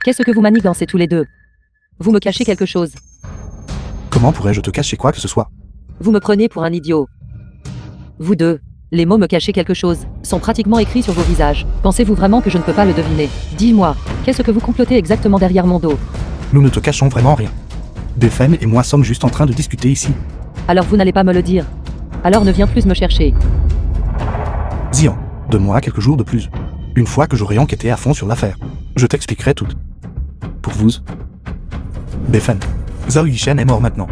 Qu'est-ce que vous manigancez tous les deux? Vous me cachez quelque chose. Comment pourrais-je te cacher quoi que ce soit? Vous me prenez pour un idiot. Vous deux, les mots me cacher quelque chose sont pratiquement écrits sur vos visages. Pensez-vous vraiment que je ne peux pas le deviner? Dis-moi, qu'est-ce que vous complotez exactement derrière mon dos? Nous ne te cachons vraiment rien. Befen et moi sommes juste en train de discuter ici. Alors vous n'allez pas me le dire. Alors ne viens plus me chercher. Xian, donne-moi quelques jours de plus. Une fois que j'aurai enquêté à fond sur l'affaire, je t'expliquerai tout. Pour vous, Befen, Zhao Yishen est mort maintenant.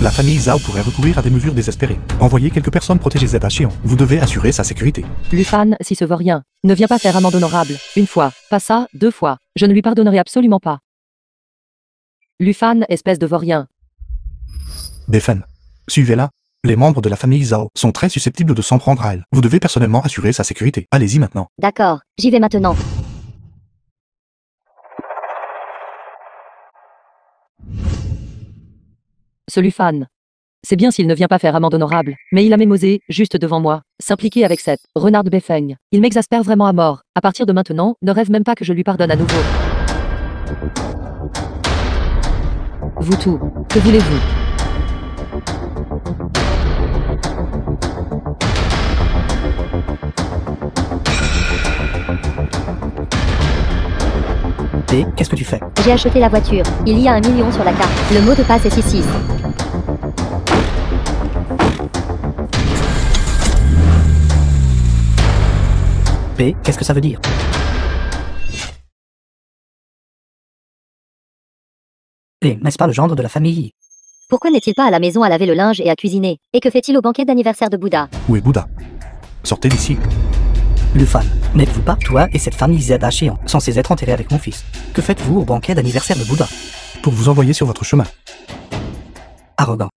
La famille Zhao pourrait recourir à des mesures désespérées. Envoyez quelques personnes protéger Z Chian. Vous devez assurer sa sécurité. Lufan, si ce vaurien ne vient pas faire amende honorable, une fois, pas ça, deux fois, je ne lui pardonnerai absolument pas. Lufan, espèce de vaurien. Befen, suivez-la. Les membres de la famille Zhao sont très susceptibles de s'en prendre à elle. Vous devez personnellement assurer sa sécurité. Allez-y maintenant. D'accord, j'y vais maintenant. Ce Lufan. C'est bien s'il ne vient pas faire amende honorable, mais il a même osé, juste devant moi, s'impliquer avec cette renarde Befeng. Il m'exaspère vraiment à mort. À partir de maintenant, ne rêve même pas que je lui pardonne à nouveau. Vous tout, que voulez-vous? Et qu'est-ce que tu fais? J'ai acheté la voiture. Il y a 1 million sur la carte. Le mot de passe est 66. P, qu'est-ce que ça veut dire? Et n'est-ce pas le gendre de la famille? Pourquoi n'est-il pas à la maison à laver le linge et à cuisiner? Et que fait-il au banquet d'anniversaire de Bouddha? Où est Bouddha? Sortez d'ici. Lufan, n'êtes-vous pas, toi et cette famille Z Chian, censés être enterrés avec mon fils? Que faites-vous au banquet d'anniversaire de Bouddha? Pour vous envoyer sur votre chemin. Arrogant.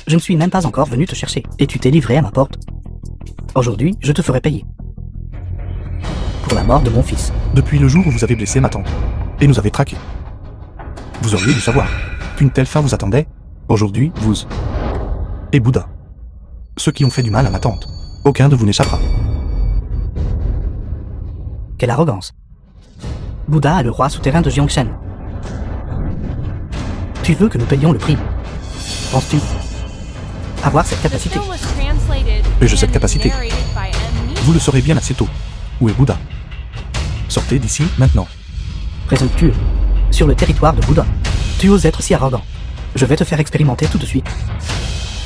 Je ne suis même pas encore venu te chercher, et tu t'es livré à ma porte. Aujourd'hui, je te ferai payer. Pour la mort de mon fils. Depuis le jour où vous avez blessé ma tante, et nous avez traqués. Vous auriez dû savoir qu'une telle fin vous attendait. Aujourd'hui, vous et Bouddha. Ceux qui ont fait du mal à ma tante. Aucun de vous n'échappera. Quelle arrogance. Bouddha est le roi souterrain de Jiangshen. Tu veux que nous payions le prix? Penses-tu avoir cette The capacité? film was translated Et j'ai cette and capacité. narrated by M. Nishi. Vous le saurez bien assez tôt. Où est Bouddha? Sortez d'ici, maintenant. Présomptueux. Sur le territoire de Bouddha. Tu oses être si arrogant. Je vais te faire expérimenter tout de suite.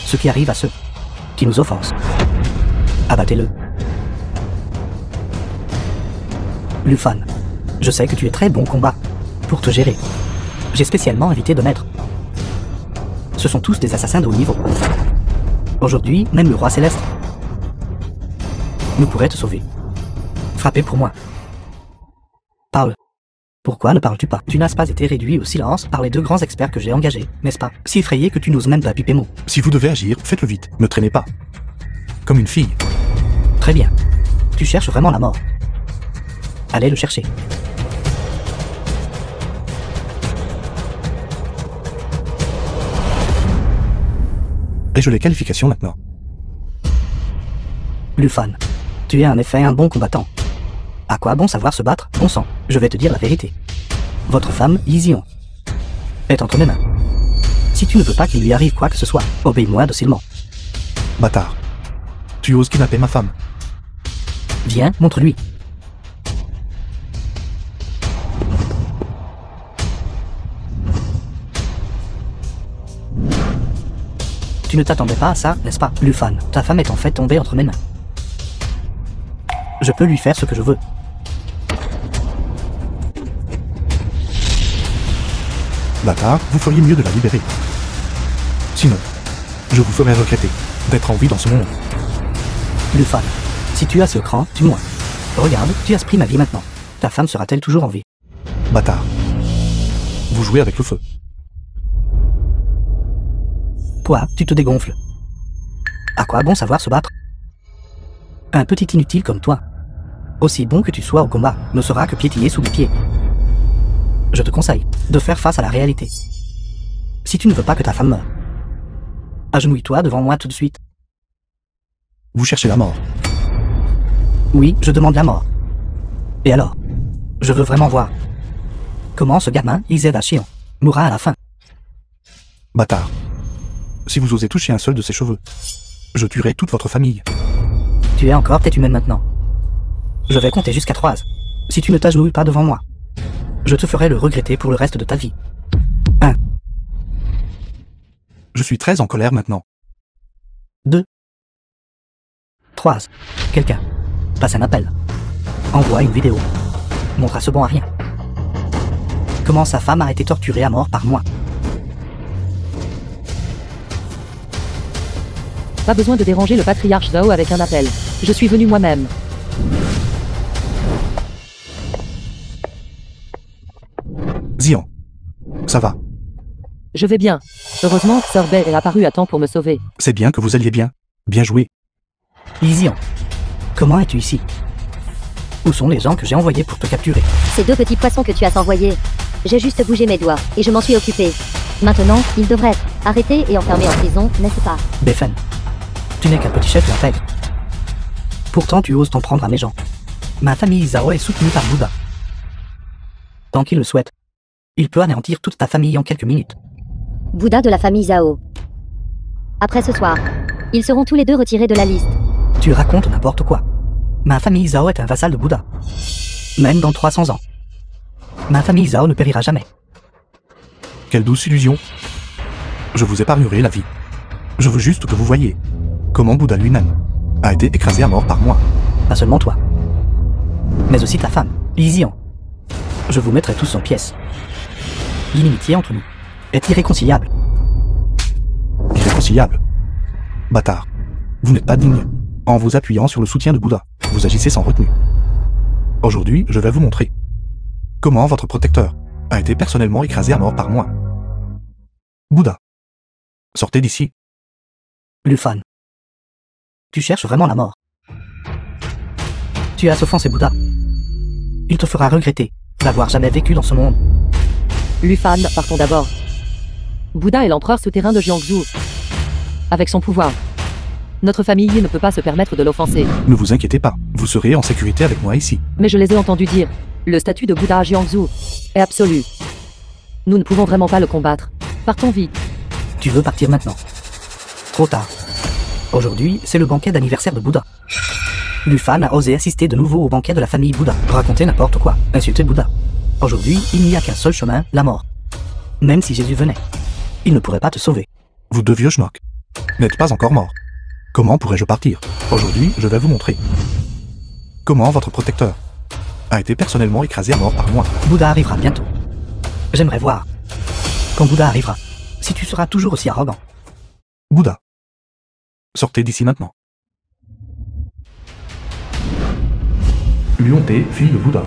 Ce qui arrive à ceux qui nous offensent. Abattez-le. Lufan, je sais que tu es très bon combat. Pour te gérer, j'ai spécialement invité deux maîtres. Ce sont tous des assassins de haut niveau. Aujourd'hui, même le roi céleste ne pourrait te sauver. Frappez pour moi. Parle. Pourquoi ne parles-tu pas? Tu n'as pas été réduit au silence par les deux grands experts que j'ai engagés, n'est-ce pas? Si effrayé que tu n'oses même pas piper mot. Si vous devez agir, faites-le vite. Ne traînez pas. Comme une fille. Très bien. Tu cherches vraiment la mort. Allez le chercher. Ai-je les qualifications maintenant? Lufan, tu es en effet un bon combattant. À quoi bon savoir se battre? Bon sang, je vais te dire la vérité. Votre femme, Yizion, est entre mes mains. Si tu ne veux pas qu'il lui arrive quoi que ce soit, obéis-moi docilement. Bâtard. Tu oses kidnapper ma femme. Viens, montre-lui. Tu ne t'attendais pas à ça, n'est-ce pas? Lufan, ta femme est en fait tombée entre mes mains. Je peux lui faire ce que je veux. Bâtard, vous feriez mieux de la libérer. Sinon, je vous ferai regretter d'être en vie dans ce monde. Lufan, si tu as ce cran, tue-moi. Regarde, tu as pris ma vie maintenant. Ta femme sera-t-elle toujours en vie? Bâtard. Vous jouez avec le feu. Toi, tu te dégonfles. À quoi bon savoir se battre? Un petit inutile comme toi, aussi bon que tu sois au combat, ne sera que piétillé sous les pieds. Je te conseille de faire face à la réalité. Si tu ne veux pas que ta femme meure, agenouille-toi devant moi tout de suite. Vous cherchez la mort. Oui, je demande la mort. Et alors? Je veux vraiment voir comment ce gamin, Izeda Shion, mourra à la fin. Bâtard. Si vous osez toucher un seul de ses cheveux, je tuerai toute votre famille. Tu es encore tête humaine maintenant. Je vais compter jusqu'à 3. Si tu ne t'agenouilles pas devant moi, je te ferai le regretter pour le reste de ta vie. 1, Je suis très en colère maintenant. 2, 3. Quelqu'un passe un appel. Envoie une vidéo. Montre à ce bon à rien comment sa femme a été torturée à mort par moi. Pas besoin de déranger le patriarche Zhao avec un appel. Je suis venu moi-même. Xian. Ça va. Je vais bien. Heureusement, Sir Bei est apparu à temps pour me sauver. C'est bien que vous alliez bien. Bien joué. Yizian, comment es-tu ici? Où sont les gens que j'ai envoyés pour te capturer? Ces deux petits poissons que tu as envoyés. J'ai juste bougé mes doigts, et je m'en suis occupé. Maintenant, ils devraient être arrêtés et enfermés en prison, n'est-ce pas? Befen, tu n'es qu'un petit chef intègre. Pourtant tu oses t'en prendre à mes gens. Ma famille Zhao est soutenue par Bouddha. Tant qu'il le souhaite, il peut anéantir toute ta famille en quelques minutes. Bouddha de la famille Zhao. Après ce soir, ils seront tous les deux retirés de la liste. Tu racontes n'importe quoi. Ma famille Zhao est un vassal de Bouddha. Même dans 300 ans. Ma famille Zhao ne périra jamais. Quelle douce illusion. Je vous épargnerai la vie. Je veux juste que vous voyiez comment Bouddha lui-même a été écrasé à mort par moi. Pas seulement toi, mais aussi ta femme, Yizian. Je vous mettrai tous en pièces. L'inimitié entre nous est irréconciliable. Irréconciliable. Bâtard. Vous n'êtes pas digne. En vous appuyant sur le soutien de Bouddha, vous agissez sans retenue. Aujourd'hui, je vais vous montrer comment votre protecteur a été personnellement écrasé à mort par moi. Bouddha. Sortez d'ici. Lufan, tu cherches vraiment la mort. Tu as offensé Bouddha. Il te fera regretter d'avoir jamais vécu dans ce monde. Lufan, partons d'abord. Bouddha est l'empereur souterrain de Jiangsu. Avec son pouvoir, notre famille ne peut pas se permettre de l'offenser. Ne vous inquiétez pas, vous serez en sécurité avec moi ici. Mais je les ai entendus dire, le statut de Bouddha à Jiangsu est absolu. Nous ne pouvons vraiment pas le combattre. Partons vite. Tu veux partir maintenant? Trop tard. Aujourd'hui, c'est le banquet d'anniversaire de Bouddha. Lufan a osé assister de nouveau au banquet de la famille Bouddha. Raconter n'importe quoi, insulter Bouddha. Aujourd'hui, il n'y a qu'un seul chemin, la mort. Même si Jésus venait, il ne pourrait pas te sauver. Vous deux vieux schnock n'êtes pas encore mort. Comment pourrais-je partir? Aujourd'hui, je vais vous montrer comment votre protecteur a été personnellement écrasé à mort par moi. Bouddha arrivera bientôt. J'aimerais voir. Quand Bouddha arrivera, si tu seras toujours aussi arrogant. Bouddha. Sortez d'ici maintenant. Luonté, fille de Bouddha.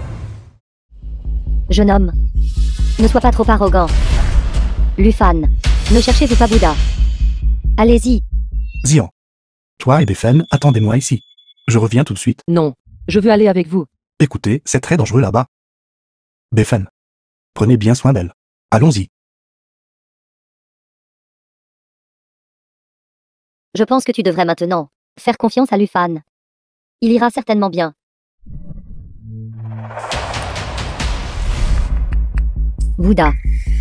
Jeune homme. Ne sois pas trop arrogant. Lufan. Ne cherchez-vous pas Bouddha. Allez-y. Xian. Toi et Befen, attendez-moi ici. Je reviens tout de suite. Non, je veux aller avec vous. Écoutez, c'est très dangereux là-bas. Befen. Prenez bien soin d'elle. Allons-y. Je pense que tu devrais maintenant faire confiance à Lufan. Il ira certainement bien. Bouddha.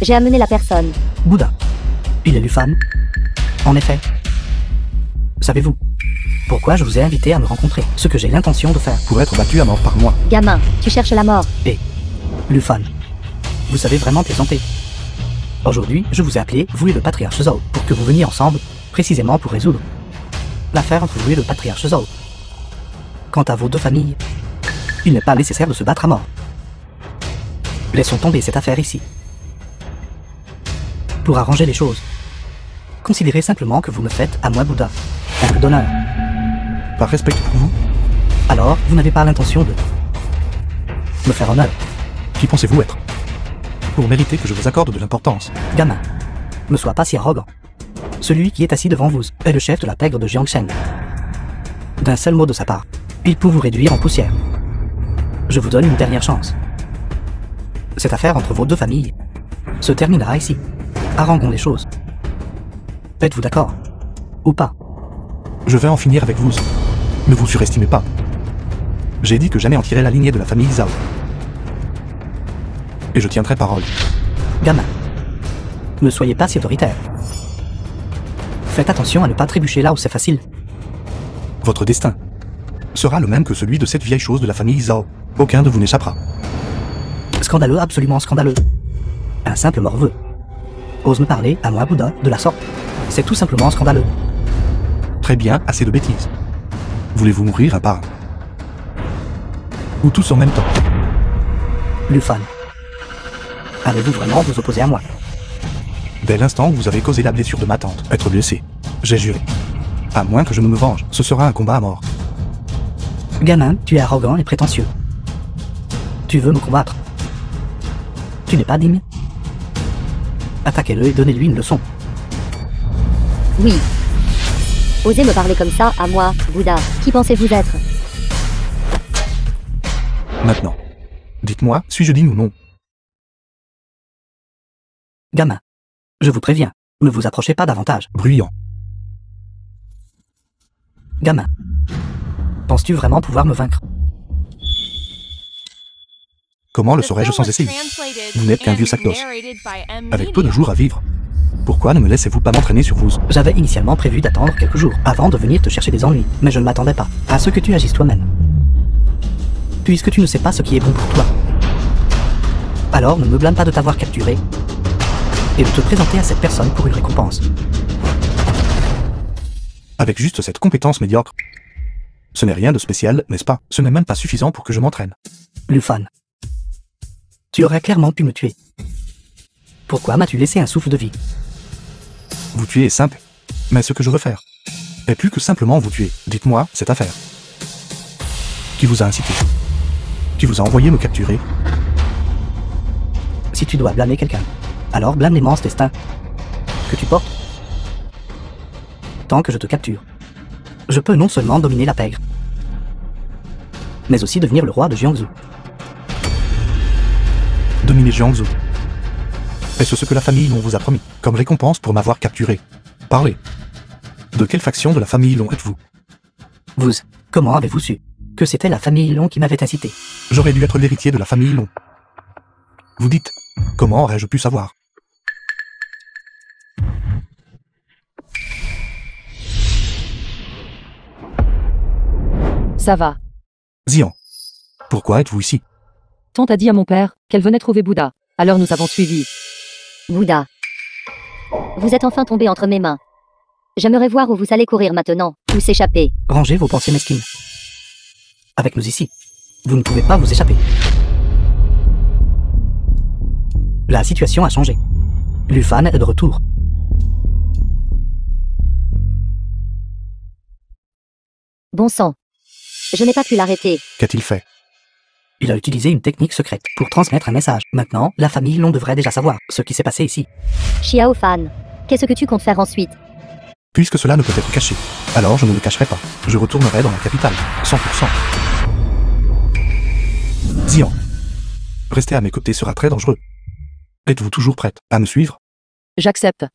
J'ai amené la personne. Bouddha. Il est Lufan. En effet. Savez-vous pourquoi je vous ai invité à me rencontrer? Ce que j'ai l'intention de faire. Pour être battu à mort par moi. Gamin, tu cherches la mort. Lufan. Vous savez vraiment plaisanter. Aujourd'hui, je vous ai appelé, vous et le patriarche Zhao, pour que vous veniez ensemble, précisément pour résoudre l'affaire entre vous et le patriarche Zhao. Quant à vos deux familles, il n'est pas nécessaire de se battre à mort. Laissons tomber cette affaire ici. Pour arranger les choses, considérez simplement que vous me faites, à moi Bouddha, un peu d'honneur. Par respect pour vous, Alors, vous n'avez pas l'intention de me faire honneur. qui pensez-vous être? Pour mériter que je vous accorde de l'importance. Gamin, ne sois pas si arrogant. Celui qui est assis devant vous est le chef de la pègre de Jiangshen. D'un seul mot de sa part, il peut vous réduire en poussière. Je vous donne une dernière chance. Cette affaire entre vos deux familles se terminera ici. Arrangeons les choses. Êtes-vous d'accord? Ou pas? Je vais en finir avec vous. Ne vous surestimez pas. J'ai dit que j'anéantirais la lignée de la famille Zhao. Et je tiendrai parole. Gamin, ne soyez pas si autoritaire. Faites attention à ne pas trébucher là où c'est facile. Votre destin sera le même que celui de cette vieille chose de la famille Zhao. Aucun de vous n'échappera. Scandaleux, absolument scandaleux. Un simple morveux ose me parler, à moi Bouddha, de la sorte. C'est tout simplement scandaleux. Très bien, assez de bêtises. Voulez-vous mourir un par un? Ou tous en même temps? Lufan, allez-vous vraiment vous opposer à moi? Dès l'instant où vous avez causé la blessure de ma tante, être blessé, j'ai juré. À moins que je ne me venge, ce sera un combat à mort. Gamin, tu es arrogant et prétentieux. Tu veux me combattre. Tu n'es pas digne. Attaquez-le et donnez-lui une leçon. Oui. Osez me parler comme ça, à moi, Bouddha. Qui pensez-vous être? Maintenant. Dites-moi, suis-je digne ou non? Gamin, je vous préviens, ne vous approchez pas davantage. Bruyant. Gamin, penses-tu vraiment pouvoir me vaincre? Comment le The saurais-je film sans was essayer? translated Vous n'êtes qu'un and vieux sac d'os. narrated by M. Avec peu de Media. jours à vivre. Pourquoi ne me laissez-vous pas m'entraîner sur vous? J'avais initialement prévu d'attendre quelques jours avant de venir te chercher des ennuis, mais je ne m'attendais pas à ce que tu agisses toi-même. Puisque tu ne sais pas ce qui est bon pour toi. Alors ne me blâme pas de t'avoir capturé et de te présenter à cette personne pour une récompense. Avec juste cette compétence médiocre. Ce n'est rien de spécial, n'est-ce pas? Ce n'est même pas suffisant pour que je m'entraîne. Lufan, tu aurais clairement pu me tuer. Pourquoi m'as-tu laissé un souffle de vie? Vous tuer est simple. Mais ce que je veux faire est plus que simplement vous tuer. Dites-moi, cette affaire. Qui vous a incité? Qui vous a envoyé me capturer? Si tu dois blâmer quelqu'un, alors blâme l'immense destin que tu portes. Tant que je te capture, je peux non seulement dominer la pègre, mais aussi devenir le roi de Jiangsu. Dominer Jiangsu. Est-ce ce que la famille Long vous a promis, comme récompense pour m'avoir capturé? Parlez. De quelle faction de la famille Long êtes-vous? Vous, comment avez-vous su que c'était la famille Long qui m'avait incité? J'aurais dû être l'héritier de la famille Long. Vous dites, comment aurais-je pu savoir? Ça va. Xian. Pourquoi êtes-vous ici? Tante a dit à mon père qu'elle venait trouver Bouddha. Alors nous avons suivi. Bouddha. Vous êtes enfin tombé entre mes mains. J'aimerais voir où vous allez courir maintenant, ou s'échapper. Rangez vos pensées mesquines. Avec nous ici, vous ne pouvez pas vous échapper. La situation a changé. Lufan est de retour. Bon sang. Je n'ai pas pu l'arrêter. Qu'a-t-il fait? Il a utilisé une technique secrète pour transmettre un message. Maintenant, la famille Long devrait déjà savoir ce qui s'est passé ici. Xiao Fan, qu'est-ce que tu comptes faire ensuite? Puisque cela ne peut être caché, alors je ne le cacherai pas. Je retournerai dans la capitale, 100%. Xian. Rester à mes côtés sera très dangereux. Êtes-vous toujours prête à me suivre? J'accepte.